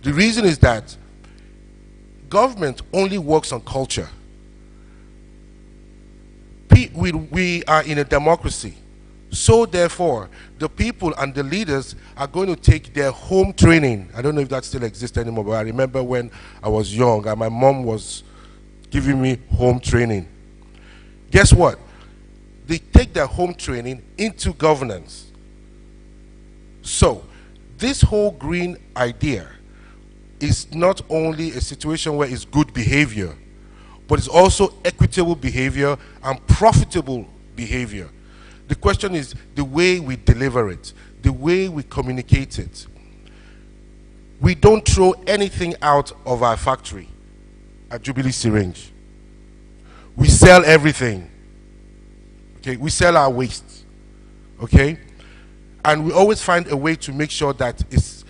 The reason is that government only works on culture. We are in a democracy. So therefore, the people and the leaders are going to take their home training. I don't know if that still exists anymore, but I remember when I was young and my mom was giving me home training. Guess what? They take their home training into governance. So, this whole green idea is not only a situation where it's good behavior, but it's also equitable behavior and profitable behavior. The question is the way we deliver it, the way we communicate it. We don't throw anything out of our factory at Jubilee Syringe. We sell everything. Okay, we sell our waste. Okay, and we always find a way to make sure that it's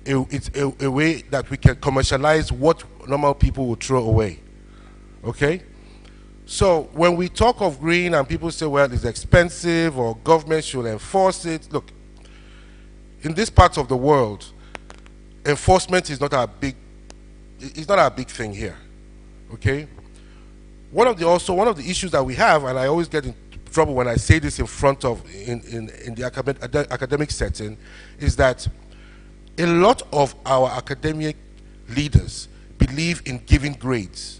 a way that we can commercialize what normal people will throw away. Okay. So when we talk of green and people say, well, it's expensive or government should enforce it, look, in this part of the world, enforcement is not our big thing here, okay? One of the issues that we have, and I always get in trouble when I say this in front of, in the academic setting, is that a lot of our academic leaders believe in giving grades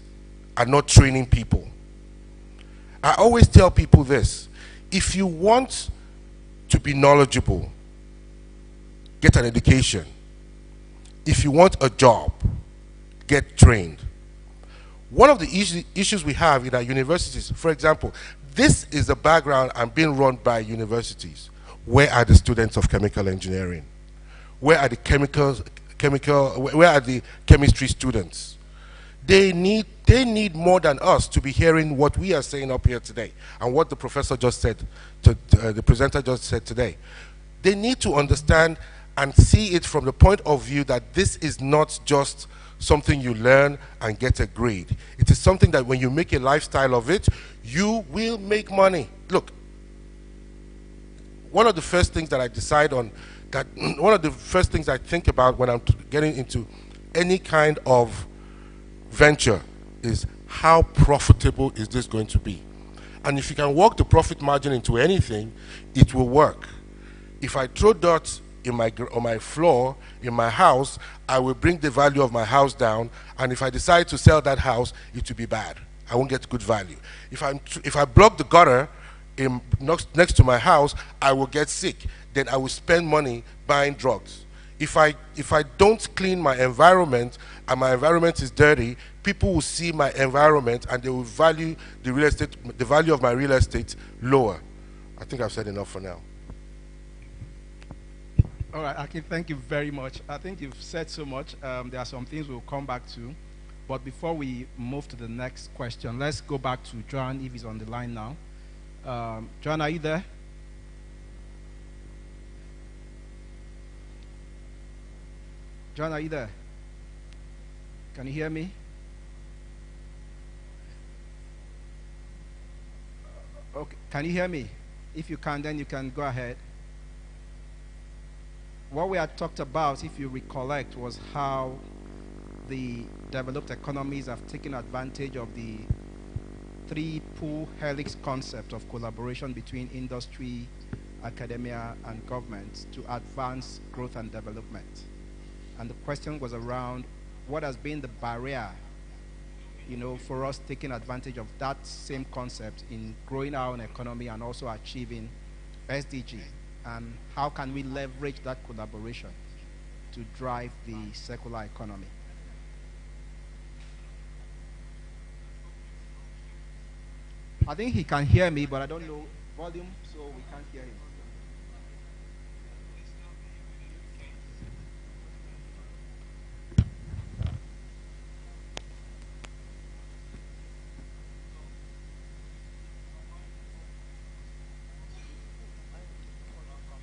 and not training people. I always tell people this: if you want to be knowledgeable, get an education. If you want a job, get trained. One of the issues we have in our universities, for example, this is a background I'm being run by universities. Where are the students of chemical engineering? Where are the where are the chemistry students? They need more than us to be hearing what we are saying up here today and what the professor just said, the presenter just said today. they need to understand and see it from the point of view that this is not just something you learn and get a grade. It is something that when you make a lifestyle of it, you will make money. Look, one of the first things that I decide on, that one of the first things I think about when I'm getting into any kind of venture is how profitable is this going to be? And if you can work the profit margin into anything, it will work. If I throw dirt in on my floor in my house, I will bring the value of my house down, and if I decide to sell that house, it will be bad. I won't get good value. If I block the gutter next to my house, I will get sick. Then I will spend money buying drugs. If I don't clean my environment and my environment is dirty, people will see my environment and they will value the real estate, the value of my real estate lower. I think I've said enough for now. All right, Aki, thank you very much. I think you've said so much. There are some things we'll come back to. But before we move to the next question, let's go back to John, if he's on the line now. John, are you there? John, are you there? Can you hear me? Okay, can you hear me? If you can, then you can go ahead. What we had talked about, if you recollect, was how the developed economies have taken advantage of the three-pool helix concept of collaboration between industry, academia, and government to advance growth and development. And the question was around what has been the barrier, for us taking advantage of that same concept in growing our own economy and also achieving SDG. And how can we leverage that collaboration to drive the circular economy? I think he can hear me, but I don't know volume, so we can't hear him.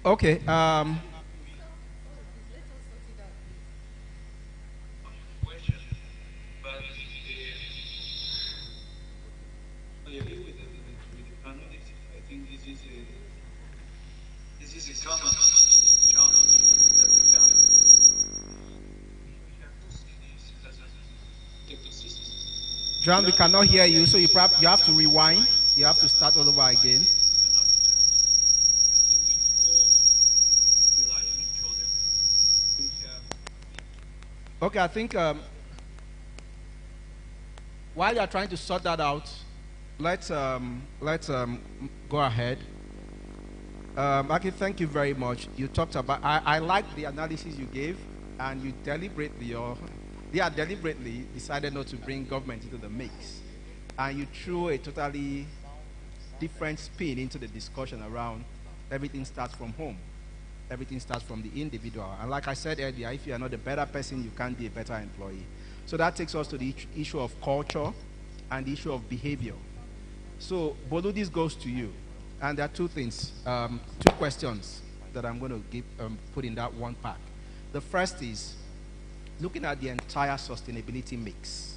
Okay. John, we cannot hear you, so you have to rewind. You have to start all over again. Okay, I think while you are trying to sort that out, let's go ahead. Aki, thank you very much. You talked about, I like the analysis you gave, and you deliberately decided not to bring government into the mix. And you threw a totally different spin into the discussion around everything starts from home. Everything starts from the individual. And like I said earlier, if you are not a better person, you can't be a better employee. So that takes us to the issue of culture and the issue of behavior. So, Bolu, this goes to you. And there are two things, two questions that I'm going to put in that one pack. The first is, looking at the entire sustainability mix,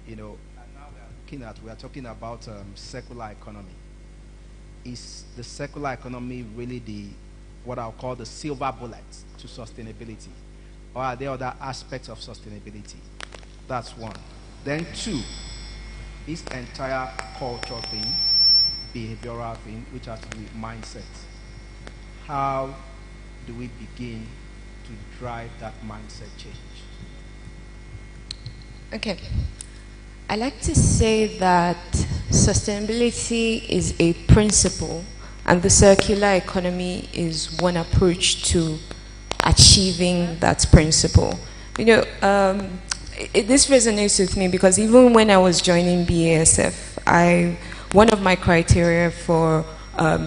and now we are talking about circular economy. Is the circular economy really what I'll call the silver bullet to sustainability? Or are there other aspects of sustainability? That's one. Then two, this entire culture thing, behavioral thing, which has to do with mindset. How do we begin to drive that mindset change? Okay. I like to say that sustainability is a principle, and the circular economy is one approach to achieving that principle. This resonates with me because even when I was joining BASF, one of my criteria for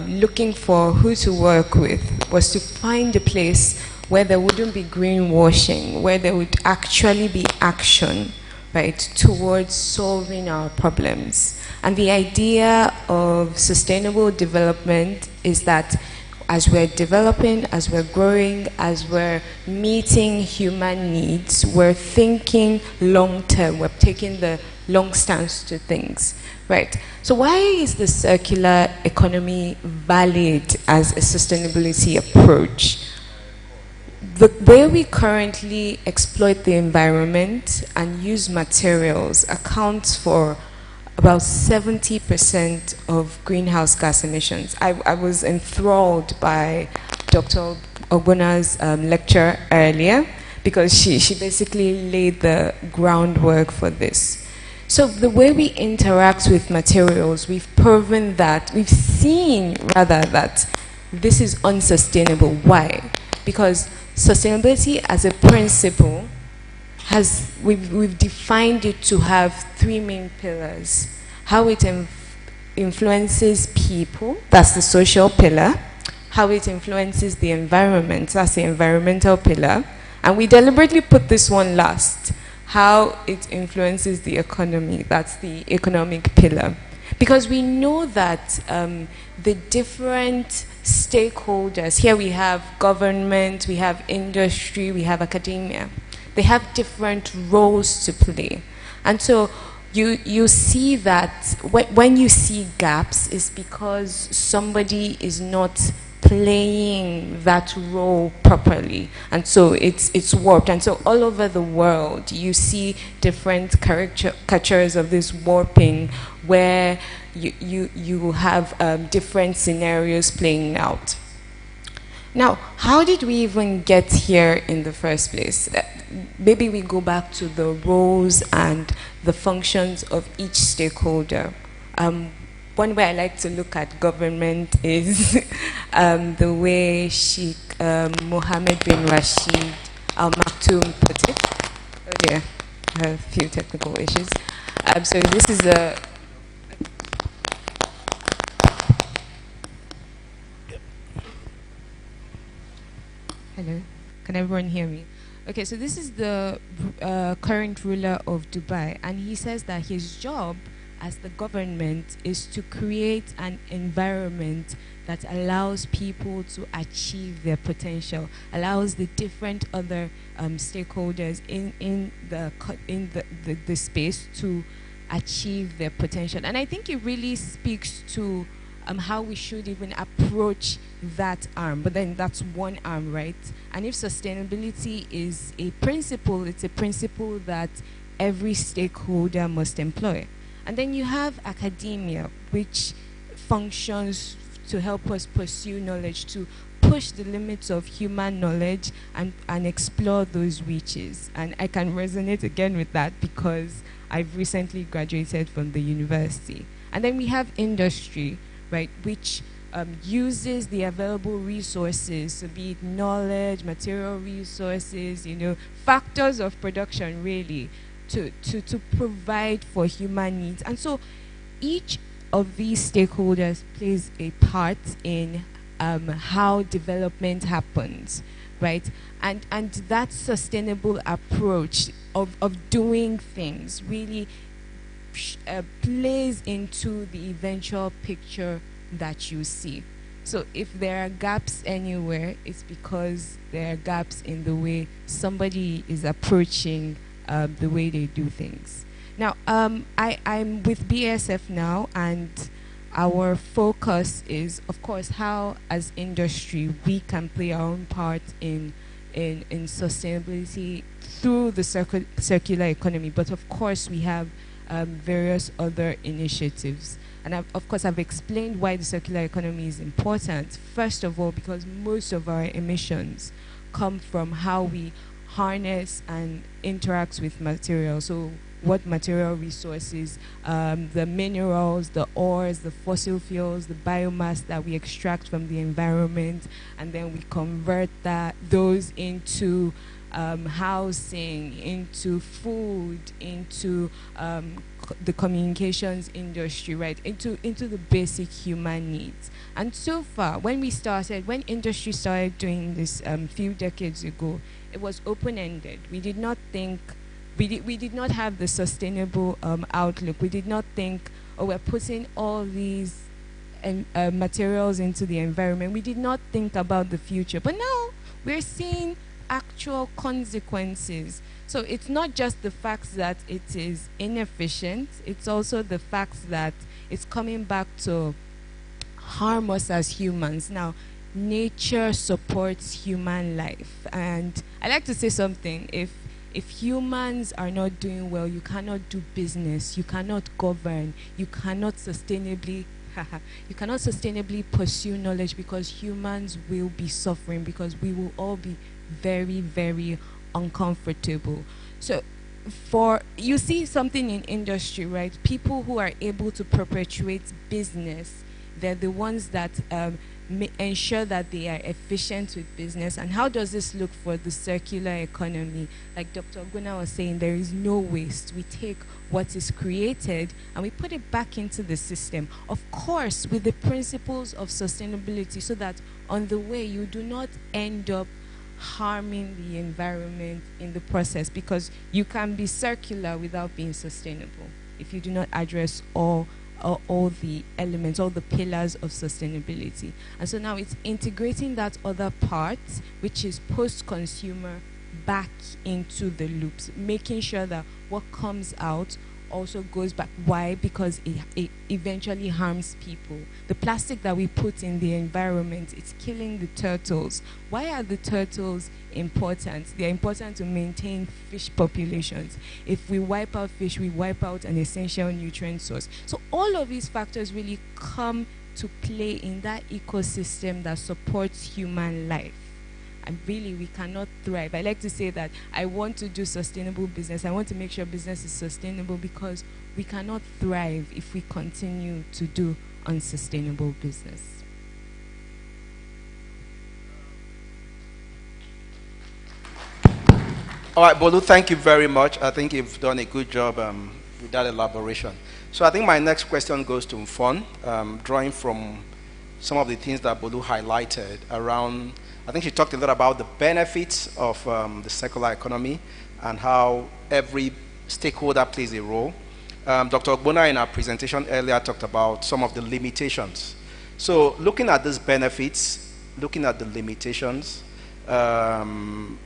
looking for who to work with was to find a place where there wouldn't be greenwashing, where there would actually be action, right, towards solving our problems. And the idea of sustainable development is that as we're developing, as we're growing, as we're meeting human needs, we're thinking long term, we're taking the long stance to things, right? So why is the circular economy valid as a sustainability approach? The way we currently exploit the environment and use materials accounts for about 70% of greenhouse gas emissions. I was enthralled by Dr. Ogbona's lecture earlier because she basically laid the groundwork for this. So the way we interact with materials, we've proven that, we've seen rather that this is unsustainable. Why? Because sustainability as a principle we've defined it to have three main pillars. How it influences people, that's the social pillar. How it influences the environment, that's the environmental pillar. And we deliberately put this one last. How it influences the economy, that's the economic pillar. Because we know that the different stakeholders, here we have government, we have industry, we have academia. They have different roles to play. And so you see that when you see gaps, it's because somebody is not playing that role properly. And so it's warped. And so all over the world, you see different caricatures of this warping where you have different scenarios playing out. Now, how did we even get here in the first place? Maybe we go back to the roles and the functions of each stakeholder. One way I like to look at government is the way Sheikh Mohammed bin Rashid Al Maktoum put it. Oh dear, I have a few technical issues. So this is a... Hello, can everyone hear me? Okay, so this is the current ruler of Dubai, and he says that his job as the government is to create an environment that allows people to achieve their potential, allows the different other stakeholders in the space to achieve their potential. And I think it really speaks to how we should even approach that arm. But then that's one arm, right? And if sustainability is a principle, it's a principle that every stakeholder must employ. And then you have academia, which functions to help us pursue knowledge, to push the limits of human knowledge and explore those reaches. And I can resonate again with that because I've recently graduated from the university. And then we have industry, right, which uses the available resources, so be it knowledge, material resources, factors of production really, to provide for human needs. And so each of these stakeholders plays a part in how development happens, right? And that sustainable approach of doing things really plays into the eventual picture that you see. So if there are gaps anywhere, it's because there are gaps in the way somebody is approaching the way they do things. Now, I'm with BASF now, and our focus is, of course, how as industry we can play our own part in sustainability through the circular economy. But of course, we have various other initiatives. And of course, I've explained why the circular economy is important. First of all, because most of our emissions come from how we harness and interact with materials. So what material resources, the minerals, the ores, the fossil fuels, the biomass that we extract from the environment, and then we convert those into housing, into food, into the communications industry, right, into the basic human needs. And so far, when industry started doing this few decades ago, it was open-ended. We did not think, we did not have the sustainable outlook. We did not think, oh, we're putting all these materials into the environment, we did not think about the future. But now we're seeing actual consequences. So it's not just the fact that it is inefficient, it's also the fact that it's coming back to harm us as humans. Now, nature supports human life. And I like to say something. If humans are not doing well, you cannot do business, you cannot govern, you cannot sustainably pursue knowledge, because humans will be suffering, because we will all be very, very uncomfortable. So you see something in industry, right? People who are able to perpetuate business, they're the ones that ensure that they are efficient with business. And how does this look for the circular economy? Like Dr. Oguna was saying, there is no waste. We take what is created and we put it back into the system. Of course, with the principles of sustainability, so that on the way you do not end up harming the environment in the process, because you can be circular without being sustainable if you do not address all the elements, all the pillars of sustainability. And so now it's integrating that other part, which is post-consumer, back into the loops, making sure that what comes out also goes back. Why? Because it eventually harms people. The plastic that we put in the environment, it's killing the turtles. Why are the turtles important? They're important to maintain fish populations. If we wipe out fish, we wipe out an essential nutrient source. So all of these factors really come to play in that ecosystem that supports human life. And really, we cannot thrive. I like to say that I want to do sustainable business. I want to make sure business is sustainable, because we cannot thrive if we continue to do unsustainable business. All right, Bolu, thank you very much. I think you've done a good job with that elaboration. So I think my next question goes to Mfon, drawing from some of the things that Bolu highlighted around. I think she talked a lot about the benefits of the circular economy and how every stakeholder plays a role. Dr. Ogbonna in our presentation earlier talked about some of the limitations. So looking at these benefits, looking at the limitations, some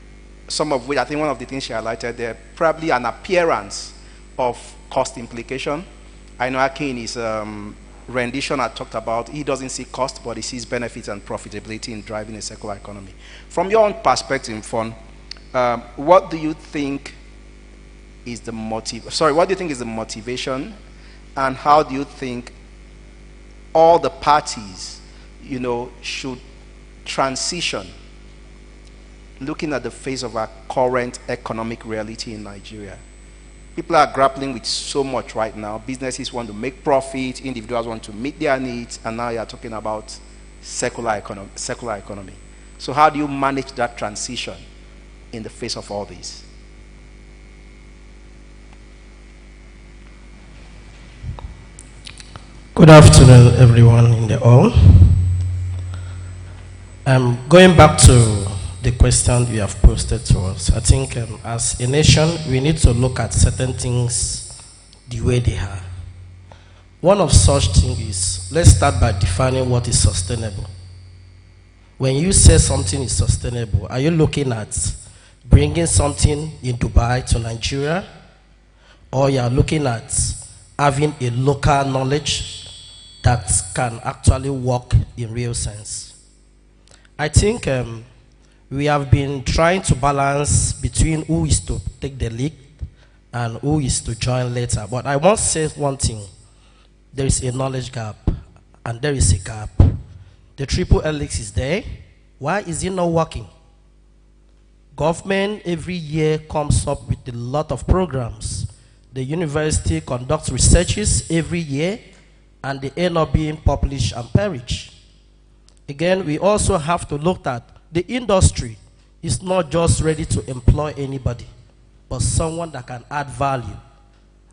of which I think one of the things she highlighted there, probably an appearance of cost implication. I know Akin is rendition had talked about, he doesn't see cost, but he sees benefits and profitability in driving a circular economy. From your own perspective, Mfon, what do you think is the motivation, and how do you think all the parties, should transition, looking at the face of our current economic reality in Nigeria? People are grappling with so much right now. Businesses want to make profit, individuals want to meet their needs, and now you're talking about circular economy. So how do you manage that transition in the face of all this? Good afternoon, everyone in the hall. Going back to the question you have posted to us, I think as a nation, we need to look at certain things the way they are. One of such things is, let's start by defining what is sustainable. When you say something is sustainable, are you looking at bringing something in Dubai to Nigeria? Or you are looking at having a local knowledge that can actually work in real sense? I think we have been trying to balance between who is to take the lead and who is to join later. But I want to say one thing. There is a knowledge gap, and there is a gap. The triple helix is there. Why is it not working? Government every year comes up with a lot of programs. The university conducts researches every year, and they end up being published and perished. Again, we also have to look at the industry is not just ready to employ anybody, but someone that can add value,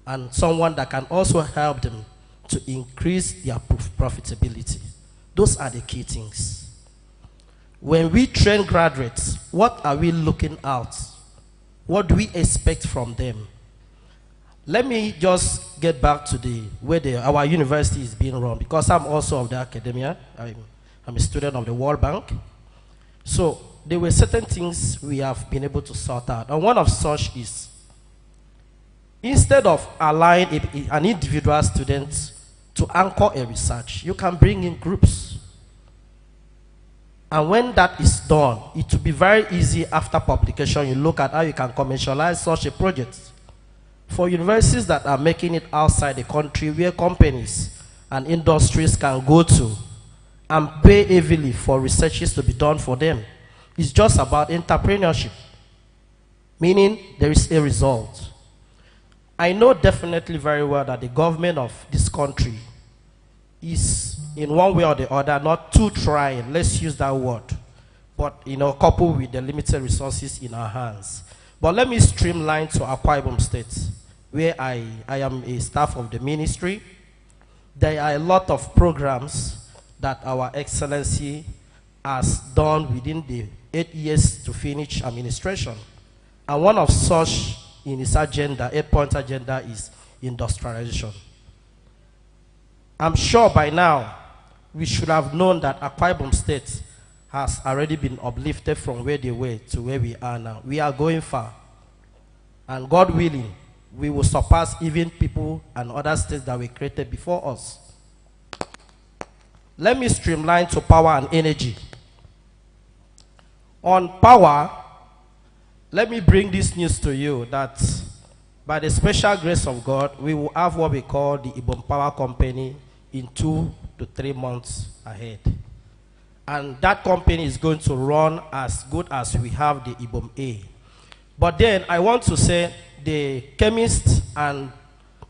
and someone that can also help them to increase their profitability. Those are the key things. When we train graduates, what are we looking at? What do we expect from them? Let me just get back to the way our university is being run, because I'm also of the academia. I'm a student of the World Bank. So there were certain things we have been able to sort out. And one of such is, instead of allowing an individual student to anchor a research, you can bring in groups. And when that is done, it will be very easy after publication. You look at how you can commercialize such a project. For universities that are making it outside the country, where companies and industries can go to and pay heavily for researches to be done for them, it's just about entrepreneurship, meaning there is a result. I know definitely very well that the government of this country is, in one way or the other, not too trying, let's use that word, but coupled with the limited resources in our hands. But let me streamline to Akwa Ibom State, where I am a staff of the ministry. There are a lot of programs that our Excellency has done within the 8 years to finish administration. And one of such in his agenda, 8-point agenda, is industrialization. I'm sure by now we should have known that Akwa Ibom State has already been uplifted from where they were to where we are now. We are going far. And God willing, we will surpass even people and other states that were created before us. Let me streamline to power and energy. On power, let me bring this news to you that by the special grace of God, we will have what we call the Ibom Power Company in 2 to 3 months ahead. And that company is going to run as good as we have the Ibom A. But then I want to say the chemists and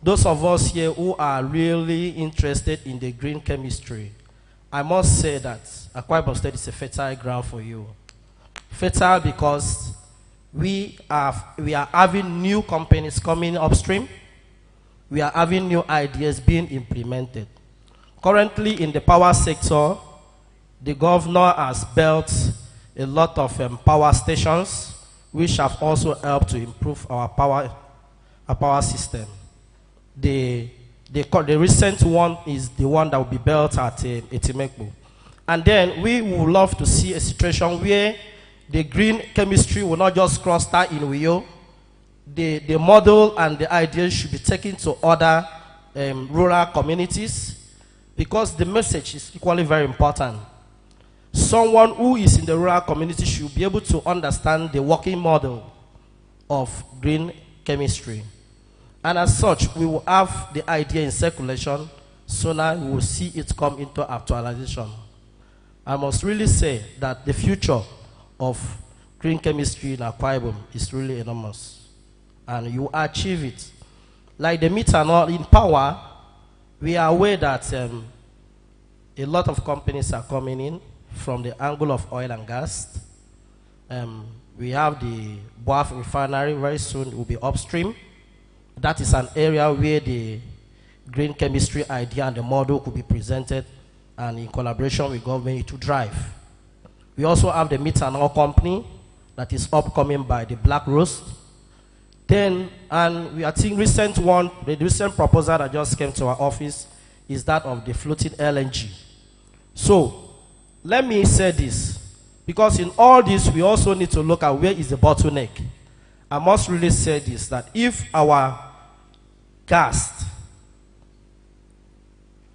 those of us here who are really interested in the green chemistry, I must say that Akwa Ibom State is a fertile ground for you. Fertile because we are having new companies coming upstream. We are having new ideas being implemented. Currently in the power sector, the governor has built a lot of power stations, which have also helped to improve our power system. The recent one is the one that will be built at Etimekbo. And then we would love to see a situation where the green chemistry will not just cluster in Uyo. The model and the ideas should be taken to other rural communities, because the message is equally very important. Someone who is in the rural community should be able to understand the working model of green chemistry. And as such, we will have the idea in circulation, so now we will see it come into actualization. I must really say that the future of green chemistry in Akwa Ibom is really enormous. And you achieve it. Like the methanol in power, we are aware that a lot of companies are coming in from the angle of oil and gas. We have the Boaf refinery, very soon will be upstream. That is an area where the green chemistry idea and the model could be presented, and in collaboration with government to drive. We also have the methanol company that is upcoming by the Black Rose. Then, and we are seeing the recent proposal that just came to our office is that of the floating LNG. So, let me say this, because in all this, we also need to look at where is the bottleneck. I must really say this, that if our gas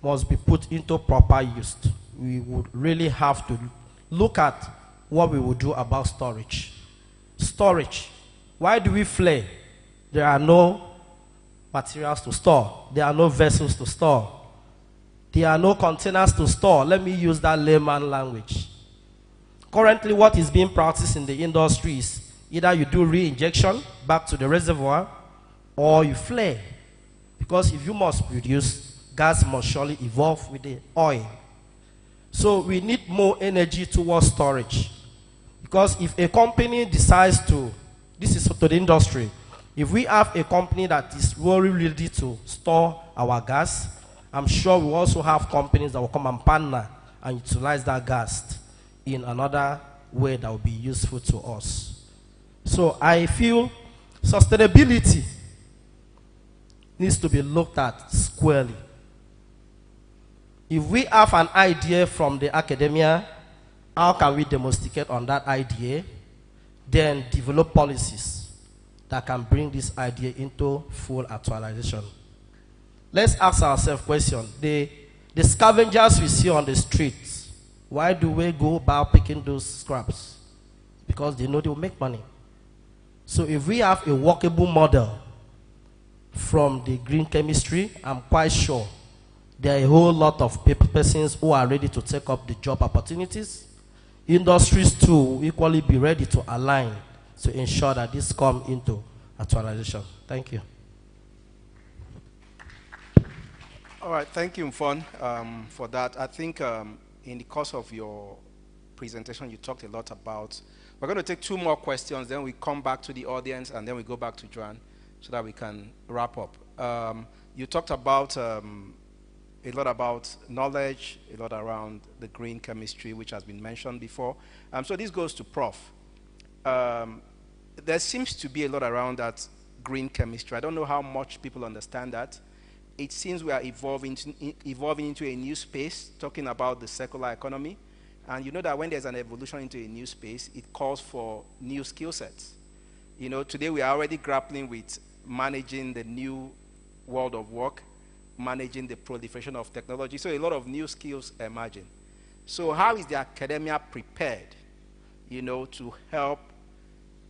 must be put into proper use, we would really have to look at what we will do about storage. Storage. Why do we flare? There are no materials to store. There are no vessels to store. There are no containers to store. Let me use that layman language. Currently, what is being practiced in the industry is either you do re-injection back to the reservoir, or you flare. Because if you must produce, gas must surely evolve with the oil. So we need more energy towards storage. Because if a company decides to, this is to the industry, if we have a company that is really ready to store our gas, I'm sure we also have companies that will come and partner and utilize that gas in another way that will be useful to us. So I feel sustainability needs to be looked at squarely. If we have an idea from the academia, how can we domesticate on that idea? Then develop policies that can bring this idea into full actualization. Let's ask ourselves a question. The scavengers we see on the streets, why do we go about picking those scraps? Because they know they will make money. So if we have a workable model from the green chemistry, I'm quite sure there are a whole lot of persons who are ready to take up the job opportunities. Industries too will equally be ready to align to ensure that this comes into actualization. Thank you. All right, thank you, Mfon, for that. I think in the course of your presentation, you talked a lot about. We're going to take 2 more questions, then we come back to the audience, and then we go back to Joan so that we can wrap up. You talked about a lot about knowledge, a lot around the green chemistry, which has been mentioned before. So this goes to Prof. There seems to be a lot around that green chemistry. I don't know how much people understand that. It seems we are evolving into a new space, talking about the circular economy. And you know that when there's an evolution into a new space, it calls for new skill sets. You know, today we are already grappling with managing the new world of work, managing the proliferation of technology. So a lot of new skills emerging. So how is the academia prepared, you know, to help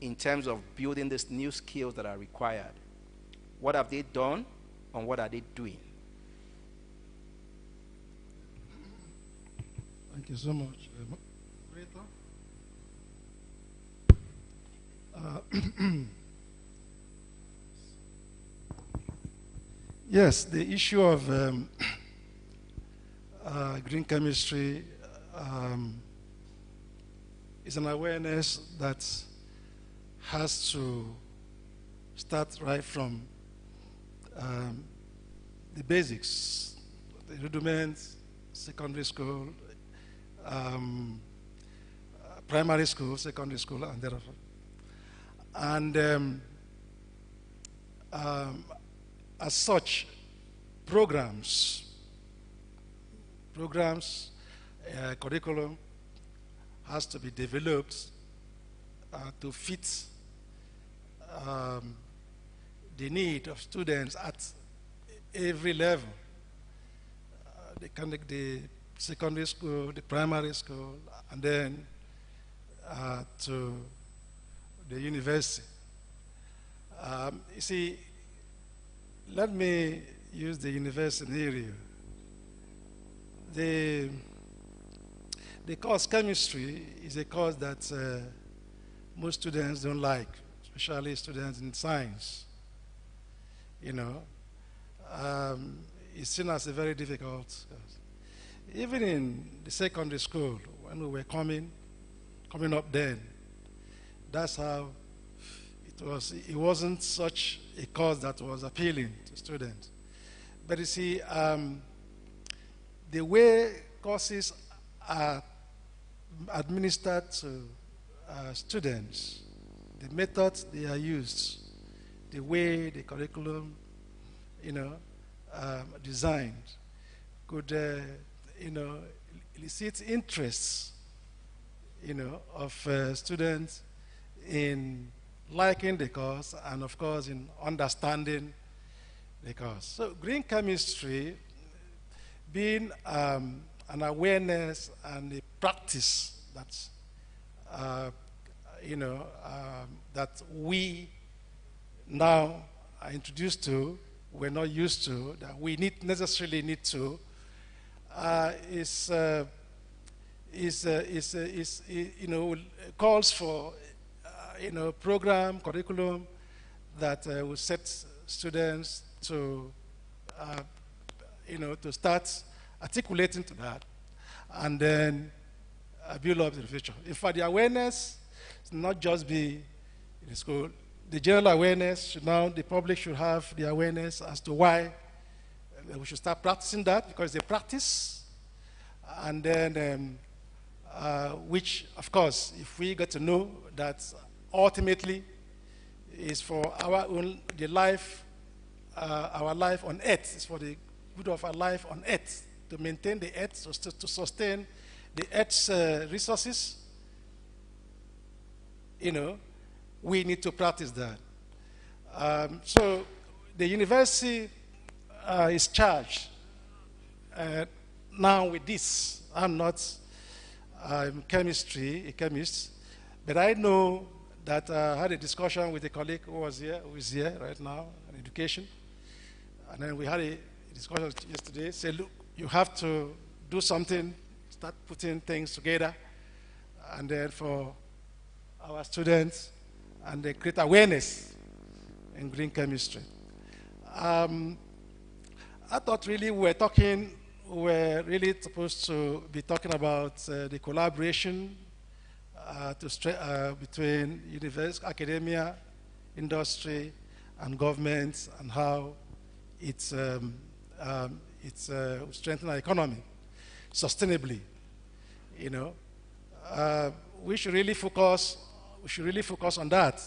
in terms of building these new skills that are required? What have they done, and what are they doing? Thank you so much. Yes, the issue of green chemistry is an awareness that has to start right from the basics, the rudiments, secondary school, primary school, secondary school, and thereafter. And as such, programs, curriculum has to be developed to fit the need of students at every level. The secondary school, the primary school, and then to the university. You see, let me use the university scenario. The course chemistry is a course that most students don't like, especially students in science. You know, it's seen as a very difficult course. Even in the secondary school, when we were coming up then, that's how it was. It wasn't such a course that was appealing to students. But you see, the way courses are administered to students, the methods they are used, the way the curriculum, you know, designed, could, you know, elicit interests, you know, of students in liking the course and, of course, in understanding the course. So green chemistry being an awareness and a practice that, you know, that we now are introduced to, we're not used to, that we necessarily need to, you know, calls for, you know, program, curriculum that will set students to, you know, to start articulating to that, and then build up in the future. In fact, the awareness should not just be in the school. The general awareness should now, the public should have the awareness as to why we should start practicing that, because they practice, and then which, of course, if we get to know that ultimately is for our own, the life our life on earth. It's for the good of our life on earth, to maintain the earth, so to sustain the earth's resources. You know, we need to practice that. So the university is charged now with this. I'm not a chemist, but I know that I had a discussion with a colleague who is here right now in education. And then we had a discussion yesterday, say, look, you have to do something, start putting things together, and then for our students, and they create awareness in green chemistry. I thought really we're really supposed to be talking about the collaboration between university, academia, industry, and government, and how it's strengthen our economy sustainably. You know, we should really focus on that,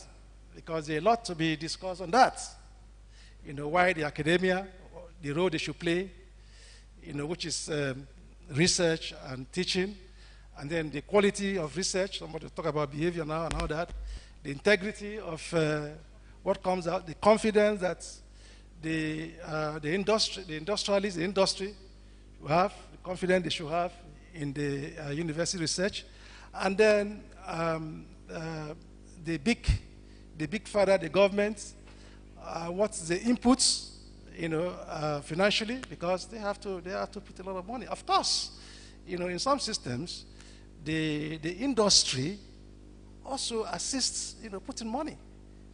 because there's a lot to be discussed on that. You know, why the academia, the role they should play, you know, which is research and teaching, and then the quality of research. Somebody will talk about behavior now and all that. The integrity of what comes out, the confidence that the industrialists, the industry should have, the confidence they should have in the university research, and then the big father, the government, what's the inputs, you know, financially, because they have to put a lot of money. Of course, you know, in some systems, the industry also assists, you know, putting money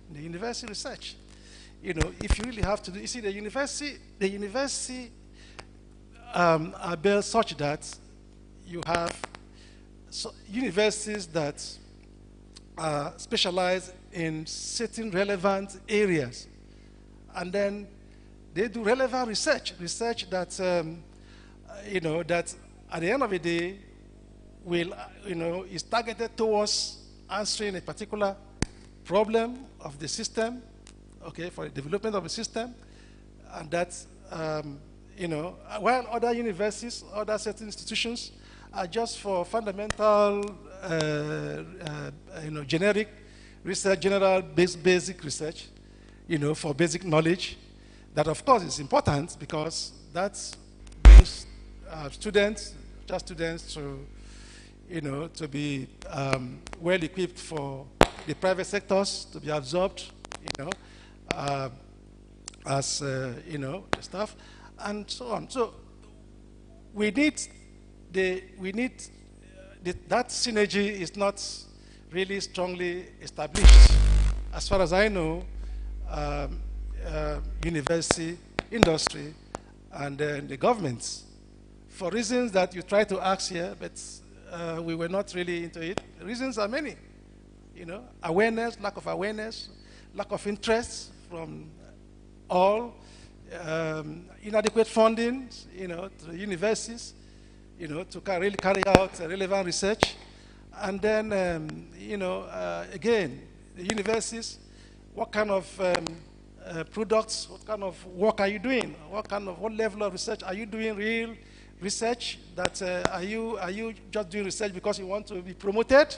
in the university research. You know, if you really have to do, you see, the university are built such that you have universities that specialize in certain relevant areas, and then they do relevant research that you know, that at the end of the day will, you know, is targeted towards answering a particular problem of the system, okay, for the development of the system, and that you know, while other universities, other certain institutions are just for fundamental, you know, generic research, general basic research, you know, for basic knowledge. That, of course, is important, because that brings students to, you know, to be well equipped for the private sectors, to be absorbed, you know, as you know, the staff, and so on. So we need that synergy is not really strongly established, as far as I know. University, industry, and the governments, for reasons that you try to ask here, but we were not really into it. The reasons are many, you know, awareness, lack of interest from all, inadequate funding, you know, to the universities, you know, to really carry out relevant research, and then, you know, again, the universities, what kind of products, what kind of work are you doing? What level of research are you doing? Real research? That are you just doing research because you want to be promoted?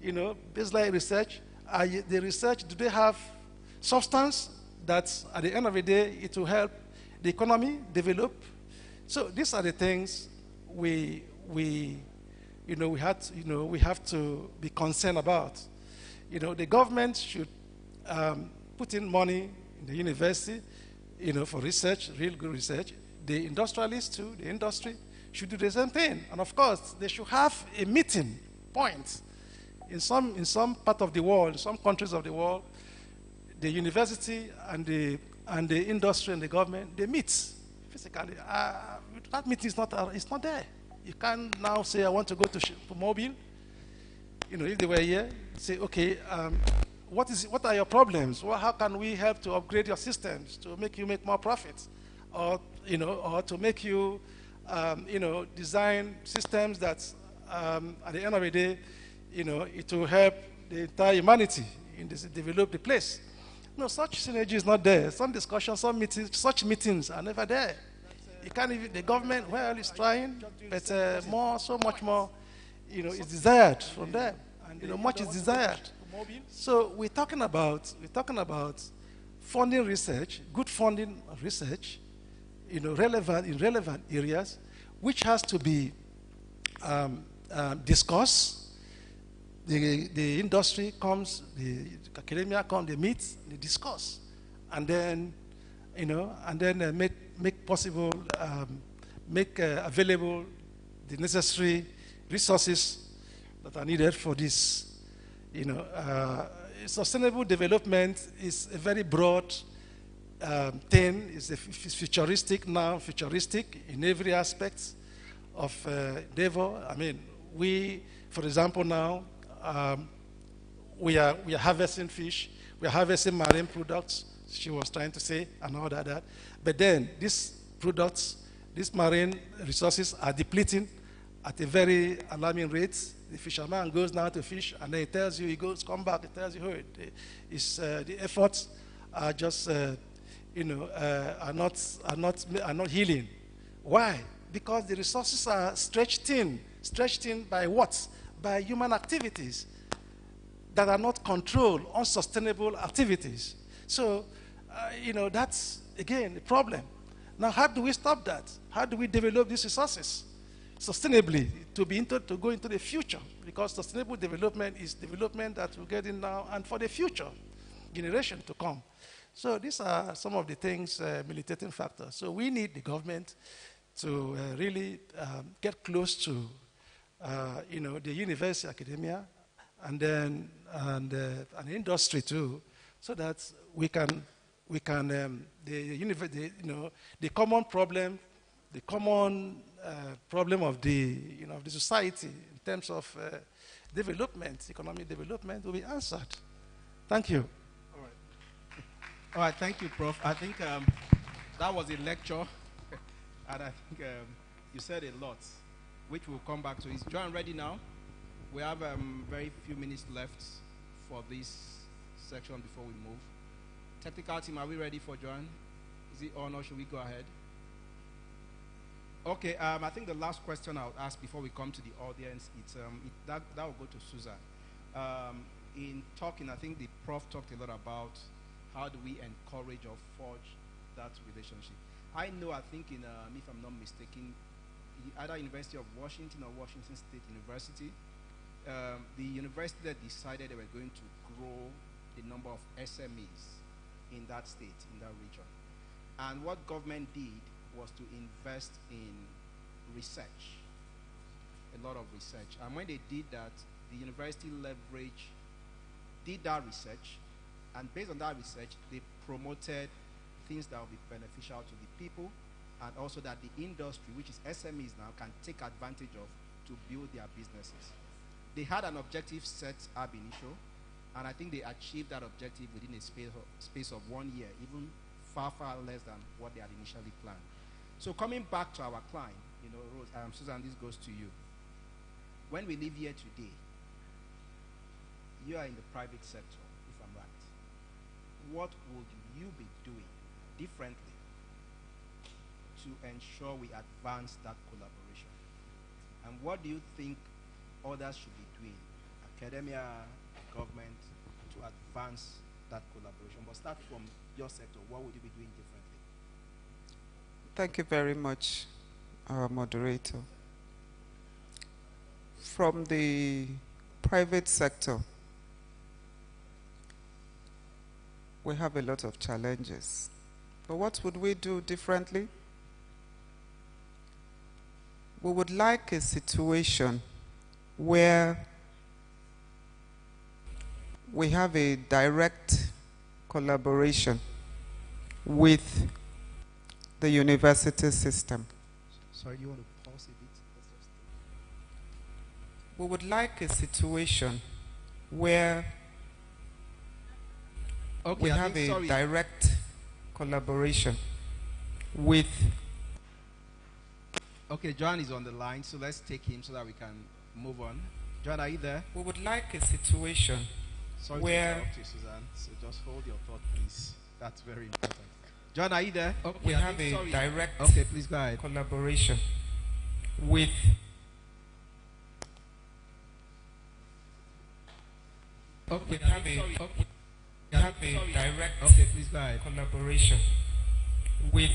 You know, baseline research. The research, do they have substance that at the end of the day it will help the economy develop? So these are the things we have to be concerned about. You know, the government should put in money in the university, you know, for research, real good research. The industrialists too, the industry, should do the same thing. And of course, they should have a meeting point. In some part of the world, some countries of the world, the university and the industry and the government, they meet physically. That meeting is not there. You can't now say, I want to go to Mobile. You know, if they were here, say, okay, what are your problems? Well, how can we help to upgrade your systems to make you make more profits, or you know, or to make you, you know, design systems that at the end of the day, you know, it will help the entire humanity in this develop the place. No, such synergy is not there. Some discussions, some meetings, such meetings are never there. You can't even, the government, well, is trying, but so much more, is desired from them. Much is desired. So we're talking about funding research, good funding of research, relevant areas, which has to be discussed. The industry comes, the academia comes, they meet, they discuss, and then, make possible, make available the necessary resources that are needed for this. Sustainable development is a very broad thing. It's futuristic now, futuristic in every aspect of endeavor. I mean, for example, now we are harvesting fish, we are harvesting marine products. She was trying to say, and all that. But then these products, these marine resources are depleting at a very alarming rate. The fisherman goes now to fish, and then he tells you, come back, he tells you, the efforts are just, are not healing. Why? Because the resources are stretched thin by what? By human activities that are not controlled, unsustainable activities. So, that's, again, the problem. Now, how do we stop that? How do we develop these resources sustainably to go into the future? Because sustainable development is development that we're getting now and for the future generation to come. So these are some of the things, militating factors. So we need the government to really get close to, the university, academia, and then the industry too, so that we can the common problem, of the society in terms of development, economic development, will be answered. Thank you. All right, thank you, Prof. I think that was a lecture, and I think you said a lot, which we'll come back to. Is John ready now? We have very few minutes left for this section before we move. Technical team, are we ready for John? Is it on or should we go ahead? Okay, I think the last question I'll ask before we come to the audience, that will go to Susan. In talking, I think the Prof talked a lot about how do we encourage or forge that relationship. I think if I'm not mistaken, either University of Washington or Washington State University, the university that decided they were going to grow the number of SMEs in that state, in that region. And what government did was to invest in research, a lot of research. And when they did that, the university did that research, and based on that research, they promoted things that will be beneficial to the people, and also that the industry, which is SMEs now, can take advantage of to build their businesses. They had an objective set ab initio, and I think they achieved that objective within a space of 1 year, even far, far less than what they had initially planned. So coming back to our client, Rose, Susan, this goes to you. When we live here today, you are in the private sector, if I'm right. What would you be doing differently to ensure we advance that collaboration? And what do you think others should be doing, academia, government, to advance that collaboration? But start from your sector. What would you be doing differently? Thank you very much, our moderator. From the private sector, we have a lot of challenges. But what would we do differently? We would like a situation where we have a direct collaboration with the university system. Sorry, you want to pause a bit? We would like a situation where we have a direct collaboration with... Okay, John is on the line, so let's take him so that we can move on. John, are you there? We would like a situation Sorry where... to interrupt you, Suzanne. So just hold your thought, please. That's very important. John, are you there? We have a direct okay, please go ahead. collaboration with we have a direct okay, please go ahead. collaboration with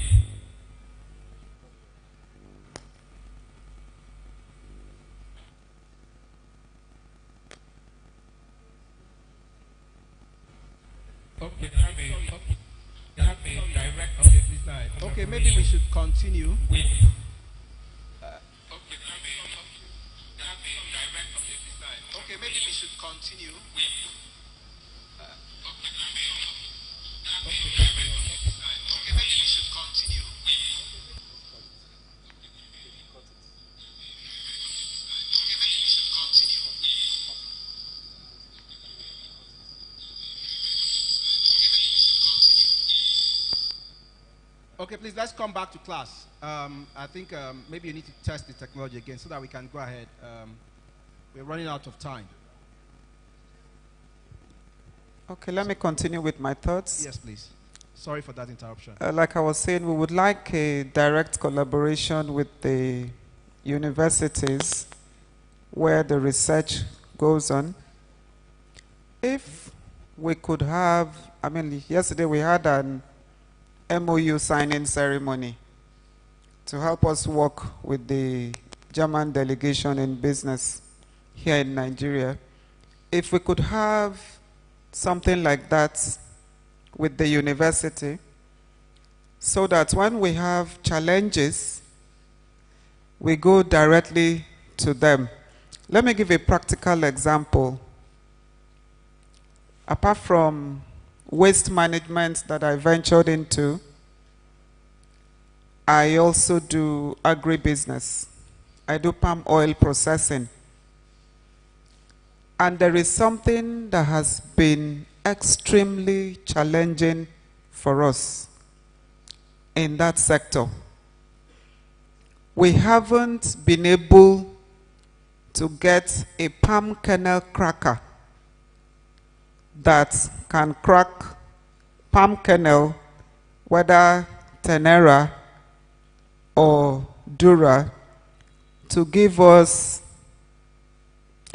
Okay, maybe we should continue. With okay, maybe we should continue. Okay, please, let's come back to class. I think maybe you need to test the technology again so that we can go ahead. We're running out of time. Okay, let me continue with my thoughts. Yes, please. Sorry for that interruption. Like I was saying, we would like a direct collaboration with the universities where the research goes on. If we could have, I mean, yesterday we had an MOU signing ceremony to help us work with the German delegation in business here in Nigeria. If we could have something like that with the university, so that when we have challenges, we go directly to them. Let me give a practical example. Apart from waste management that I ventured into, I also do agribusiness. I do palm oil processing. And there is something that has been extremely challenging for us in that sector. We haven't been able to get a palm kernel cracker that can crack palm kernel, whether Tenera or Dura, to give us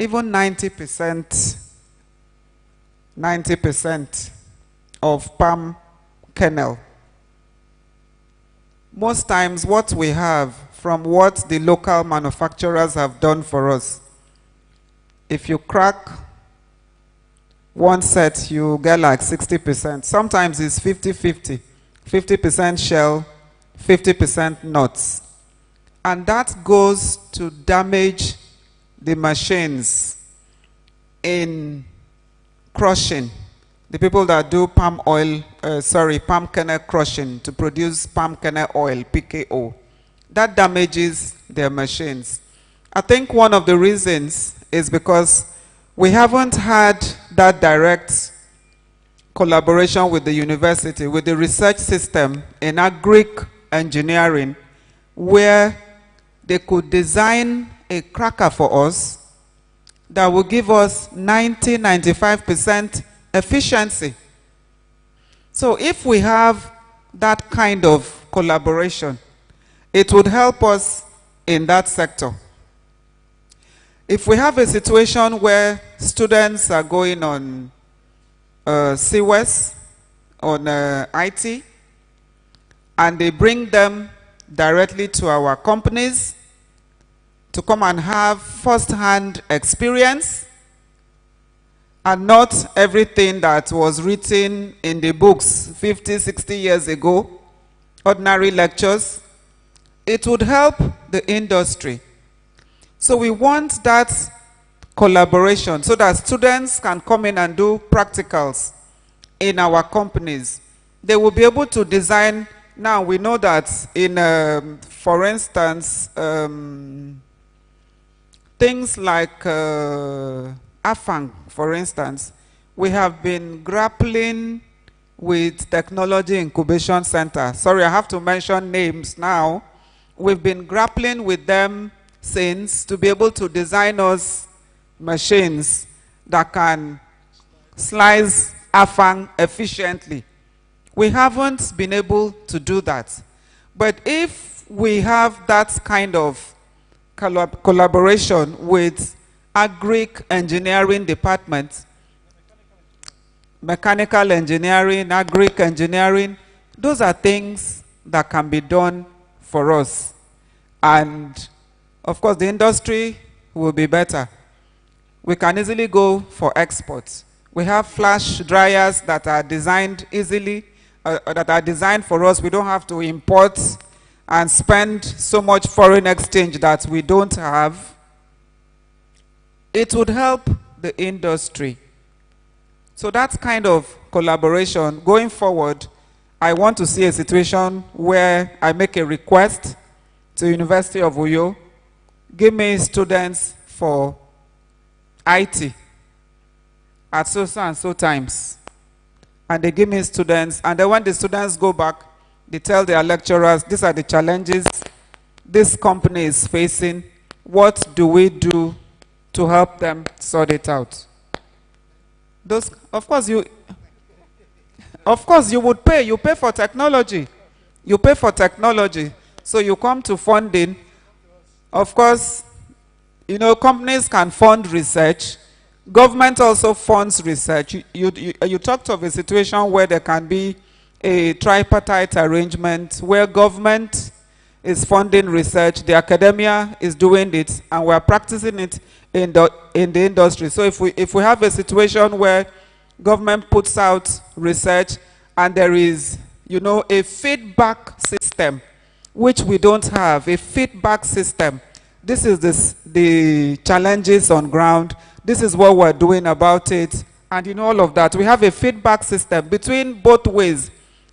even 90% of palm kernel. Most times what we have from what the local manufacturers have done for us, if you crack one set, you get like 60%. Sometimes it's 50-50. 50% shell, 50% nuts. And that goes to damage the machines in crushing. The people that do palm kernel crushing to produce palm kernel oil, PKO. That damages their machines. I think one of the reasons is because we haven't had that direct collaboration with the university, with the research system in agric engineering, where they could design a cracker for us that will give us 90-95% efficiency. So if we have that kind of collaboration, it would help us in that sector. If we have a situation where students are going on CWES, on IT, and they bring them directly to our companies to come and have first-hand experience, and not everything that was written in the books 50, 60 years ago, ordinary lectures, it would help the industry. So we want that collaboration so that students can come in and do practicals in our companies. They will be able to design. Now we know that in, for instance, things like AFANG, for instance, we have been grappling with Technology Incubation Center. Sorry, I have to mention names now. We've been grappling with them since to be able to design us machines that can slice afang efficiently. We haven't been able to do that. But if we have that kind of collaboration with agric engineering department, mechanical engineering, agric engineering, those are things that can be done for us. And of course, the industry will be better. We can easily go for exports. We have flash dryers that are designed easily, that are designed for us. We don't have to import and spend so much foreign exchange that we don't have. It would help the industry. So that kind of collaboration, going forward, I want to see a situation where I make a request to University of Uyo, give me students for IT at so and so times. And they give me students, and then when the students go back, they tell their lecturers, these are the challenges this company is facing. What do we do to help them sort it out? Those, of course, you would pay. You pay for technology. You pay for technology. So you come to funding. Of course, you know, companies can fund research. Government also funds research. You talked of a situation where there can be a tripartite arrangement where government is funding research, the academia is doing it, and we're practicing it in the industry. So if we have a situation where government puts out research and there is, you know, a feedback system, which we don't have, a feedback system. This is the challenges on ground. This is what we're doing about it. And you know, all of that. We have a feedback system between both ways.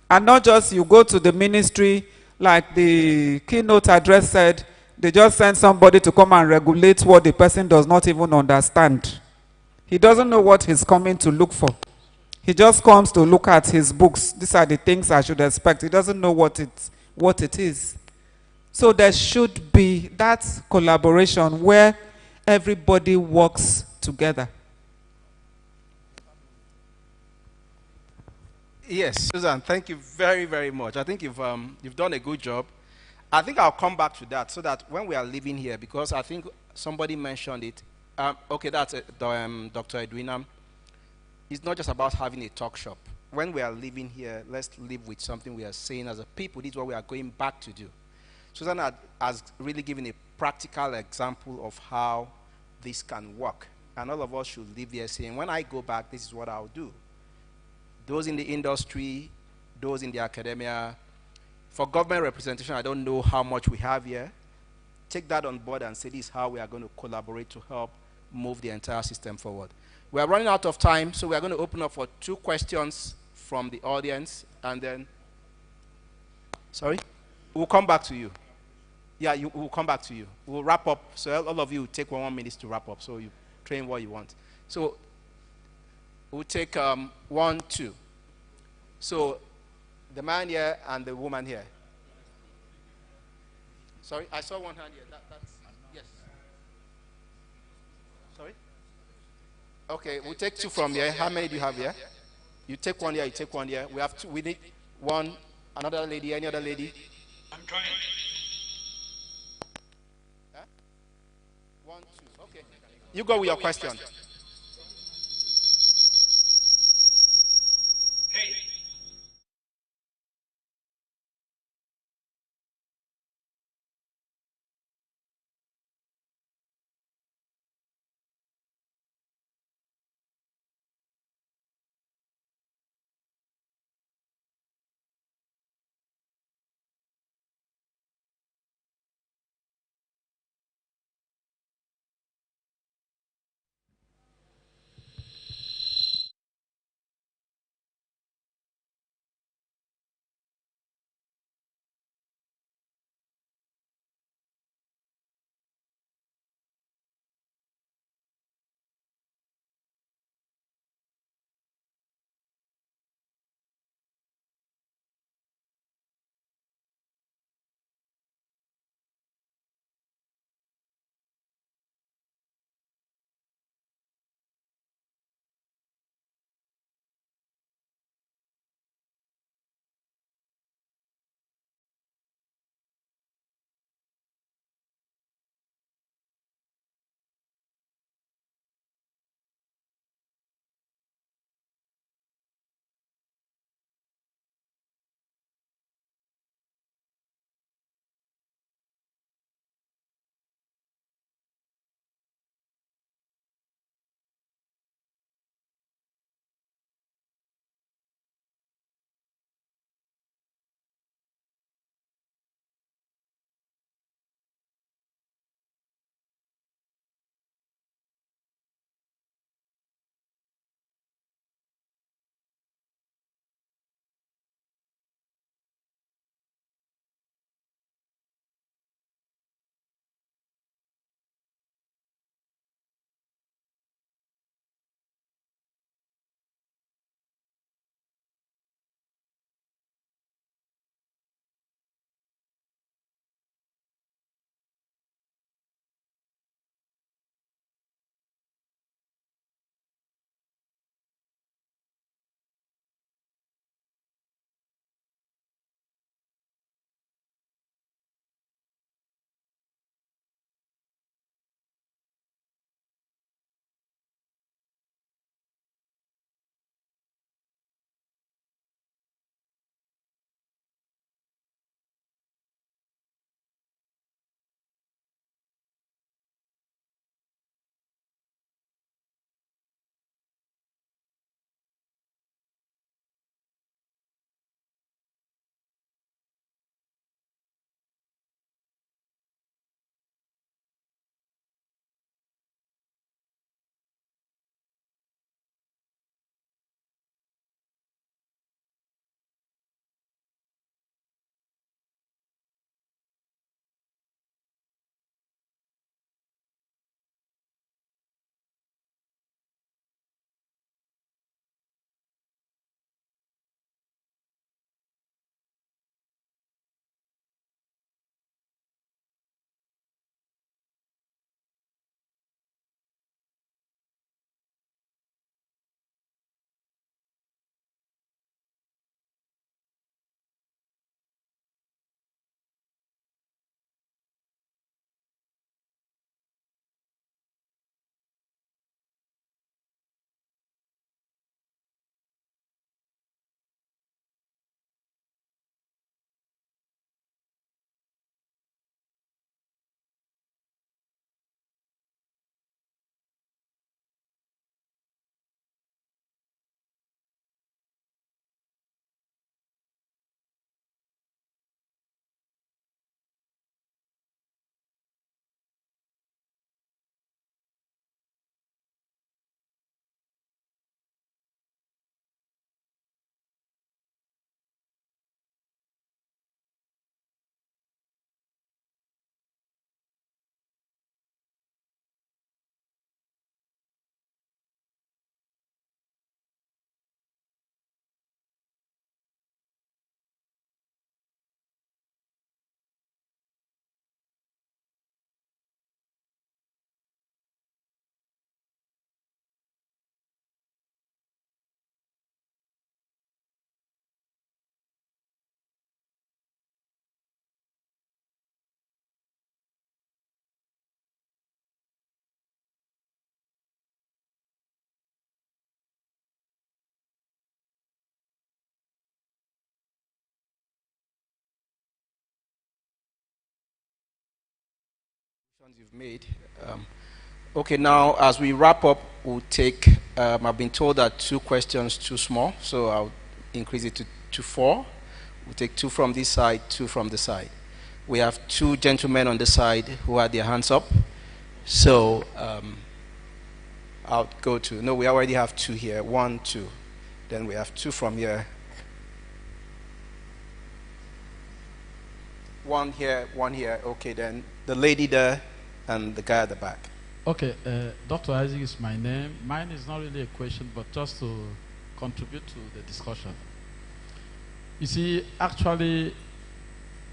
And not just you go to the ministry, like the keynote address said, they just send somebody to come and regulate what the person does not even understand. He doesn't know what he's coming to look for. He just comes to look at his books. These are the things I should expect. He doesn't know what it is. So there should be that collaboration where everybody works together. Yes, Susan, thank you very, very much. I think you've done a good job. I think I'll come back to that so that when we are leaving here, because I think somebody mentioned it. Okay, that's it, Dr. Edwina. It's not just about having a talk shop. When we are leaving here, let's live with something we are saying as a people. This is what we are going back to do. Susan has really given a practical example of how this can work. And all of us should live here saying, when I go back, this is what I'll do. Those in the industry, those in the academia. For government representation, I don't know how much we have here. Take that on board and say this is how we are going to collaborate to help move the entire system forward. We are running out of time, so we are going to open up for 2 questions from the audience, and then, sorry? We'll come back to you. Yeah, we'll come back to you. We'll wrap up, so all of you will take 1 minute to wrap up, so you train what you want. So we'll take 1, 2. So the man here and the woman here. Sorry, I saw one hand here. That's yes. Sorry? Okay, we'll take 2 from here. How many do you have here? You take 1 here, you take 1 here. We have 2. We need 1. Another lady, any other lady? I'm trying. Huh? 1, 2. Okay. You go with your question. Hey. you've made. Okay, now as we wrap up, we'll take, I've been told that 2 questions too small, so I'll increase it to 4. We'll take 2 from this side, 2 from the side. We have 2 gentlemen on this side who had their hands up. So I'll go to, no, we already have 2 here, 1, 2. Then we have 2 from here. 1 here, 1 here. Okay, then the lady there and the guy at the back. Okay, Dr. Isaac is my name. Mine is not really a question, but just to contribute to the discussion. You see, actually,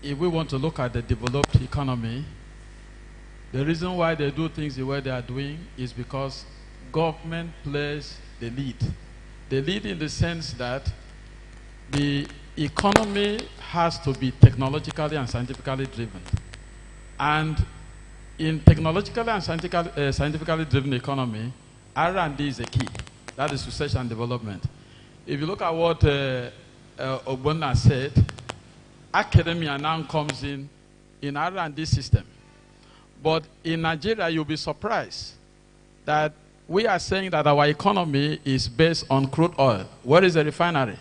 if we want to look at the developed economy, the reason why they do things the way they are doing is because government plays the lead. The lead in the sense that the economy has to be technologically and scientifically driven. And in technologically and scientifically driven economy, R&D is a key. That is research and development. If you look at what Ogbonna said, academia now comes in R&D system. But in Nigeria, you'll be surprised that we are saying that our economy is based on crude oil. Where is the refinery?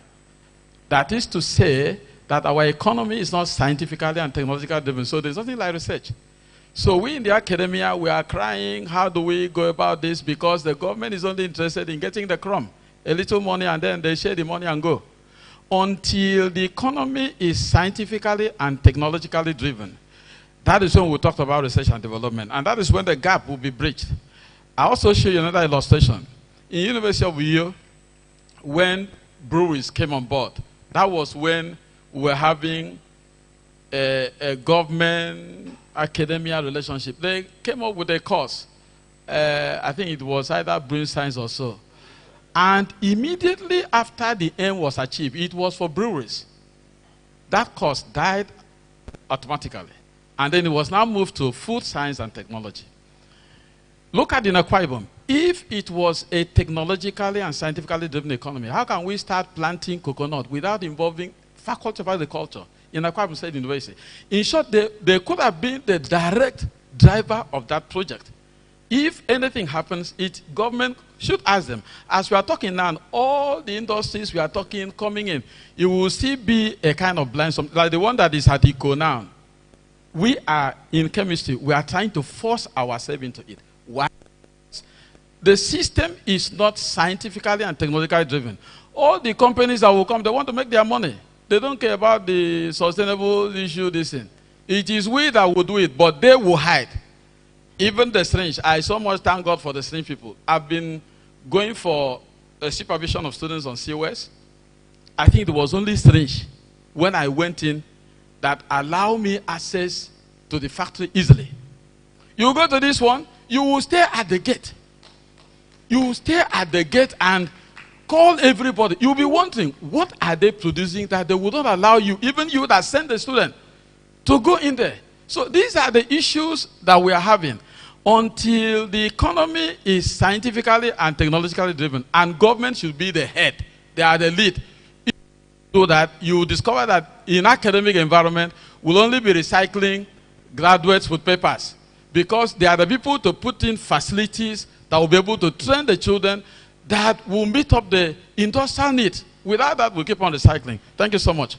That is to say that our economy is not scientifically and technologically driven. So there's nothing like research. So we in the academia, we are crying, how do we go about this? Because the government is only interested in getting the crumb, a little money, and then they share the money and go. Until the economy is scientifically and technologically driven, that is when we talked about research and development. And that is when the gap will be bridged. I also show you another illustration. In University of Uyo, when breweries came on board, that was when we were having a government academia relationship. They came up with a course. I think it was either brewing science or so. And immediately after the aim was achieved, it was for breweries. That course died automatically. And then it was now moved to food science and technology. Look at the Akwa Ibom. If it was a technologically and scientifically driven economy, how can we start planting coconut without involving faculty of agriculture in Akwa Ibom State University? In short, they could have been the direct driver of that project. If anything happens, government should ask them. As we are talking now, all the industries we are talking coming in, it will still be a kind of blind spot, like the one that is at ICO now. We are in chemistry, we are trying to force ourselves into it. Why? The system is not scientifically and technologically driven. All the companies that will come, they want to make their money. They don't care about the sustainable issue, this thing. It is we that will do it, but they will hide. Even the strange, I so much thank God for the strange people. I've been going for a supervision of students on COS. I think it was only strange when I went in that allowed me access to the factory easily. You go to this one, you will stay at the gate. You will stay at the gate and call everybody. You'll be wondering, what are they producing that they would not allow you, even you that send the student, to go in there? So these are the issues that we are having. Until the economy is scientifically and technologically driven, and government should be the head, they are the lead. So that you discover that in academic environment, we'll only be recycling graduates with papers, because they are the people to put in facilities that will be able to train the children that will meet up the industrial need. Without that, we'll keep on recycling. Thank you so much.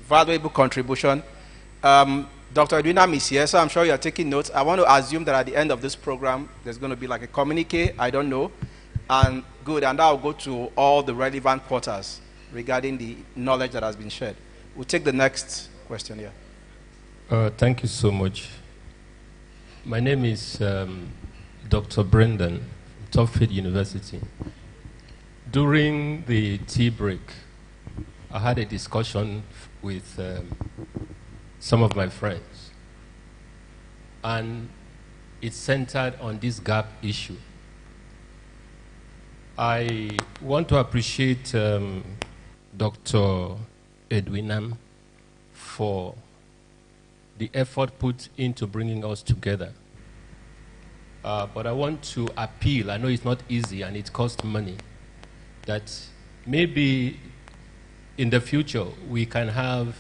Valuable contribution. Dr. Edwinam is here, so I'm sure you're taking notes. I want to assume that at the end of this program, there's going to be like a communique, I don't know. And good, and I'll go to all the relevant quarters regarding the knowledge that has been shared. We'll take the next question here. Thank you so much. My name is Dr. Brendan from Tufted University. During the tea break, I had a discussion with some of my friends, and it centered on this gap issue. I want to appreciate Dr. Edwinam for the effort put into bringing us together. But I want to appeal, I know it's not easy and it costs money, that maybe in the future we can have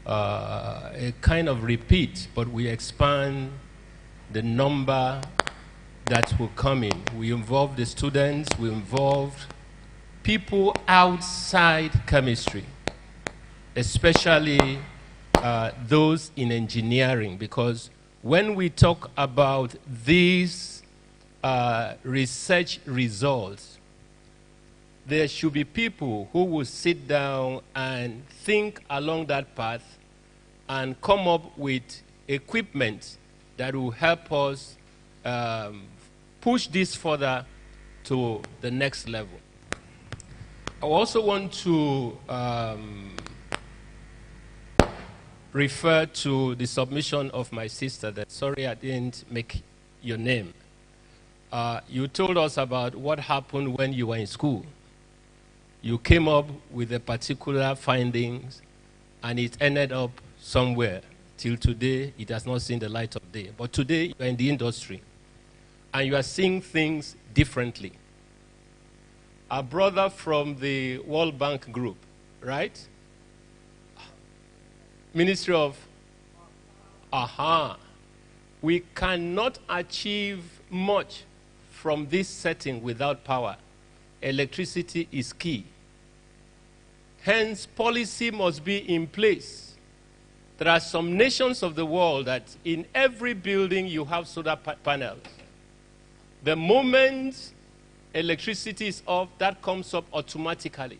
a kind of repeat, but we expand the number that will come in. We involve the students, we involve people outside chemistry, especially those in engineering, because when we talk about these research results, there should be people who will sit down and think along that path and come up with equipment that will help us push this further to the next level. I also want to refer to the submission of my sister. That sorry I didn't make your name. You told us about what happened when you were in school. You came up with a particular findings, and it ended up somewhere. Till today, it has not seen the light of day. But today, you are in the industry, and you are seeing things differently. A brother from the World Bank Group, right? Ministry of... We cannot achieve much from this setting without power. Electricity is key. Hence, policy must be in place. There are some nations of the world that in every building you have solar panels. The moment electricity is off, that comes up automatically.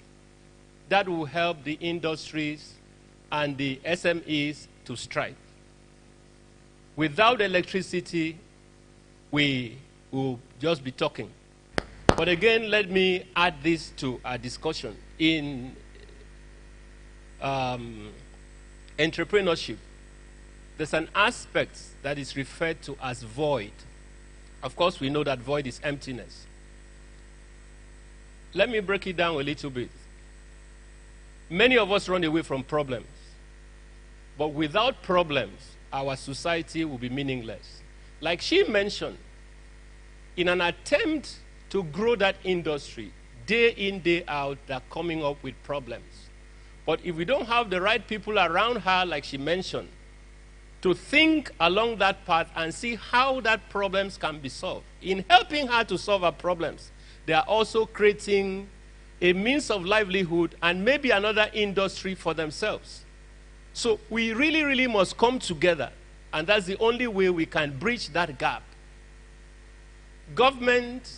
That will help the industries and the SMEs to strive. Without electricity, we will just be talking. But again, let me add this to our discussion. In entrepreneurship, there's an aspect that is referred to as void. Of course, we know that void is emptiness. Let me break it down a little bit. Many of us run away from problems. But without problems, our society will be meaningless. Like she mentioned, in an attempt to grow that industry, day in, day out, they're coming up with problems. But if we don't have the right people around her, like she mentioned, to think along that path and see how that problems can be solved. In helping her to solve her problems, they are also creating a means of livelihood and maybe another industry for themselves. So we really, really must come together, and that's the only way we can bridge that gap. Government,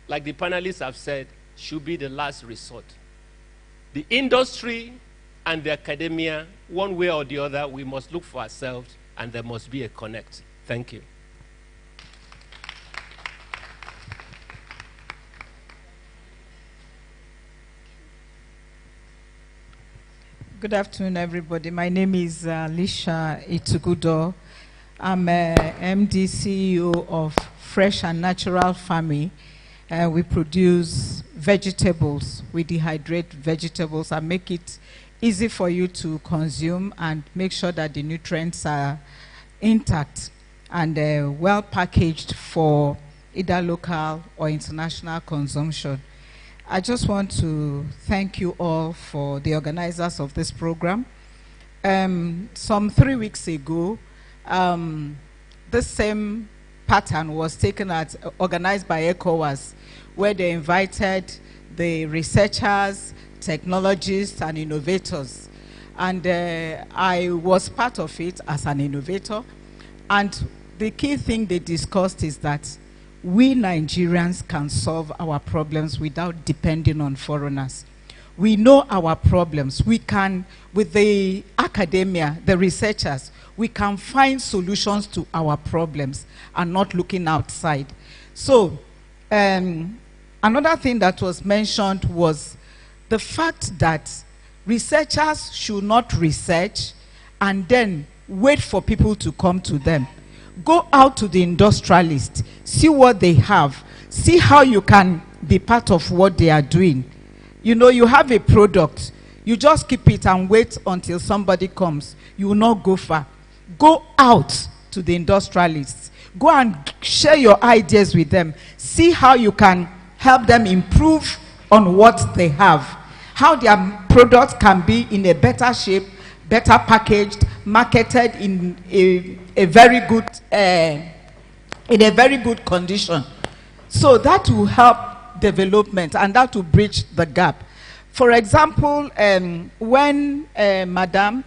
like the panelists have said, should be the last resort. The industry and the academia, one way or the other, we must look for ourselves, and there must be a connect. Thank you. Good afternoon, everybody. My name is Alicia Itugudo. I'm MD CEO of Fresh and Natural Farming. We produce vegetables. We dehydrate vegetables and make it easy for you to consume and make sure that the nutrients are intact and well packaged for either local or international consumption. I just want to thank you all for the organizers of this program. Some 3 weeks ago, the same pattern was taken organized by ECOWAS, where they invited the researchers, technologists, and innovators. And I was part of it as an innovator. And the key thing they discussed is that we Nigerians can solve our problems without depending on foreigners. We know our problems. We can, with the academia, the researchers, we can find solutions to our problems and not looking outside. So, another thing that was mentioned was the fact that researchers should not research and then wait for people to come to them. Go out to the industrialists, see what they have, see how you can be part of what they are doing. You know, you have a product, you just keep it and wait until somebody comes. You will not go far. Go out to the industrialists. Go and share your ideas with them. See how you can help them improve on what they have. How their products can be in a better shape, better packaged, marketed in a very good condition. So that will help development, and that will bridge the gap. For example, when Madam,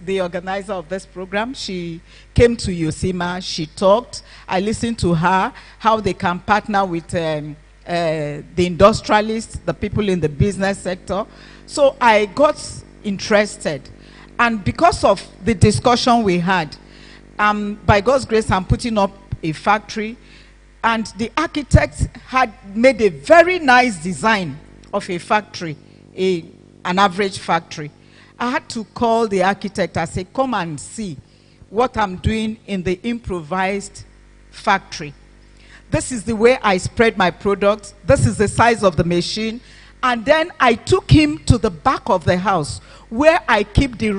the organizer of this program, she came to Yosima, she talked, I listened to her, how they can partner with the industrialists, the people in the business sector. So I got interested. And because of the discussion we had, by God's grace, I'm putting up a factory, and the architect had made a very nice design of a factory, an average factory. I had to call the architect. I said, come and see what I'm doing in the improvised factory. This is the way I spread my products. This is the size of the machine. And then I took him to the back of the house where I keep the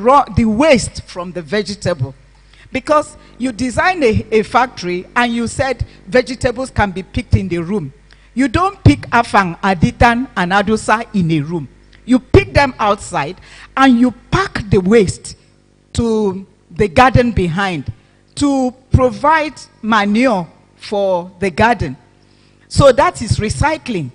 waste from the vegetable. Because you design a factory and you said vegetables can be picked in the room. You don't pick afang, aditan, and adusa in a room. You pick them outside and you pack the waste to the garden behind to provide manure for the garden. So that is recycling.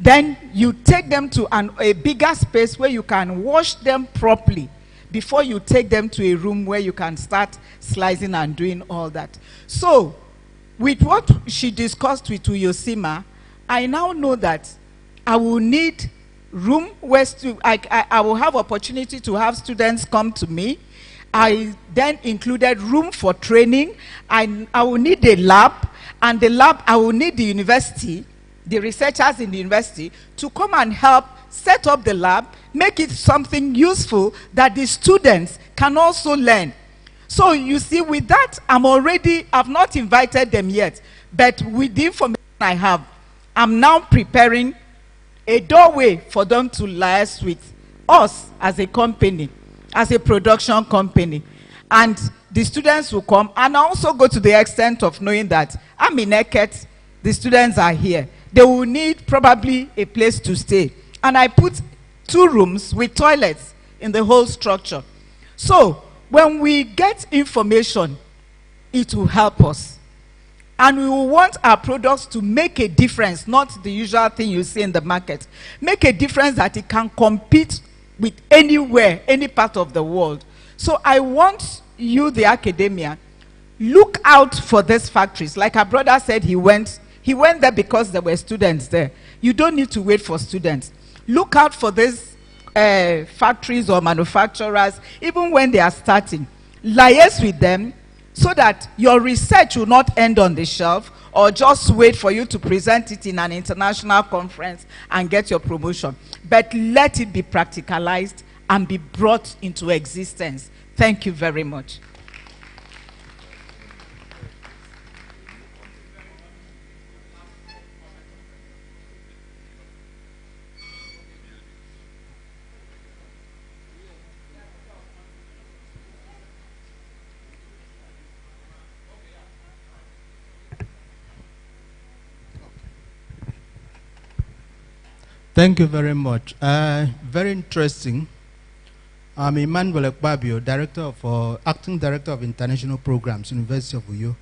Then you take them to a bigger space where you can wash them properly before you take them to a room where you can start slicing and doing all that. So with what she discussed with Uyosima, I now know that I will need room where I will have opportunity to have students come to me. I then included room for training. I will need a lab, and the lab, I will need the university, the researchers in the university to come and help set up the lab, make it something useful that the students can also learn. So you see, with that, I've not invited them yet, but with the information I have, I'm now preparing a doorway for them to liaise with us as a company, as a production company. And the students will come, and I also go to the extent of knowing that I'm in Eket, the students are here. They will need probably a place to stay. And I put 2 rooms with toilets in the whole structure. So when we get information, it will help us. And we will want our products to make a difference, not the usual thing you see in the market. Make a difference that it can compete with anywhere, any part of the world. So I want you, the academia, look out for these factories. Like our brother said, he went there because there were students there. You don't need to wait for students. Look out for these factories or manufacturers, even when they are starting. Liaise with them so that your research will not end on the shelf or just wait for you to present it in an international conference and get your promotion. But let it be practicalized and be brought into existence. Thank you very much. Thank you very much. Very interesting. I'm Emmanuel Ekbabio, Acting Director of International Programs, University of Uyo.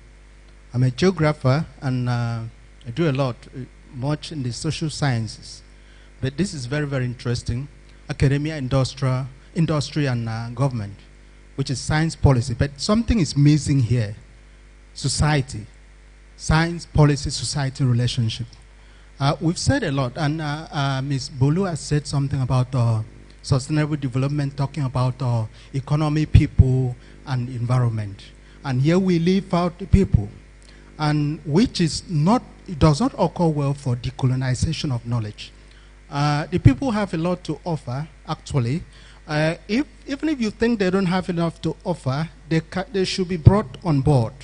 I'm a geographer, and I do much in the social sciences. But this is very, very interesting. Academia, industry, and government, which is science policy. But something is missing here. Society. Science, policy, society relationship. We've said a lot, and Ms. Bolu has said something about sustainable development, talking about economy, people, and environment. And here we leave out the people, and which is not, it does not occur well for decolonization of knowledge. The people have a lot to offer, actually. Even if you think they don't have enough to offer, they should be brought on board.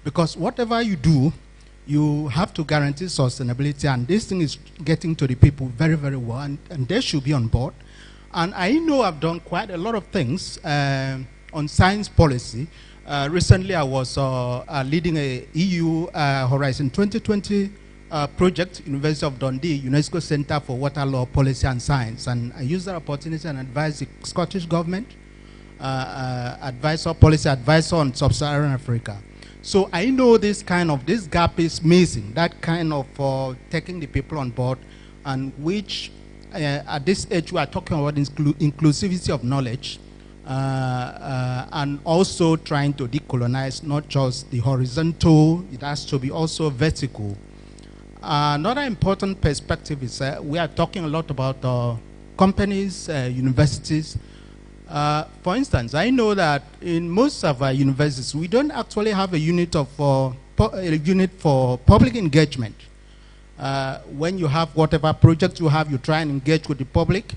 Because whatever you do, you have to guarantee sustainability, and this thing is getting to the people very, very well, and they should be on board. And I know I've done quite a lot of things on science policy. Recently, I was leading a EU Horizon 2020 project, University of Dundee, UNESCO Center for Water Law, Policy and Science. And I use that opportunity and advise the Scottish government, policy advisor on sub-Saharan Africa. So I know this gap is missing, that kind of taking the people on board, and which at this age we are talking about inclusivity of knowledge, and also trying to decolonize not just the horizontal, it has to be also vertical. Another important perspective is we are talking a lot about companies, universities. For instance, I know that in most of our universities, we don't actually have a unit for public engagement. When you have whatever project you have, you try and engage with the public.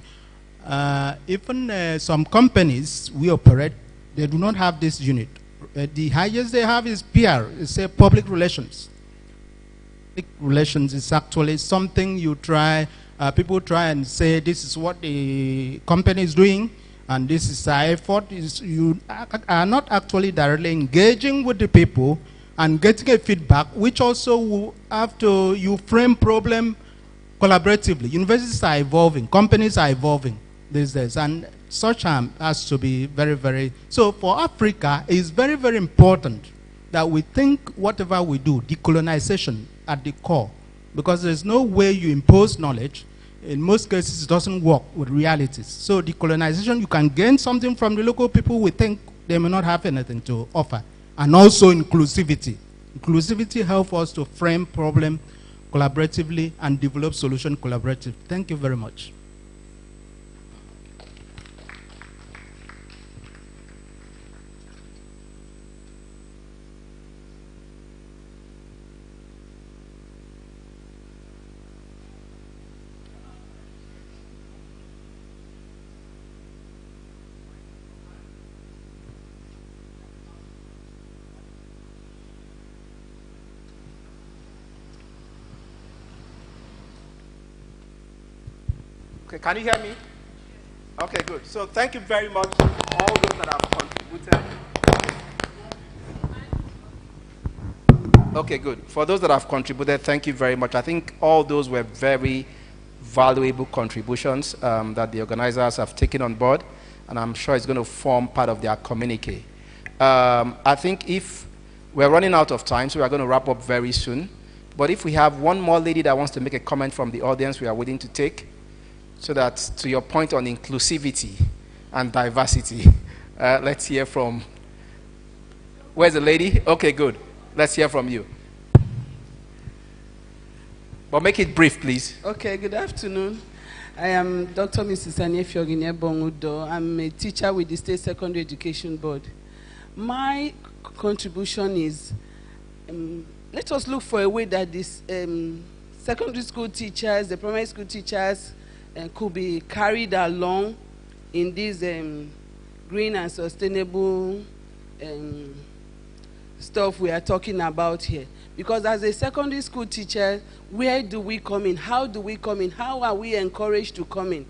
Even some companies we operate, they do not have this unit. The highest they have is PR, it's public relations. Public relations is actually something you try, people try and say this is what the company is doing, and this is our effort. You are not actually directly engaging with the people and getting a feedback, which also will have to, you frame problem collaboratively. Universities are evolving, companies are evolving these days, and such has to be very, very, so for Africa, it's very, very important that we think whatever we do, decolonization at the core, because there's no way you impose knowledge. In most cases, it doesn't work with realities. So decolonization, you can gain something from the local people. We think they may not have anything to offer. And also inclusivity. Inclusivity helps us to frame problem collaboratively and develop solution collaboratively. Thank you very much. Okay, can you hear me? Okay, good. So thank you very much to all those that have contributed. Okay, good. For those that have contributed, thank you very much. I think all those were very valuable contributions that the organizers have taken on board, and I'm sure it's going to form part of their communique. I think if we're running out of time, so we're going to wrap up very soon, but if we have one more lady that wants to make a comment from the audience, we are willing to take. So that, to your point on inclusivity and diversity, let's hear from, where's the lady? Okay, good. Let's hear from you. But make it brief, please. Okay, good afternoon. I am Dr. Mrs. Anyefio Onyebongu-Udoh. I'm a teacher with the State Secondary Education Board. My contribution is, let us look for a way that these secondary school teachers, the primary school teachers, could be carried along in this green and sustainable stuff we are talking about here. Because as a secondary school teacher, where do we come in? How do we come in? How are we encouraged to come in?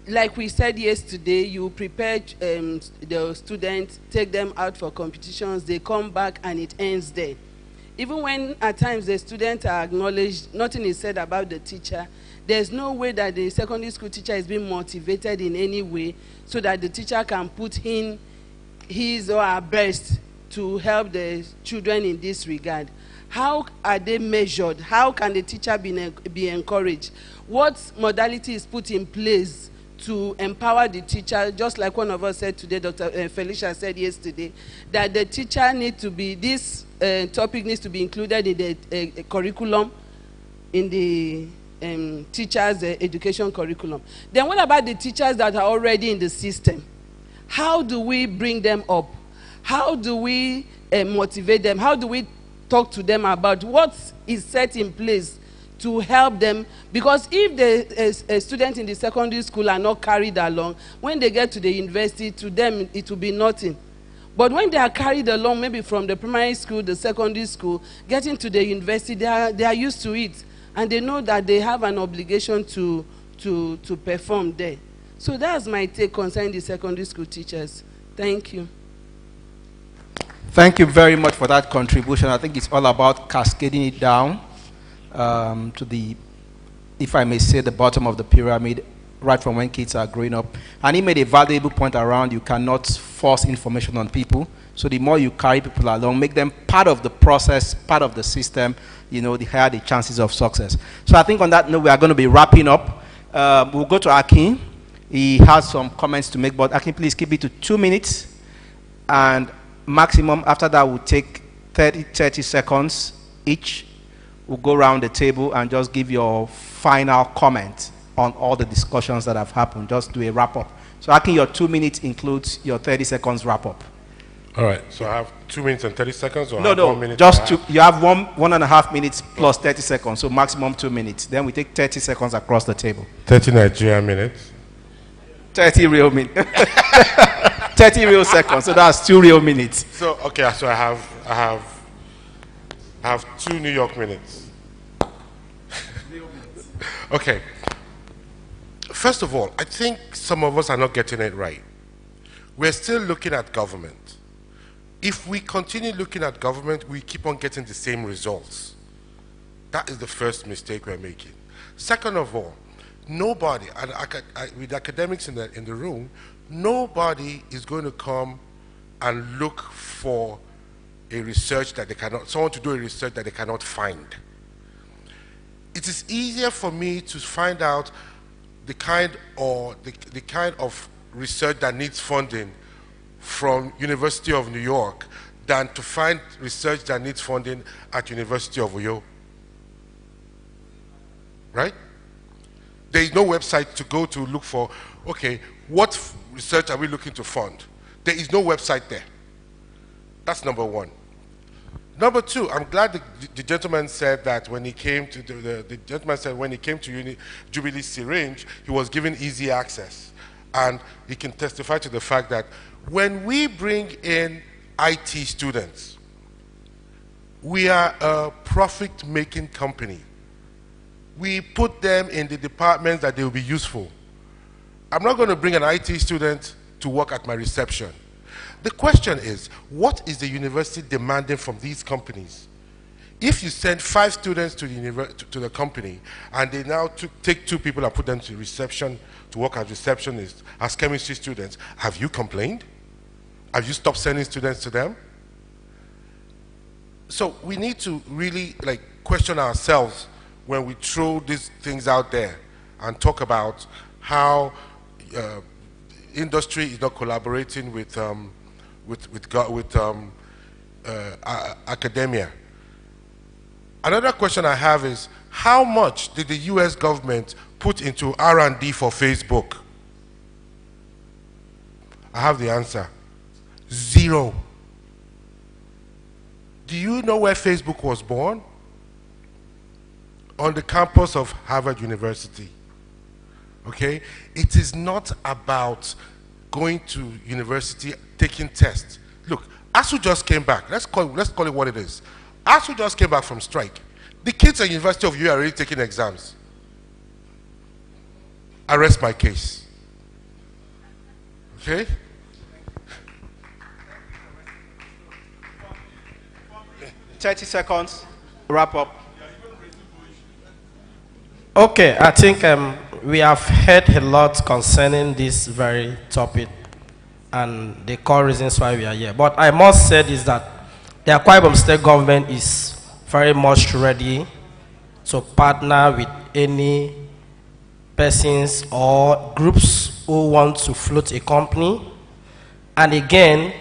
Like we said yesterday, you prepare the students, take them out for competitions, they come back and it ends there. Even when at times the students are acknowledged, nothing is said about the teacher, there's no way that the secondary school teacher is being motivated in any way so that the teacher can put in his or her best to help the children in this regard. How are they measured? How can the teacher be encouraged? What modality is put in place to empower the teacher? Just like one of us said today, Dr. Felicia said yesterday, that the teacher needs to be, this topic needs to be included in the curriculum, in the teachers' education curriculum. Then what about the teachers that are already in the system? How do we bring them up? How do we motivate them? How do we talk to them about what is set in place to help them? Because if the students in the secondary school are not carried along, when they get to the university, to them it will be nothing. But when they are carried along, maybe from the primary school, the secondary school, getting to the university, they are used to it. And they know that they have an obligation to perform there. So that's my take concerning the secondary school teachers. Thank you. Thank you very much for that contribution. I think it's all about cascading it down to the, if I may say, the bottom of the pyramid, right from when kids are growing up. And he made a valuable point around you cannot force information on people. So the more you carry people along, make them part of the process, part of the system, you know, the higher the chances of success. So I think on that note, we are going to be wrapping up. We'll go to Akin. He has some comments to make, but Akin, please keep it to 2 minutes. And maximum, after that, we'll take 30 seconds each. We'll go around the table and just give your final comment on all the discussions that have happened. Just do a wrap-up. So Akin, your 2 minutes includes your 30 seconds wrap-up. All right, so I have 2 minutes and 30 seconds, or No, 1 minute? just two. You have 1.5 minutes plus 30 seconds, so maximum 2 minutes. Then we take 30 seconds across the table. 30 Nigerian minutes. 30 real minutes. 30 real seconds, so that's 2 real minutes. So, okay, so I have 2 New York minutes. Okay. First of all, I think some of us are not getting it right. We're still looking at government. If we continue looking at government, we keep on getting the same results. That is the first mistake we're making. Second of all, nobody, and with academics in the room, nobody is going to come and look for a research that they cannot, someone to do a research that they cannot find. It is easier for me to find out the kind of research that needs funding from University of New York than to find research that needs funding at University of Uyo. Right? There is no website to go to look for, okay, what research are we looking to fund? There is no website there. That's number one. Number two, I'm glad the gentleman said that when he came to the gentleman said when he came to Jubilee Syringe, he was given easy access. And he can testify to the fact that when we bring in IT students, we are a profit-making company. We put them in the departments that they will be useful. I'm not going to bring an IT student to work at my reception. The question is, what is the university demanding from these companies? If you send 5 students to the company and they now take 2 people and put them to reception to work as receptionists, as chemistry students, have you complained? Have you stopped sending students to them? So we need to really question ourselves when we throw these things out there and talk about how industry is not collaborating with academia. Another question I have is, how much did the US government put into R&D for Facebook? I have the answer. 0. Do you know where Facebook was born? On the campus of Harvard University. Okay? It is not about going to university, taking tests. Look, ASU just came back. Let's call it what it is. ASU just came back from strike. The kids at University of U are already taking exams. I rest my case. Okay? $30 seconds. Wrap up. Okay, I think we have heard a lot concerning this very topic and the core reasons why we are here. But I must say is that the Akwa Ibom State government is very much ready to partner with any persons or groups who want to float a company. And again,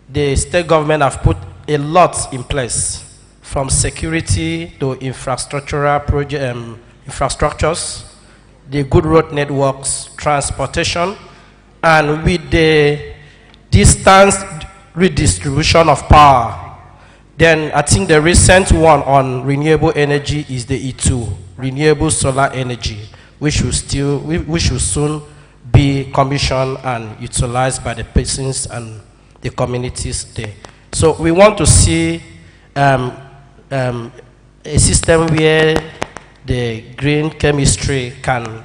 the state government have put a lot in place, from security to infrastructural infrastructures, the good road networks, transportation, and with the distance redistribution of power. Then I think the recent one on renewable energy is the E2, renewable solar energy, which will soon be commissioned and utilized by the persons and the communities there. So we want to see a system where the green chemistry can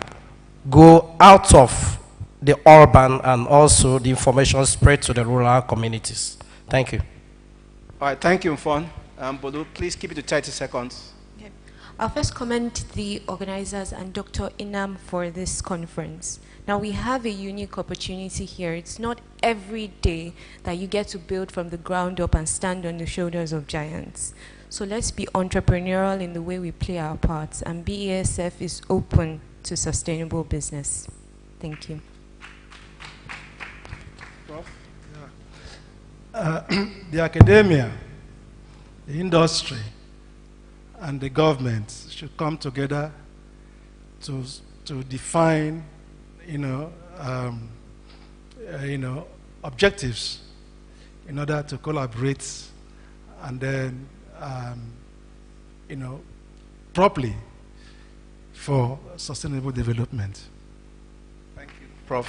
go out of the urban and also the information spread to the rural communities. Thank you. All right, thank you, Mfon. Bodu, please keep it to 30 seconds. Okay. I'll first commend the organizers and Dr. Inam for this conference. Now, we have a unique opportunity here. It's not every day that you get to build from the ground up and stand on the shoulders of giants. So let's be entrepreneurial in the way we play our parts, and BASF is open to sustainable business. Thank you. The academia, the industry, and the government should come together to define, objectives in order to collaborate and then, properly for sustainable development. Thank you, Prof.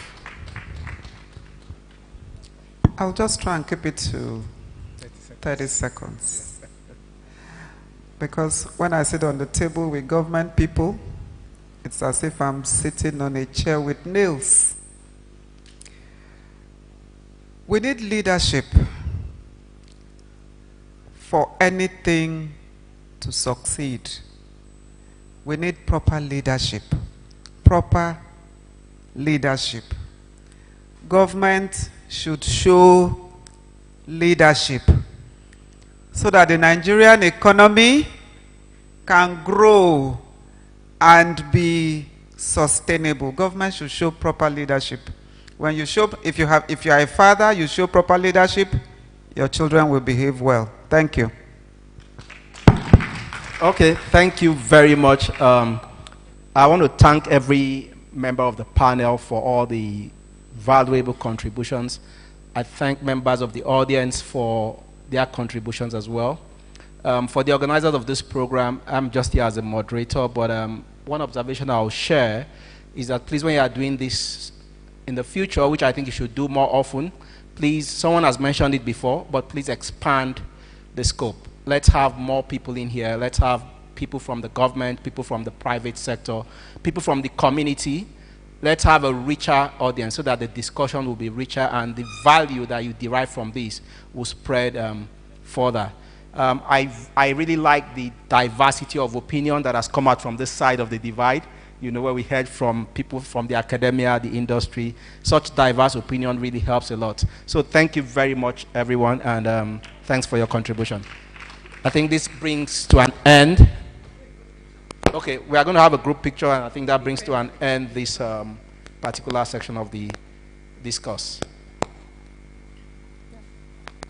I'll just try and keep it to 30 seconds. Because when I sit on the table with government people, it's as if I'm sitting on a chair with nails. We need leadership for anything to succeed. We need proper leadership. Proper leadership. Government should show leadership so that the Nigerian economy can grow and be sustainable. Government should show proper leadership. When you show, if you are a father, you show proper leadership, your children will behave well. Thank you. Okay, thank you very much. I want to thank every member of the panel for all the valuable contributions. I thank members of the audience for their contributions as well. For the organizers of this program, I'm just here as a moderator, but one observation I'll share is that please, when you are doing this in the future, which I think you should do more often, please, someone has mentioned it before, but please expand the scope. Let's have more people in here. Let's have people from the government, people from the private sector, people from the community. Let's have a richer audience so that the discussion will be richer and the value that you derive from this will spread further. I really like the diversity of opinion that has come out from this side of the divide, where we heard from people from the academia, the industry. Such diverse opinion really helps a lot. So thank you very much, everyone, and thanks for your contribution. I think this brings to an end. Okay, we are going to have a group picture, and I think that brings to an end this particular section of the discourse.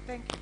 Thank you.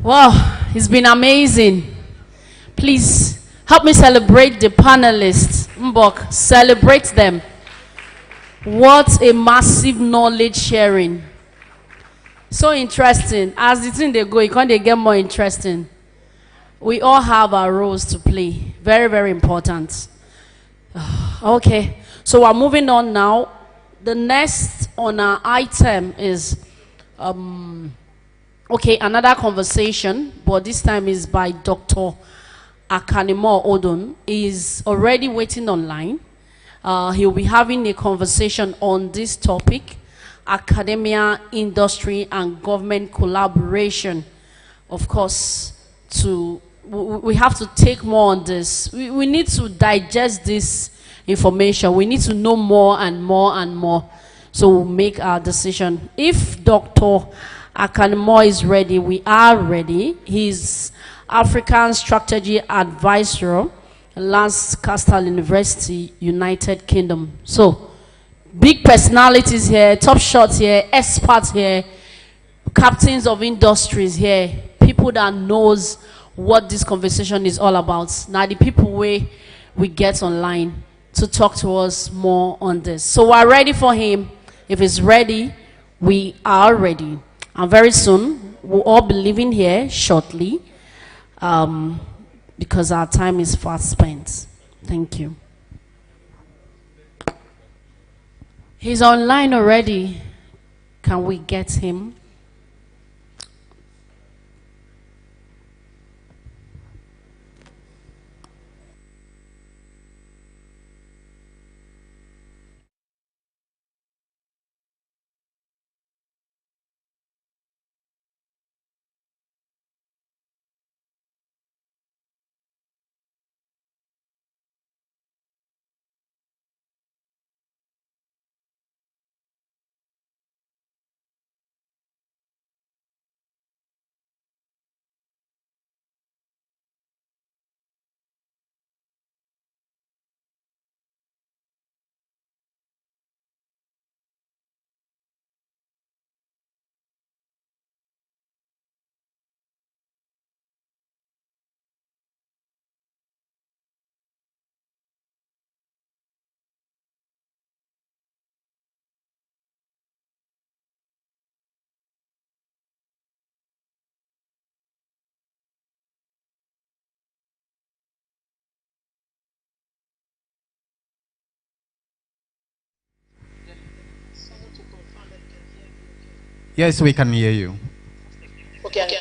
Wow, it's been amazing. Please help me celebrate the panelists. Mbok, celebrate them. What a massive knowledge sharing. So interesting. As the thing they go, it can't they get more interesting. We all have our roles to play. Very, very important. Okay, so we're moving on now. The next on our item is okay, another conversation, but this time is by Dr. Akanimo Odun. Is already waiting online. He'll be having a conversation on this topic: academia, industry, and government collaboration. Of course, we have to take more on this. We need to digest this information. We need to know more and more and more, so we'll make our decision. If Dr. Akanimo is ready, we are ready. He's African Strategy Advisor, Lancaster University, United Kingdom. So, big personalities here, top shots here, experts here, captains of industries here, people that knows what this conversation is all about. Now, the people we get online to talk to us more on this. So, we're ready for him. If he's ready, we are ready. And very soon, we'll all be leaving here shortly, because our time is fast spent. Thank you. He's online already. Can we get him? Yes, we can hear you. Okay.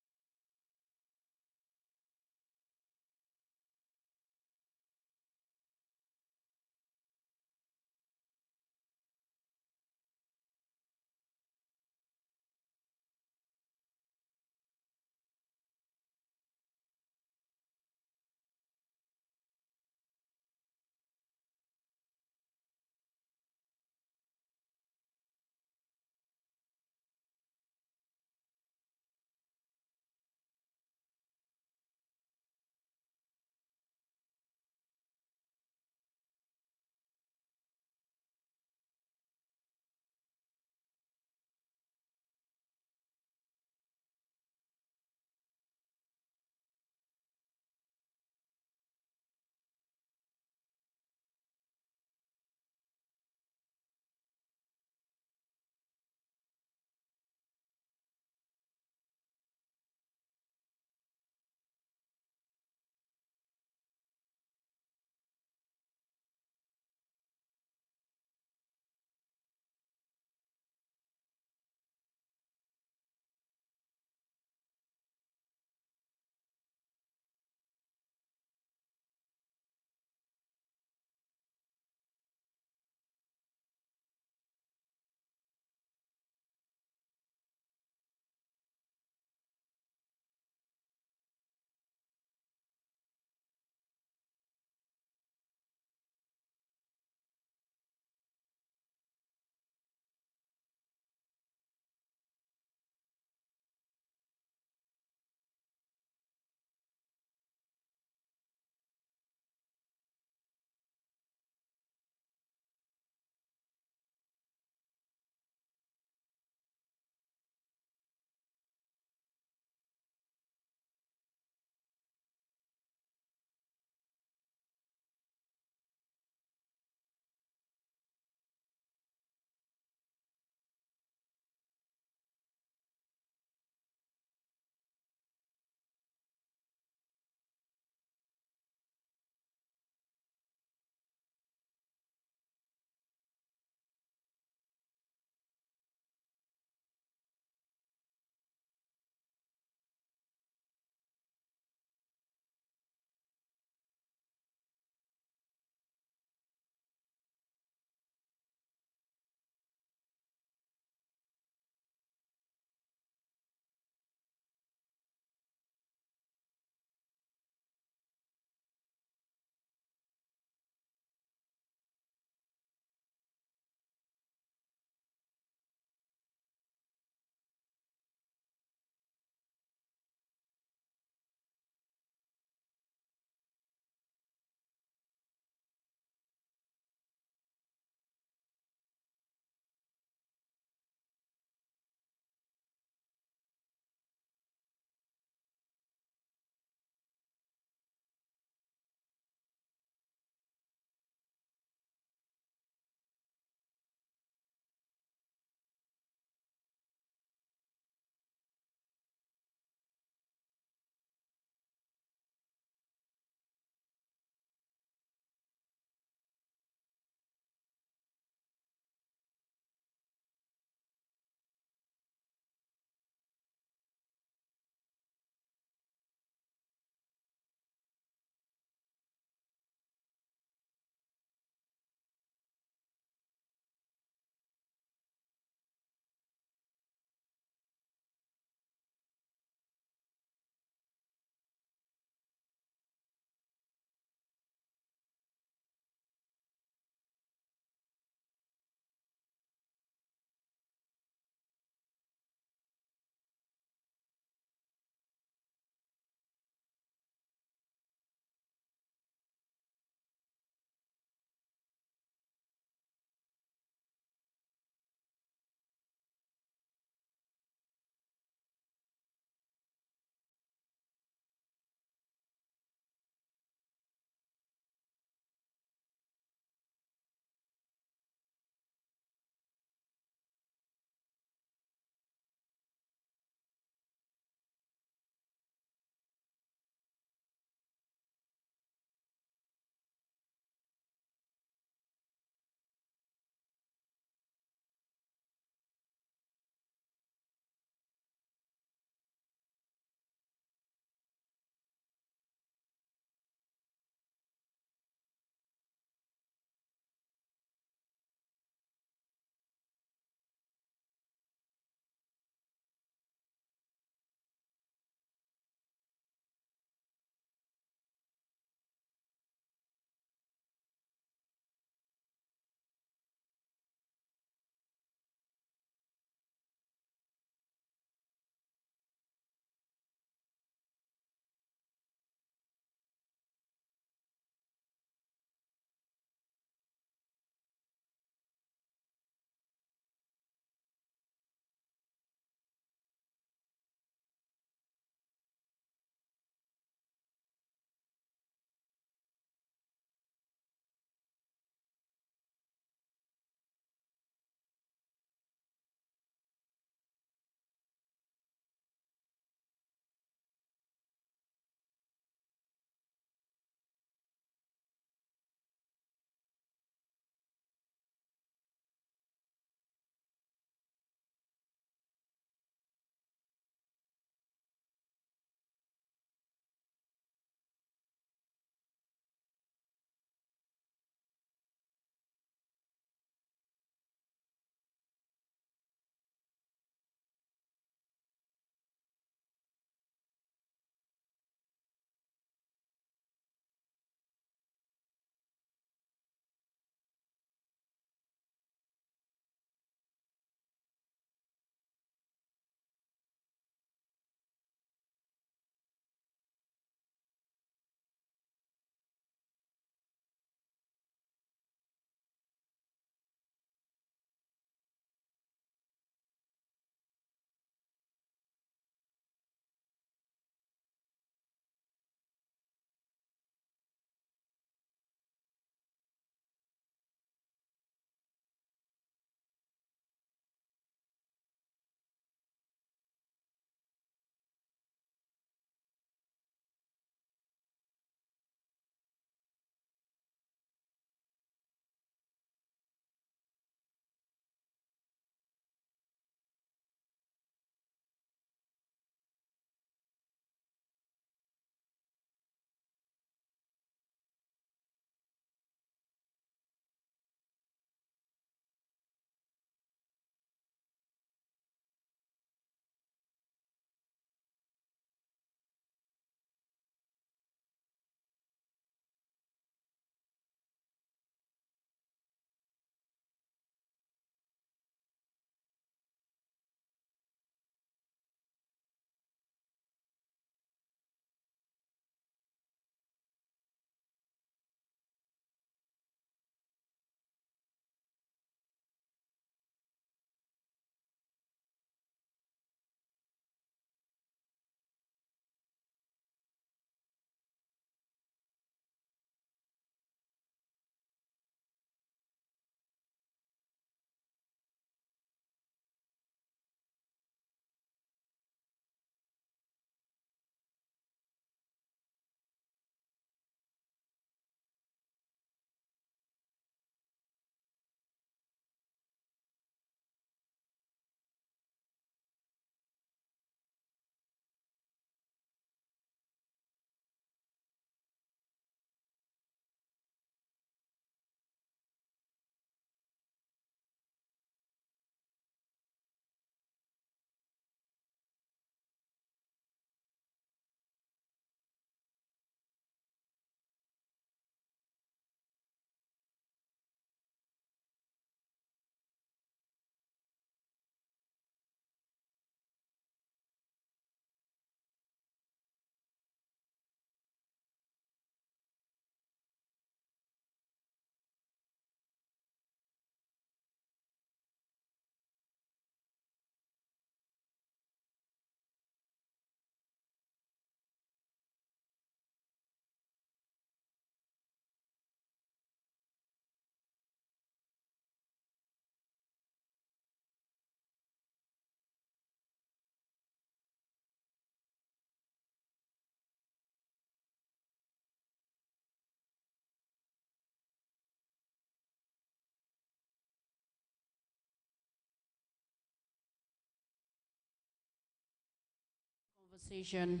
Conversation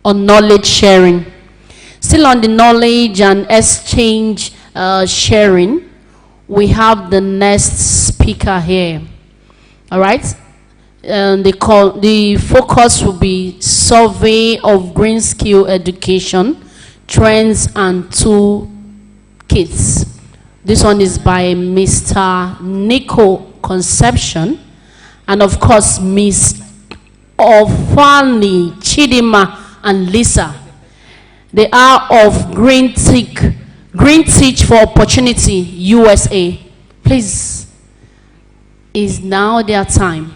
on knowledge sharing. Still on the knowledge and exchange sharing, we have the next speaker here. All right. And the focus will be survey of green skill education, trends and toolkits. This one is by Mr. Nico Conception, and of course, Miss Ofani, Chidima, and Lisa. They are of Green Teach for Opportunity, USA. Please, is now their time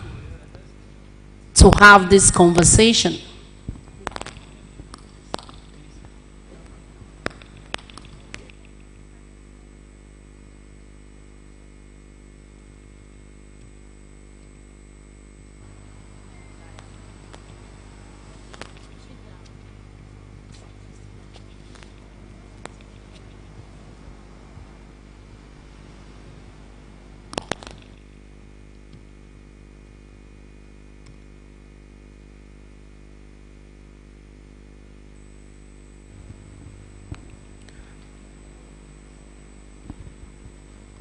to have this conversation.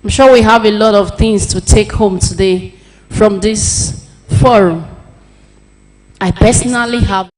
I'm sure we have a lot of things to take home today from this forum. I personally have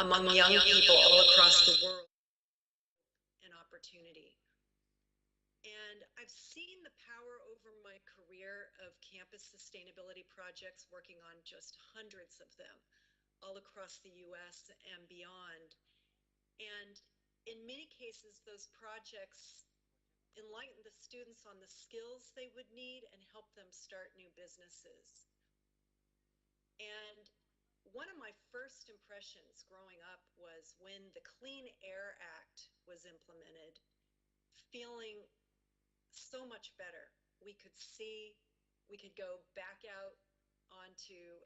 among young people all across the world an opportunity. And I've seen the power over my career of campus sustainability projects, working on just hundreds of them all across the US and beyond. And in many cases, those projects enlighten the students on the skills they would need and help them start new businesses. And one of my first impressions growing up was when the Clean Air Act was implemented, feeling so much better. We could see, we could go back out onto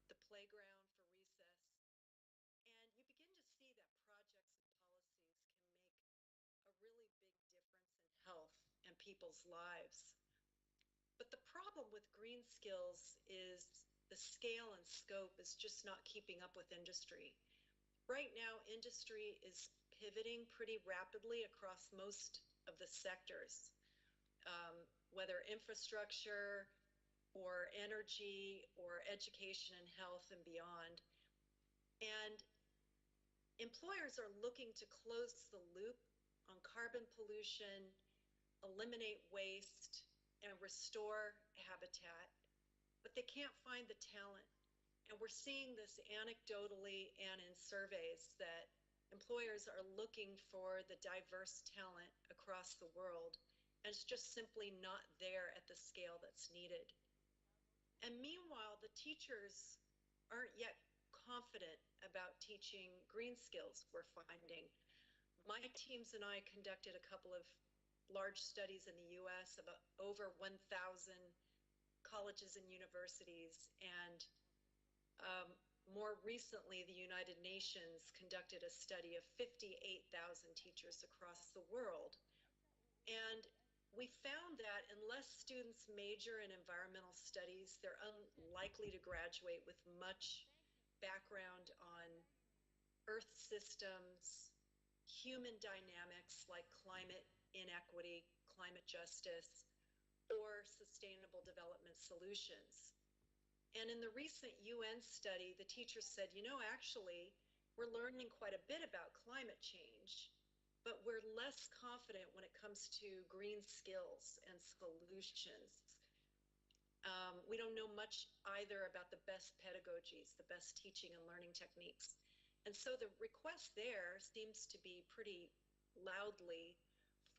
the playground for recess, and you begin to see that projects and policies can make a really big difference in health and people's lives. But the problem with green skills is the scale and scope is just not keeping up with industry. Right now, industry is pivoting pretty rapidly across most of the sectors, whether infrastructure or energy or education and health and beyond. And employers are looking to close the loop on carbon pollution, eliminate waste, and restore habitat, but they can't find the talent. And we're seeing this anecdotally and in surveys that employers are looking for the diverse talent across the world, And it's just simply not there at the scale that's needed. And meanwhile, the teachers aren't yet confident about teaching green skills, we're finding. My teams and I conducted a couple of large studies in the US about over 1,000 colleges and universities, and more recently, the United Nations conducted a study of 58,000 teachers across the world. And we found that unless students major in environmental studies, they're unlikely to graduate with much background on earth systems, human dynamics like climate inequity, climate justice, or sustainable development solutions. And in the recent UN study, the teachers said, you know, actually, we're learning quite a bit about climate change, but we're less confident when it comes to green skills and solutions. We don't know much either about the best pedagogies, the best teaching and learning techniques. And so the request there seems to be pretty loudly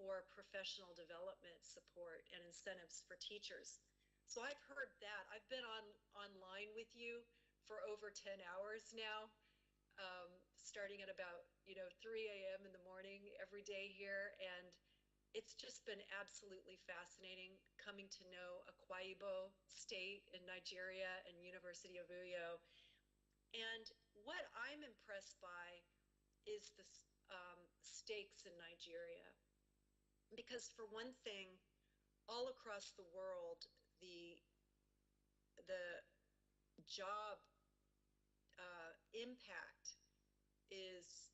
for professional development support and incentives for teachers. So I've heard that. I've been online with you for over 10 hours now, starting at about 3 a.m. in the morning every day here, and it's just been absolutely fascinating coming to know Akwa Ibom State in Nigeria and University of Uyo. And what I'm impressed by is the stakes in Nigeria. Because for one thing, all across the world, the job impact is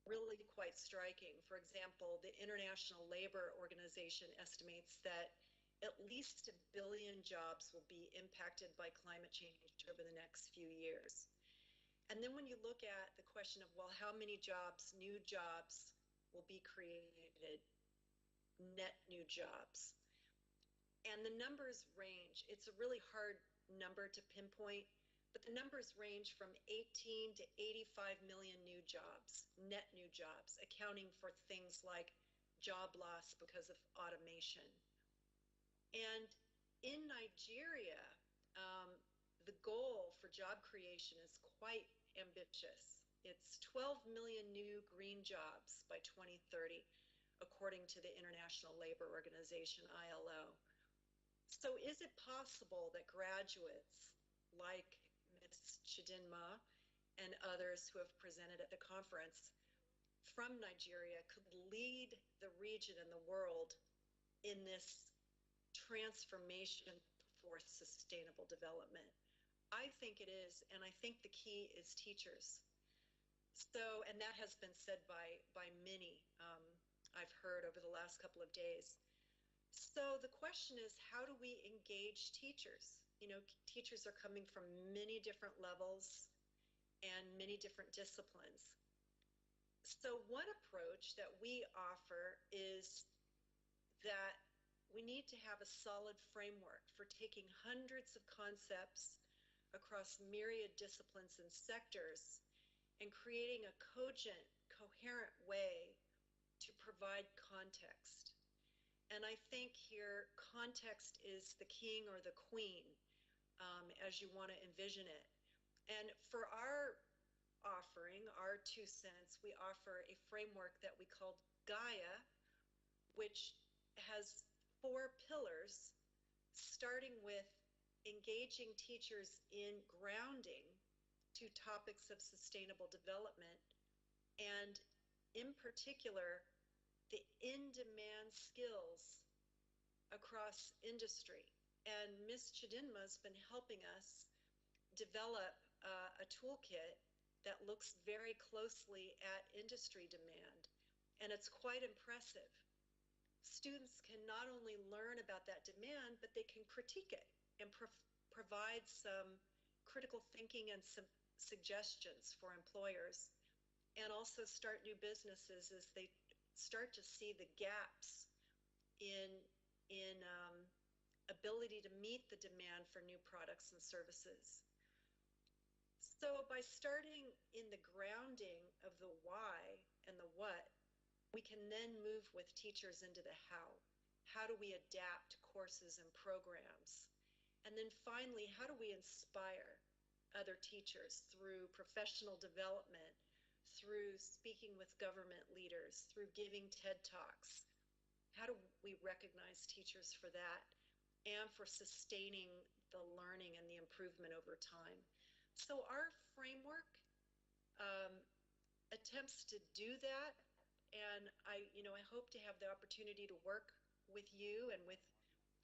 really quite striking. For example, the International Labor Organization estimates that at least 1 billion jobs will be impacted by climate change over the next few years. And then when you look at the question of, well, how many jobs, new jobs, will be created, net new jobs, and the numbers range. It's a really hard number to pinpoint, but the numbers range from 18 to 85 million new jobs, net new jobs, accounting for things like job loss because of automation. And in Nigeria, the goal for job creation is quite ambitious. It's 12 million new green jobs by 2030, according to the International Labor Organization, ILO. So is it possible that graduates like Ms. Chidinma and others who have presented at the conference from Nigeria could lead the region and the world in this transformation for sustainable development? I think it is, and I think the key is teachers. So, and that has been said by many, I've heard over the last couple of days. So the question is, how do we engage teachers? Teachers are coming from many different levels and many different disciplines. So one approach that we offer is that we need to have a solid framework for taking hundreds of concepts across myriad disciplines and sectors and creating a cogent, coherent way to provide context. And I think here context is the king or the queen, as you want to envision it. And for our offering, our 2 cents, we offer a framework that we called Gaia, which has 4 pillars, starting with engaging teachers in grounding to topics of sustainable development, and in particular, the in-demand skills across industry. And Ms. Chidinma has been helping us develop a toolkit that looks very closely at industry demand, and it's quite impressive. Students can not only learn about that demand, but they can critique it and provide some critical thinking and some suggestions for employers, and also start new businesses as they start to see the gaps in ability to meet the demand for new products and services. So by starting in the grounding of the why and the what, we can then move with teachers into the how. How do we adapt courses and programs? And then finally, how do we inspire other teachers through professional development, through speaking with government leaders, through giving TED Talks? How do we recognize teachers for that and for sustaining the learning and the improvement over time? So our framework attempts to do that, and I hope to have the opportunity to work with you and with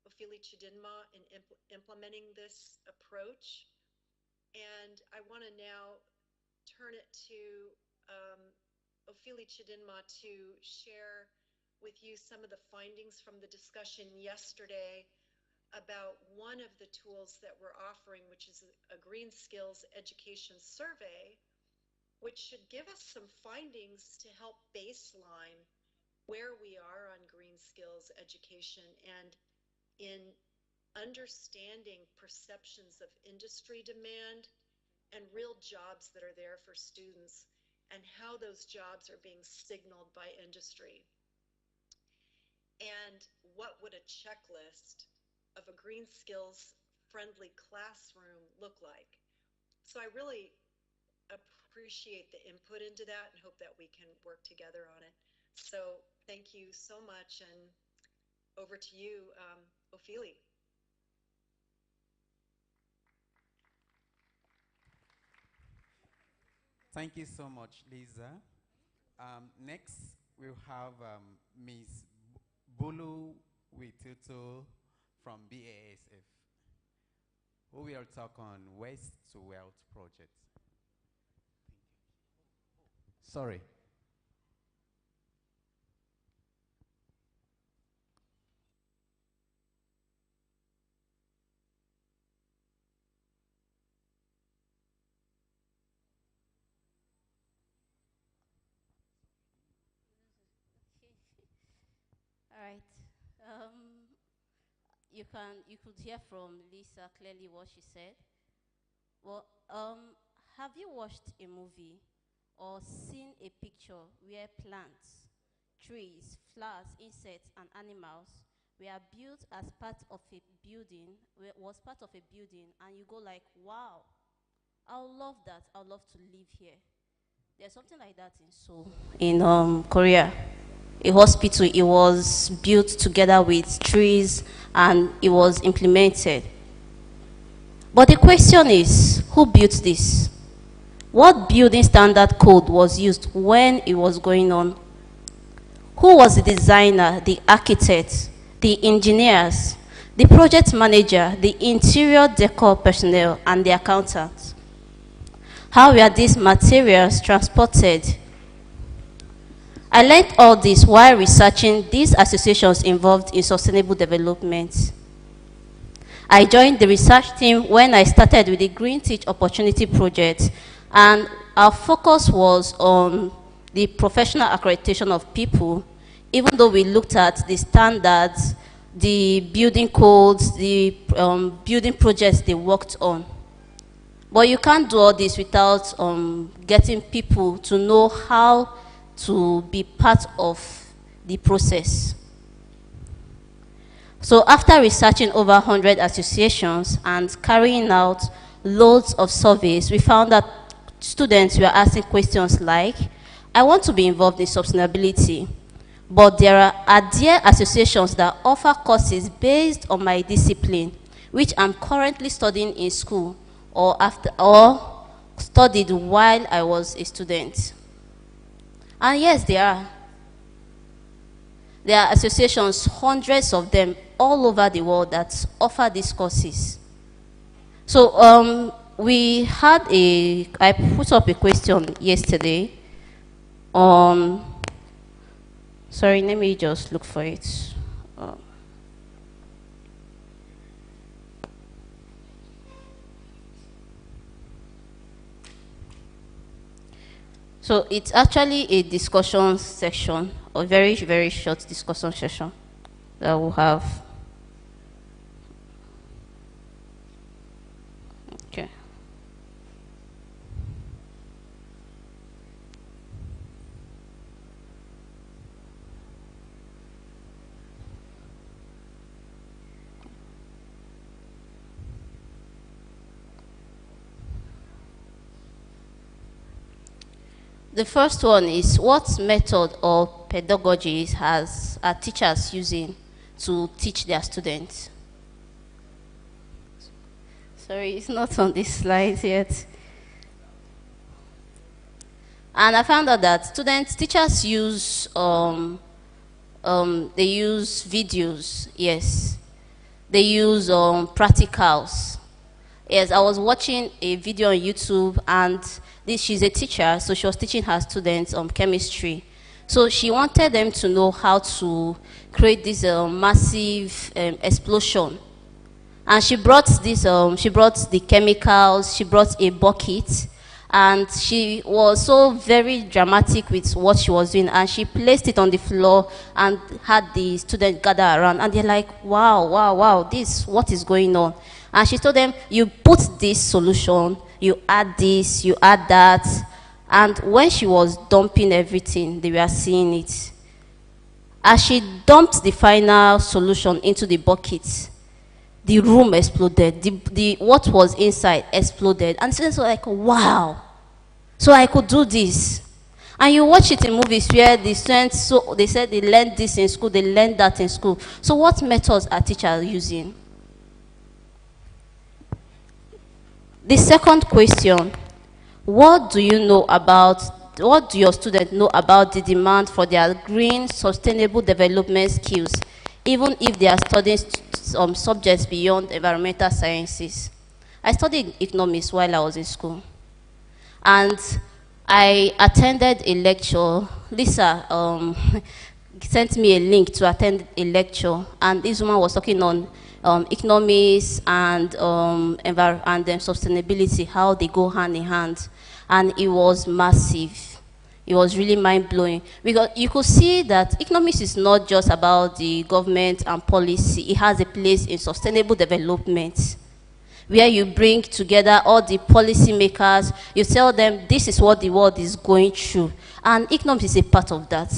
Ofili Chidinma in implementing this approach. And I want to now turn it to Ofili Chidinma to share with you some of the findings from the discussion yesterday about one of the tools that we're offering, which is a Green Skills Education Survey, which should give us some findings to help baseline where we are on green skills education and in understanding perceptions of industry demand and real jobs that are there for students and how those jobs are being signaled by industry. And what would a checklist of a green skills friendly classroom look like? So I really appreciate the input into that and hope that we can work together on it. So thank you so much, and over to you, Ofili. Thank you so much, Lisa. Next, we'll have Ms. Bulu Wituto from BASF, who will talk on Waste to Wealth project. Sorry. All right. You could hear from Lisa clearly what she said. Well, have you watched a movie or seen a picture where plants, trees, flowers, insects, and animals were built as part of a building, was part of a building, and you go like, wow, I would love that. I would love to live here. There's something like that in Seoul, in Korea. A hospital, it was built together with trees and it was implemented. But the question is, who built this? What building standard code was used when it was going on? Who was the designer, the architect, the engineers, the project manager, the interior decor personnel, and the accountants? How were these materials transported? I learned all this while researching these associations involved in sustainable development. I joined the research team when I started with the Green Teach Opportunity Project, and our focus was on the professional accreditation of people, even though we looked at the standards, the building codes, the building projects they worked on. But you can't do all this without getting people to know how to be part of the process. So after researching over 100 associations and carrying out loads of surveys, we found that students were asking questions like, I want to be involved in sustainability, but are there associations that offer courses based on my discipline, which I'm currently studying in school or studied while I was a student? And yes, there are. There are associations, hundreds of them, all over the world that offer these courses. So I put up a question yesterday on, sorry, let me just look for it. So it's actually a discussion section, a very, very short discussion session that we'll have. Okay. The first one is, what method or pedagogies are teachers using to teach their students? Sorry, it's not on this slide yet. And I found out that teachers use, they use videos, yes. They use practicals. Yes, I was watching a video on YouTube, and she's a teacher, so she was teaching her students chemistry. So she wanted them to know how to create this massive explosion. And she brought she brought the chemicals, she brought a bucket, and she was so very dramatic with what she was doing, and she placed it on the floor and had the students gather around, and they're like, wow, wow, wow, what is going on? And she told them, you put this solution, you add this, you add that, and when she was dumping everything, they were seeing it. As she dumped the final solution into the bucket, the room exploded. What was inside exploded. And students were like, wow, so I could do this. And you watch it in movies where the students, so they said they learned this in school, they learned that in school. So what methods are teachers using? The second question, what do your students know about the demand for their green, sustainable development skills, even if they are studying some subjects beyond environmental sciences? I studied economics while I was in school. And I attended a lecture. Lisa sent me a link to attend a lecture, and this woman was talking on economics and sustainability, how they go hand in hand. And it was massive. It was really mind-blowing, because you could see that economics is not just about the government and policy. It has a place in sustainable development, where you bring together all the policy makers, you tell them this is what the world is going through, and economics is a part of that.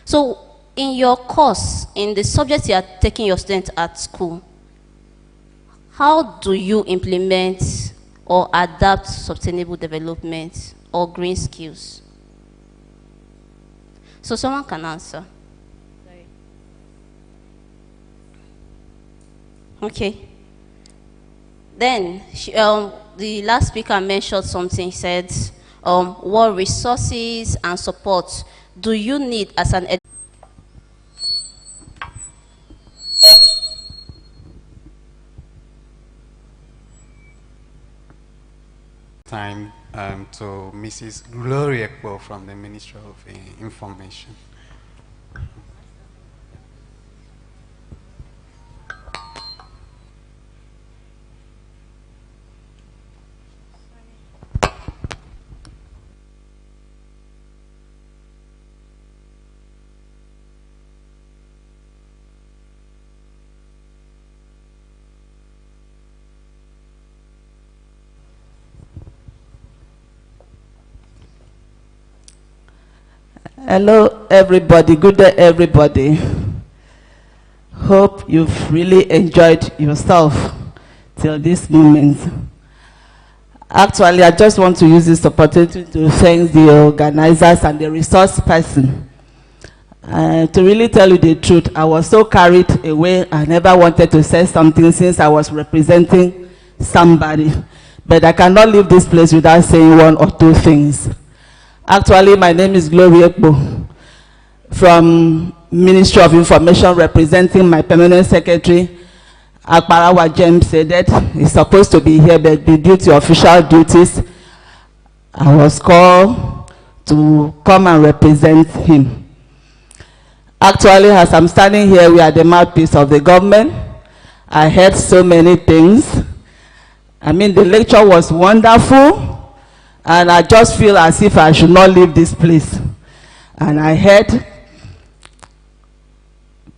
So in your course, in the subjects you are taking your students at school, how do you implement or adapt sustainable development or green skills? So someone can answer. Sorry. Okay. Then the last speaker mentioned something. He said, what resources and support do you need as an time to Mrs. Gloria Ekpo from the Ministry of Information. Hello, everybody. Good day, everybody. Hope you've really enjoyed yourself till this moment. Actually, I just want to use this opportunity to thank the organizers and the resource person. To really tell you the truth, I was so carried away. I never wanted to say something since I was representing somebody. But I cannot leave this place without saying one or two things. Actually, my name is Gloria Ekpo from Ministry of Information, representing my permanent secretary, Akparawa James Sedet. He's supposed to be here, but due to official duties, I was called to come and represent him. Actually, as I'm standing here, we are the mouthpiece of the government. I heard so many things. I mean, the lecture was wonderful. And I just feel as if I should not leave this place. And I heard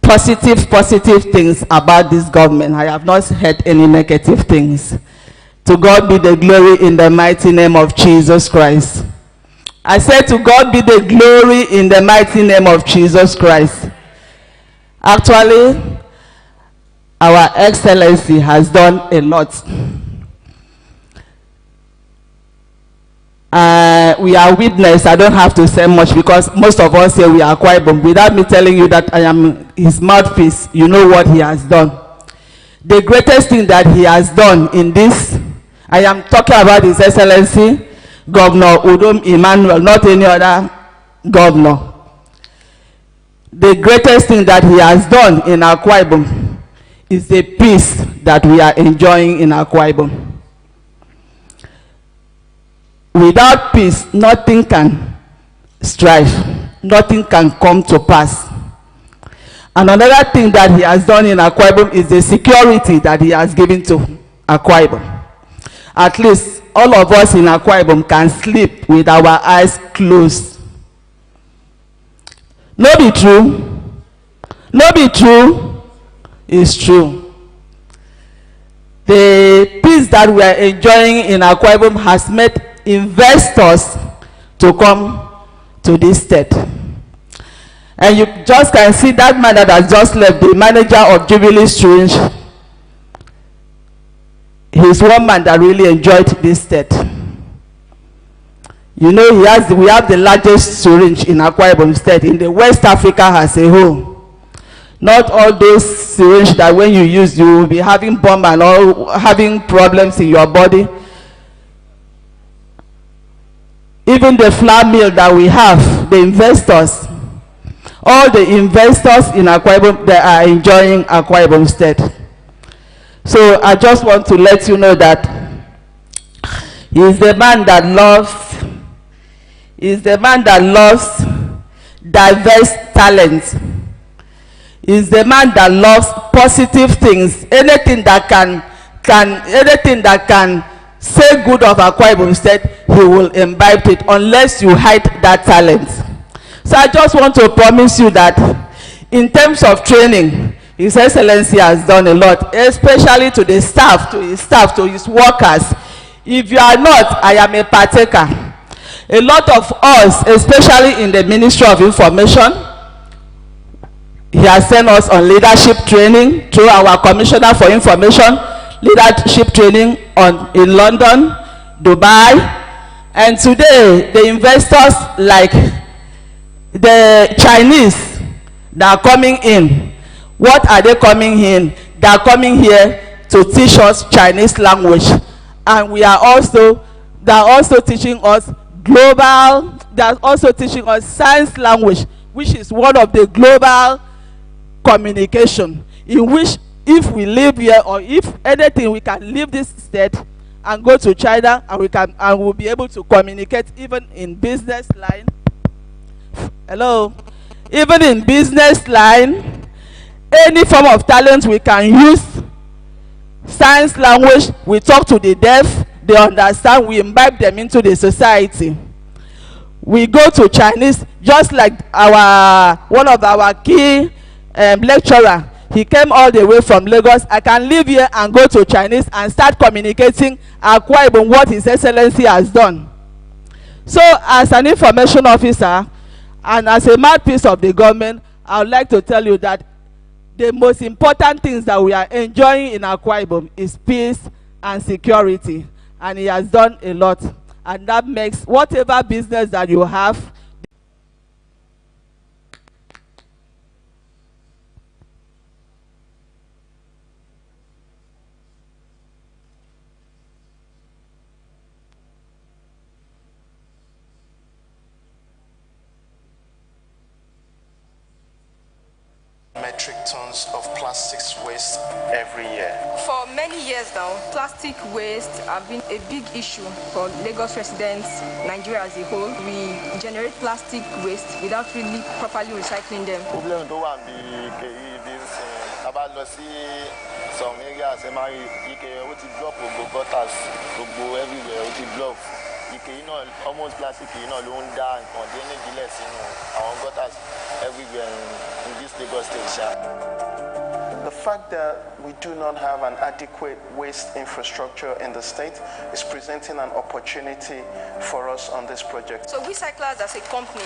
positive things about this government. I have not heard any negative things. To God be the glory in the mighty name of Jesus Christ. I said, to God be the glory in the mighty name of Jesus Christ. Actually, our Excellency has done a lot. we are witness. I don't have to say much because most of us here we are Akwa Ibom. Without me telling you that I am his mouthpiece, you know what he has done. The greatest thing that he has done in this, I am talking about His Excellency Governor Udom Emmanuel, not any other governor. The greatest thing that he has done in Akwa Ibom is the peace that we are enjoying in Akwa Ibom. Without peace, nothing can strive, nothing can come to pass. And another thing that he has done in Akwa Ibom is the security that he has given to Akwa Ibom. At least all of us in Akwa Ibom can sleep with our eyes closed. No be true? No be true? It's true. The peace that we are enjoying in Akwa Ibom has made investors to come to this state. And you just can see that man that has just left, the manager of Jubilee Syringe. He's one man that really enjoyed this state. You know, we have the largest syringe in Akwa Ibom State, in the West Africa as a whole. Not all those syringes that when you use, you will be having bomb and all, having problems in your body. Even the flour mill that we have, the investors, all the investors in Akwa Ibom, they are enjoying Akwa Ibom State. So I just want to let you know that he is the man that loves, diverse talents. He is the man that loves positive things. Anything that can say good of Akwa Ibom State, he will imbibe it unless you hide that talent. So I just want to promise you that in terms of training, His Excellency has done a lot, especially to the staff, to his workers. If you are not, I am a partaker. A lot of us, especially in the Ministry of Information, he has sent us on leadership training through our Commissioner for Information, leadership training in London, Dubai, and today the investors like the Chinese that are coming in. What are they coming in? They are coming here to teach us Chinese language, and they are also teaching us global. They are also teaching us science language, which is one of the global communication, in which if we live here, or if anything, we can leave this state and go to China, and we'll be able to communicate even in business line. Hello, even in business line, any form of talent we can use. Science language, we talk to the deaf, they understand, we imbibe them into the society. We go to Chinese, just like one of our key lecturer, he came all the way from Lagos. I can live here and go to Chinese and start communicating Akwa Ibom what His Excellency has done. So as an information officer and as a mouthpiece of the government, I would like to tell you that the most important things that we are enjoying in Akwa Ibom is peace and security, and he has done a lot, and that makes whatever business that you have. Metric tons of plastics waste every year. For many years now, plastic waste have been a big issue for Lagos residents, Nigeria as a whole. We generate plastic waste without really properly recycling them. Problem tó wà bí this about some areas ó ti block gbogbo gutters gbogbo everywhere ó ti block. Almost plastic ló ń dá nǹkan dé nídìílẹ̀ sínú àwọn gutters everywhere in this Lagos state. The fact that we do not have an adequate waste infrastructure in the state is presenting an opportunity for us on this project. So we cyclers as a company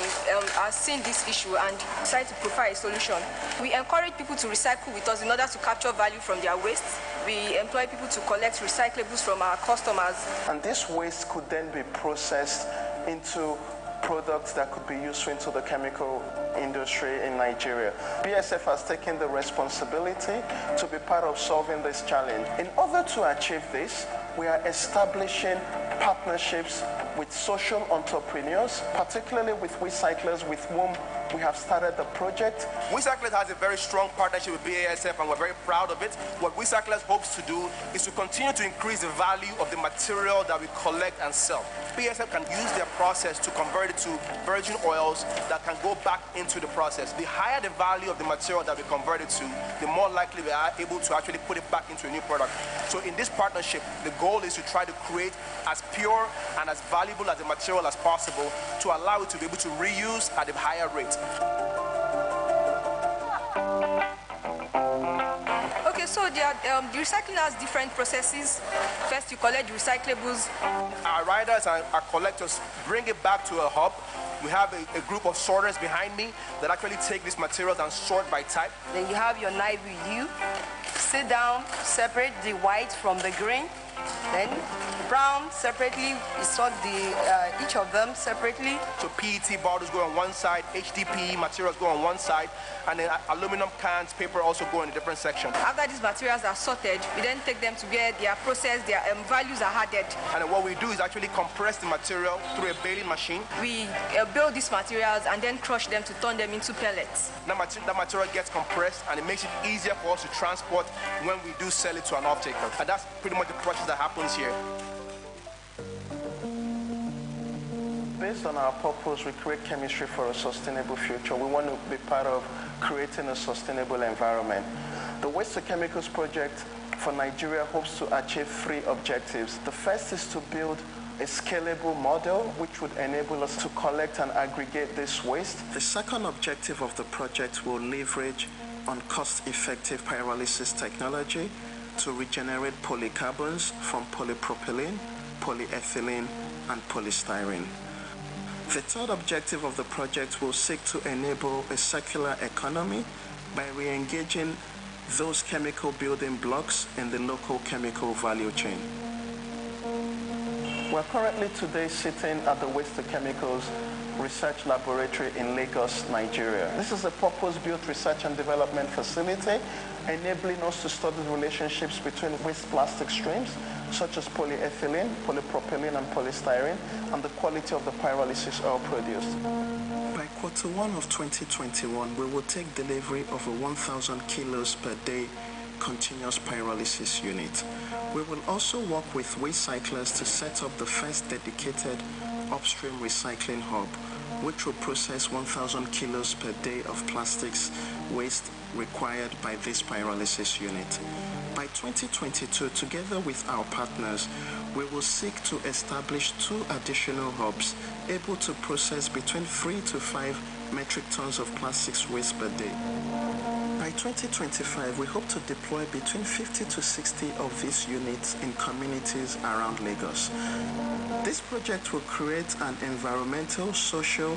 are seeing this issue and decided to provide a solution. We encourage people to recycle with us in order to capture value from their waste. We employ people to collect recyclables from our customers. And this waste could then be processed into products that could be useful into the chemical industry in Nigeria. BSF has taken the responsibility to be part of solving this challenge. In order to achieve this, we are establishing partnerships with social entrepreneurs, particularly with WeCyclers, with whom we have started the project. WeCyclers has a very strong partnership with BASF and we're very proud of it. What WeCyclers hopes to do is to continue to increase the value of the material that we collect and sell. BASF can use their process to convert it to virgin oils that can go back into the process. The higher the value of the material that we convert it to, the more likely we are able to actually put it back into a new product. So in this partnership, the goal is to try to create as pure and as valuable as the material as possible to allow it to be able to reuse at a higher rate. Okay, so the recycling has different processes. First, you collect recyclables. Our riders and our collectors bring it back to a hub. We have a group of sorters behind me that actually take these materials and sort by type. Then you have your knife with you. Sit down, separate the white from the green. Then brown separately, you sort each of them separately. So PET bottles go on one side, HDPE materials go on one side, and then aluminum cans, paper also go in a different section. After these materials are sorted, we then take them to where they are processed, their values are added. And then what we do is actually compress the material through a baling machine. We build these materials and then crush them to turn them into pellets. That material gets compressed and it makes it easier for us to transport when we do sell it to an off-taker. And that's pretty much the process that happens here. Based on our purpose, we create chemistry for a sustainable future. We want to be part of creating a sustainable environment. The Waste to Chemicals project for Nigeria hopes to achieve 3 objectives. The first is to build a scalable model which would enable us to collect and aggregate this waste. The second objective of the project will leverage on cost-effective pyrolysis technology to regenerate polycarbons from polypropylene, polyethylene, and polystyrene. The third objective of the project will seek to enable a circular economy by re-engaging those chemical building blocks in the local chemical value chain. We're currently today sitting at the Waste to Chemicals Research Laboratory in Lagos, Nigeria. This is a purpose-built research and development facility enabling us to study relationships between waste plastic streams such as polyethylene, polypropylene, and polystyrene, and the quality of the pyrolysis oil produced. By Q1 of 2021, we will take delivery of a 1,000 kilos per day continuous pyrolysis unit. We will also work with WeCyclers to set up the first dedicated upstream recycling hub, which will process 1,000 kilos per day of plastics waste required by this pyrolysis unit. By 2022, together with our partners, we will seek to establish 2 additional hubs able to process between 3 to 5 metric tons of plastics waste per day. By 2025, we hope to deploy between 50 to 60 of these units in communities around Lagos. This project will create an environmental, social,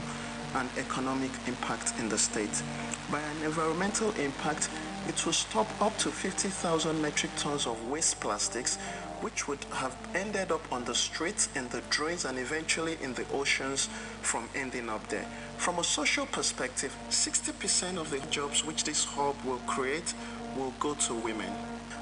and economic impact in the state. By an environmental impact, it will stop up to 50,000 metric tons of waste plastics, which would have ended up on the streets, in the drains, and eventually in the oceans from ending up there. From a social perspective, 60% of the jobs which this hub will create will go to women,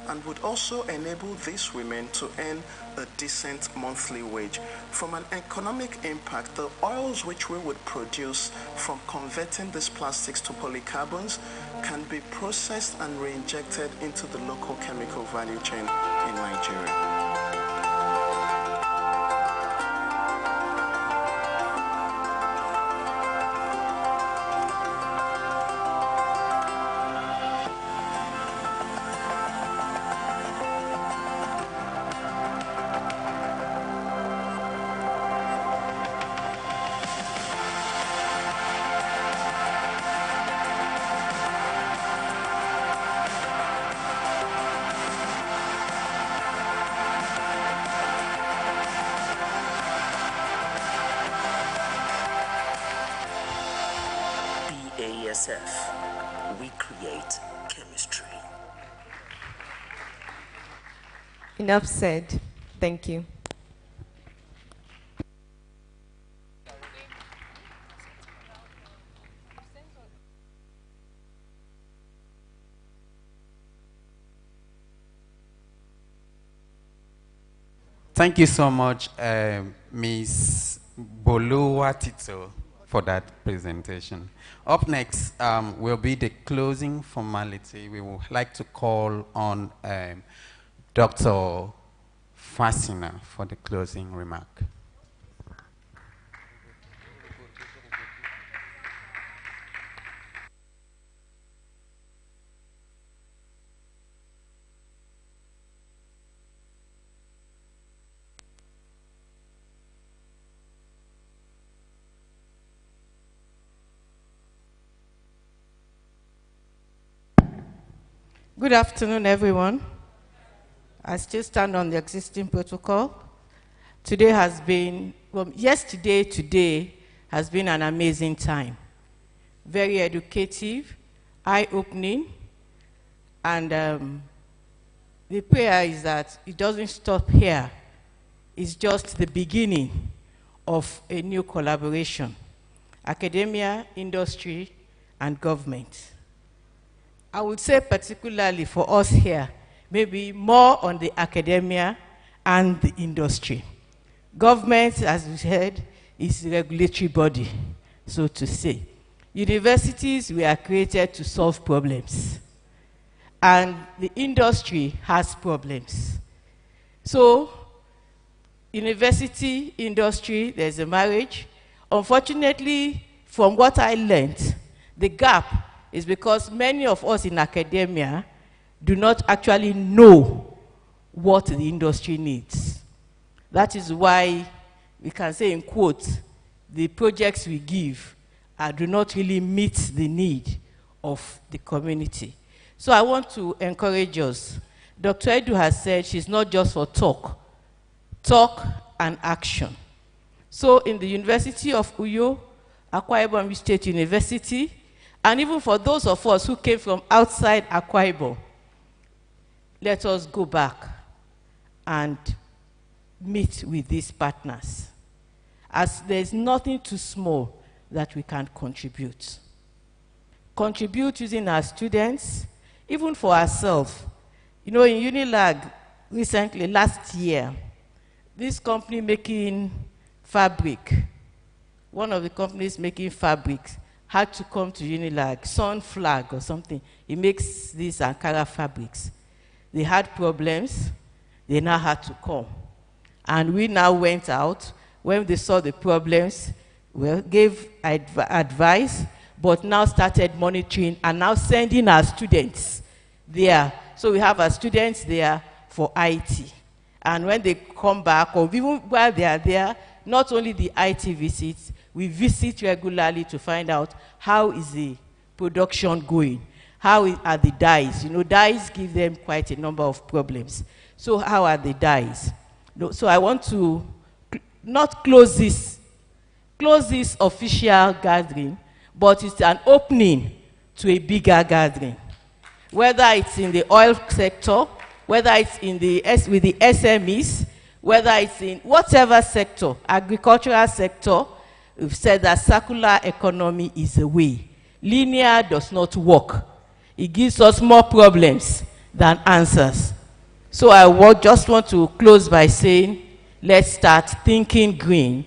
and would also enable these women to earn a decent monthly wage. From an economic impact, the oils which we would produce from converting these plastics to polycarbons can be processed and re-injected into the local chemical value chain in Nigeria. BASF, we create chemistry. Enough said. Thank you. Thank you so much, Ms. Boluwatito, for that presentation. Up next will be the closing formality. We would like to call on Dr. Fasina for the closing remark. Good afternoon, everyone. I still stand on the existing protocol. Today has been, well, yesterday, today has been an amazing time. Very educative, eye-opening, and the prayer is that it doesn't stop here. It's just the beginning of a new collaboration. Academia, industry, and government. I would say particularly for us here, maybe more on the academia and the industry. Government, as we said, is a regulatory body, so to say. Universities were created to solve problems, and the industry has problems. So, university, industry, there's a marriage. Unfortunately, from what I learned, the gap is because many of us in academia do not actually know what the industry needs. That is why we can say in quotes, the projects we give do not really meet the need of the community. So I want to encourage us. Dr. Edu has said she's not just for talk and action. So in the University of Uyo, Akwa Ibom State University, and even for those of us who came from outside Akwa Ibom, let us go back and meet with these partners, as there's nothing too small that we can contribute. Contribute using our students, even for ourselves. You know, in Unilag, recently, last year, this company making fabric, one of the companies making fabrics, had to come to Unilag, Sun Flag or something. It makes these Ankara fabrics. They had problems. They now had to come. And we now went out. When they saw the problems, we gave advice, but now started monitoring and now sending our students there. So we have our students there for IT. And when they come back, or even while they are there, not only the IT visits, we visit regularly to find out how is the production going, how are the dyes. You know, dyes give them quite a number of problems. So how are the dyes? So I want to not close this official gathering, but it's an opening to a bigger gathering. Whether it's in the oil sector, whether it's in the with the SMEs, whether it's in whatever sector, agricultural sector, we've said that circular economy is a way. Linear does not work. It gives us more problems than answers. So I just want to close by saying, let's start thinking green.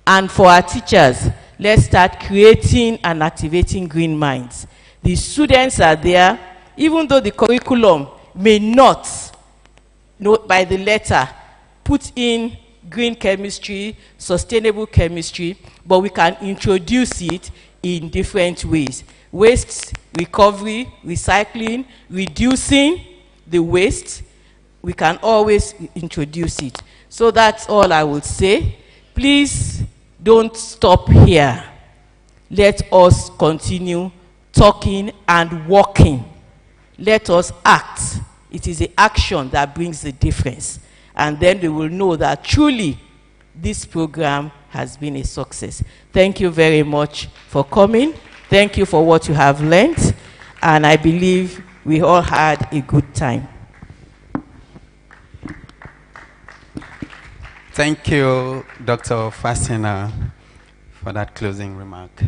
And for our teachers, let's start creating and activating green minds. The students are there, even though the curriculum may not, by the letter, put in green chemistry, sustainable chemistry, but we can introduce it in different ways. Waste recovery, recycling, reducing the waste, we can always introduce it. So that's all I would say. Please don't stop here. Let us continue talking and walking. Let us act. It is the action that brings the difference. And then we will know that truly this program has been a success. Thank you very much for coming. Thank you for what you have learned, and I believe we all had a good time. Thank you, Dr. Fassina, for that closing remark.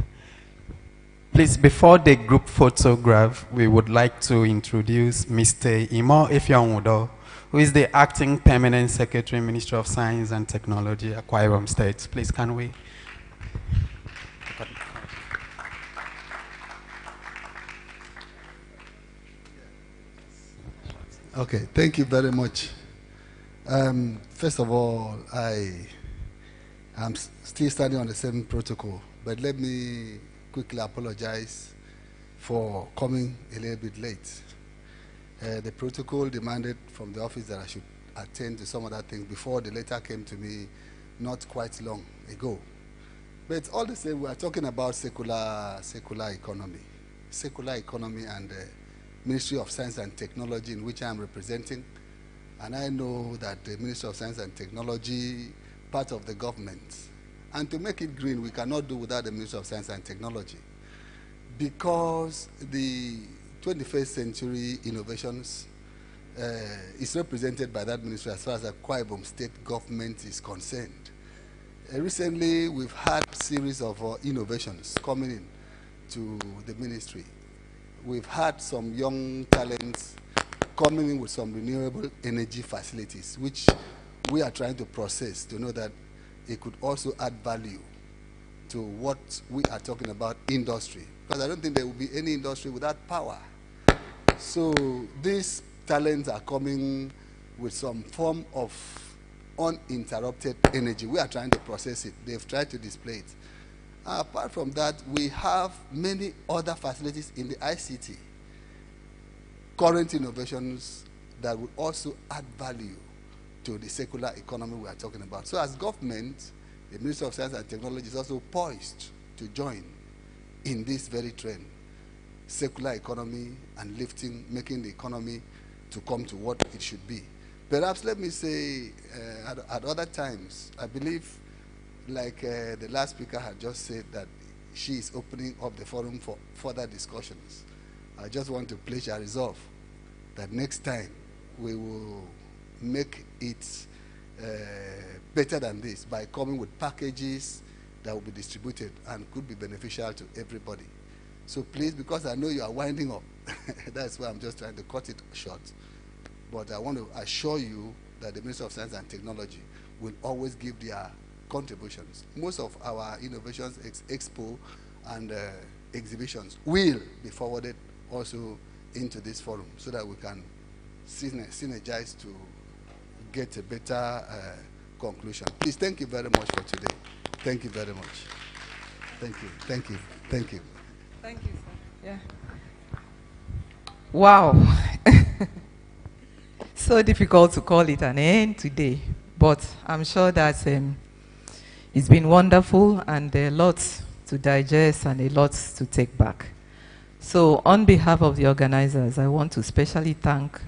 Please, before the group photograph, we would like to introduce Mr. Imo Ifeanwudo, who is the Acting Permanent Secretary, Ministry of Science and Technology, Akwa Ibom State. Please, can we? Okay, thank you very much. First of all, I am still standing on the same protocol, but let me quickly apologize for coming a little bit late. The protocol demanded from the office that I should attend to some other things before the letter came to me not quite long ago. But all the same, we are talking about secular economy. Secular economy and Ministry of Science and Technology, in which I am representing. And I know that the Ministry of Science and Technology, part of the government. And to make it green, we cannot do without the Ministry of Science and Technology. Because the 21st century innovations is represented by that ministry as far as the Akwa Ibom State government is concerned. Recently, we've had a series of innovations coming in to the ministry. We've had some young talents coming in with some renewable energy facilities, which we are trying to process to know that it could also add value to what we are talking about industry. Because I don't think there will be any industry without power. So these talents are coming with some form of uninterrupted energy. We are trying to process it. They've tried to display it. Apart from that, we have many other facilities in the ICT, current innovations that will also add value to the secular economy we are talking about. So as government, the Ministry of Science and Technology is also poised to join in this very trend, secular economy and lifting, making the economy to come to what it should be. Perhaps let me say, at other times, I believe, like the last speaker had just said, that she is opening up the forum for further discussions. I just want to pledge a resolve that next time we will make it better than this by coming with packages that will be distributed and could be beneficial to everybody. So please, because I know you are winding up, that's why I'm just trying to cut it short. But I want to assure you that the Ministry of Science and Technology will always give their contributions. Most of our innovations, expo and exhibitions will be forwarded also into this forum so that we can synergize to get a better conclusion. Please, thank you very much for today. Thank you very much. Thank you. Thank you. Thank you. Thank you, sir. Yeah. Wow. So difficult to call it an end today, but I'm sure that it's been wonderful and a lot to digest and a lot to take back. So on behalf of the organizers, I want to specially thank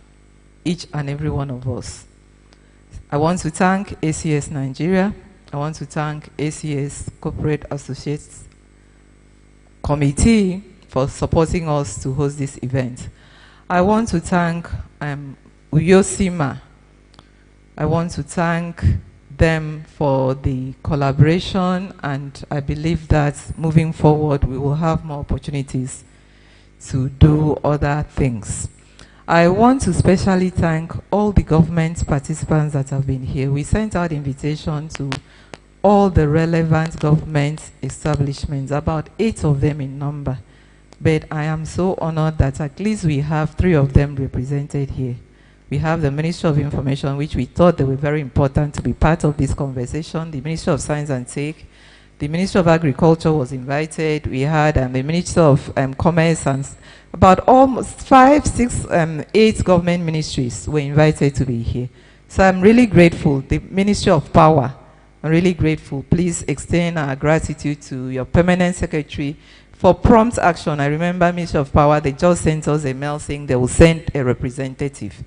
each and every one of us. I want to thank ACS Nigeria. I want to thank ACS Corporate Associates Committee for supporting us to host this event. I want to thank Uyosima. I want to thank them for the collaboration, and I believe that moving forward we will have more opportunities to do other things. I want to specially thank all the government participants that have been here. We sent out invitation to all the relevant government establishments, about 8 of them in number. But I am so honored that at least we have 3 of them represented here. We have the Ministry of Information, which we thought they were very important to be part of this conversation, the Ministry of Science and Tech, the Ministry of Agriculture was invited, we had the Ministry of Commerce, and about almost 5, 6, 8 government ministries were invited to be here. So I'm really grateful. The Ministry of Power, I'm really grateful. Please extend our gratitude to your permanent secretary for prompt action. I remember Ministry of Power, they just sent us a mail saying they will send a representative.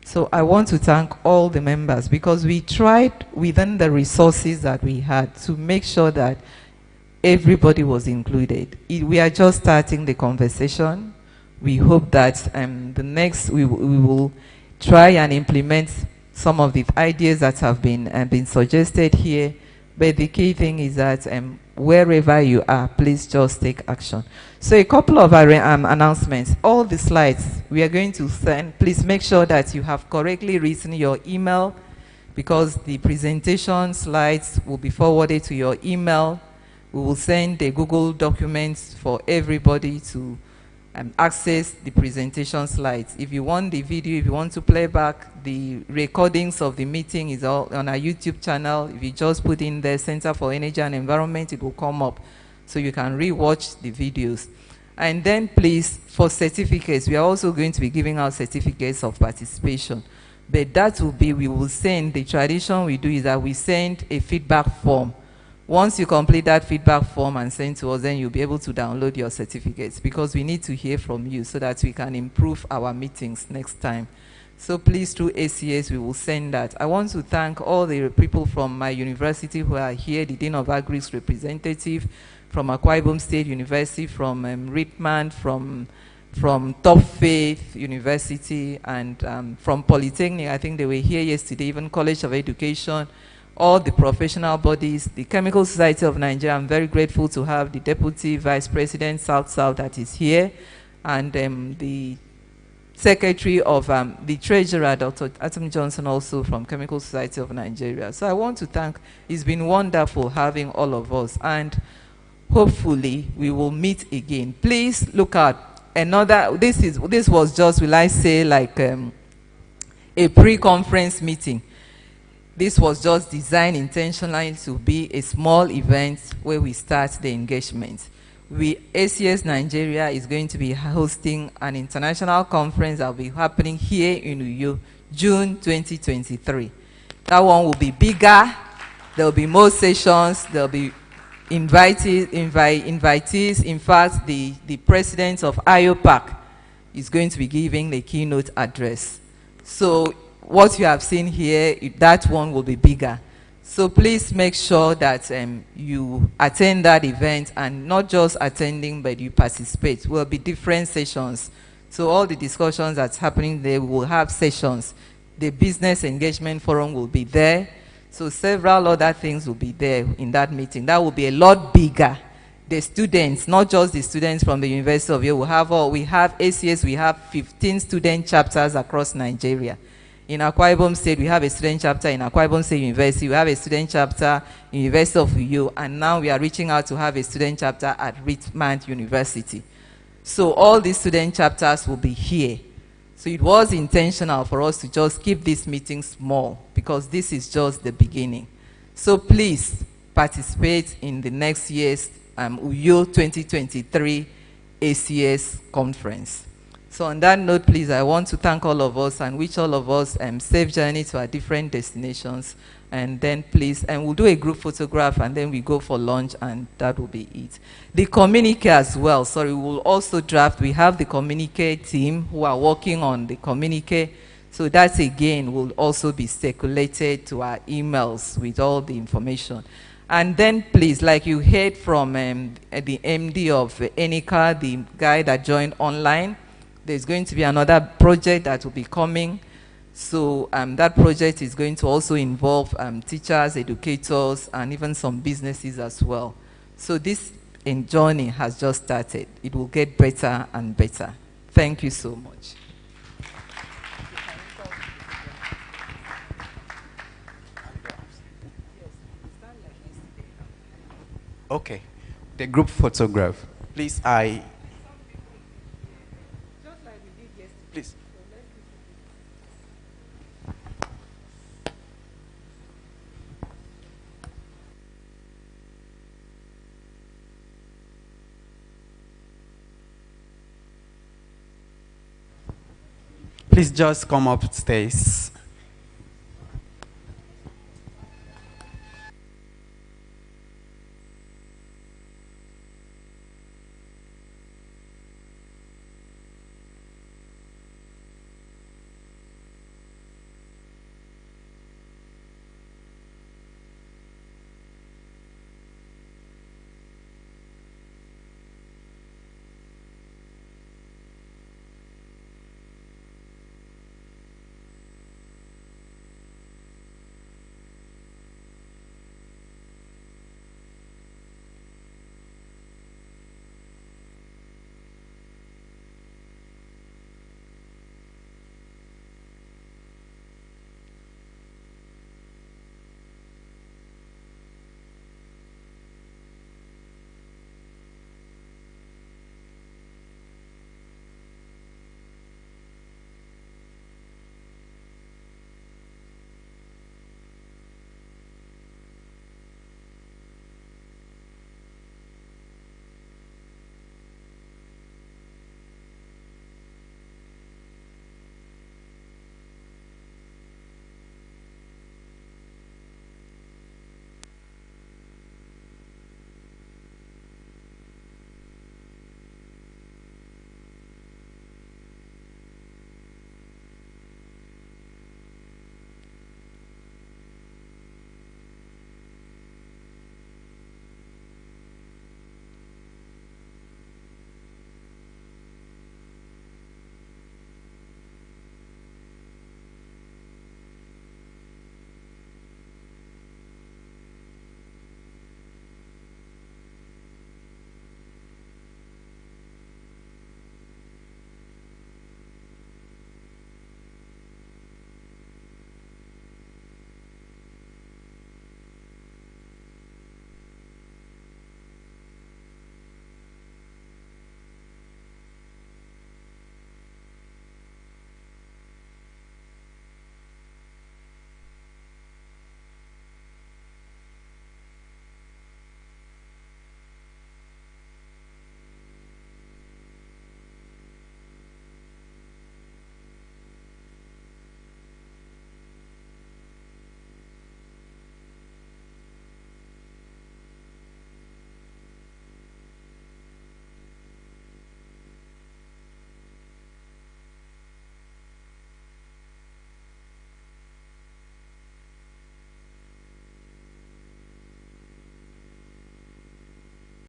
So I want to thank all the members because we tried within the resources that we had to make sure that everybody was included. We are just starting the conversation. We hope that the next we will try and implement some of the ideas that have been suggested here. But the key thing is that wherever you are, please just take action. So a couple of announcements. All the slides we are going to send, please make sure that you have correctly written your email, because the presentation slides will be forwarded to your email. We will send the Google documents for everybody to access the presentation slides. If you want the video, if you want to play back, the recordings of the meeting is all on our YouTube channel. If you just put in the Center for Energy and Environment, it will come up, so you can re-watch the videos. And then please, for certificates, we are also going to be giving out certificates of participation. But that will be, we will send, the tradition we do is that we send a feedback form. Once you complete that feedback form and send to us, then you'll be able to download your certificates, because we need to hear from you so that we can improve our meetings next time. So please, through ACS, we will send that. I want to thank all the people from my university who are here, the Dean of Agri's representative, from Akwa Ibom State University, from Ritman, from Top Faith University, and from Polytechnic. I think they were here yesterday, even College of Education, all the professional bodies, the Chemical Society of Nigeria. I'm very grateful to have the Deputy Vice President South that is here, and the Secretary of the Treasurer, Dr. Atom Johnson, also from Chemical Society of Nigeria. So I want to thank, it's been wonderful having all of us, and hopefully we will meet again. Please look at another, this was just, will I say, like a pre-conference meeting. This was just designed intentionally to be a small event where we start the engagement. ACS Nigeria is going to be hosting an international conference that will be happening here in Uyo, June 2023. That one will be bigger. There will be more sessions. There will be invitees. In fact, the president of IOPAC is going to be giving the keynote address. So what you have seen here, that one will be bigger. So please make sure that you attend that event, and not just attending, but you participate. There will be different sessions. So all the discussions that's happening there, we will have sessions. The business engagement forum will be there. So several other things will be there in that meeting. That will be a lot bigger. The students, not just the students from the University of Uyo, we have ACS, we have 15 student chapters across Nigeria. In Akwa Ibom State, we have a student chapter in Akwa Ibom State University. We have a student chapter in University of Uyo, and now we are reaching out to have a student chapter at Ritman University. So all these student chapters will be here. So it was intentional for us to just keep this meeting small, because this is just the beginning. So please participate in the next year's Uyo 2023 ACS conference. So on that note, please, I want to thank all of us and wish all of us safe journey to our different destinations. And then please, and we'll do a group photograph, and then we go for lunch, and that will be it. The communique as well, sorry, we will also draft. We have the communique team who are working on the communique. So that again will also be circulated to our emails with all the information. And then please, like you heard from the MD of ENICA, the guy that joined online, there's going to be another project that will be coming. So that project is going to also involve teachers, educators, and even some businesses as well. So this journey has just started. It will get better and better. Thank you so much. Okay, the group photograph. Please, Please. Please just come upstairs.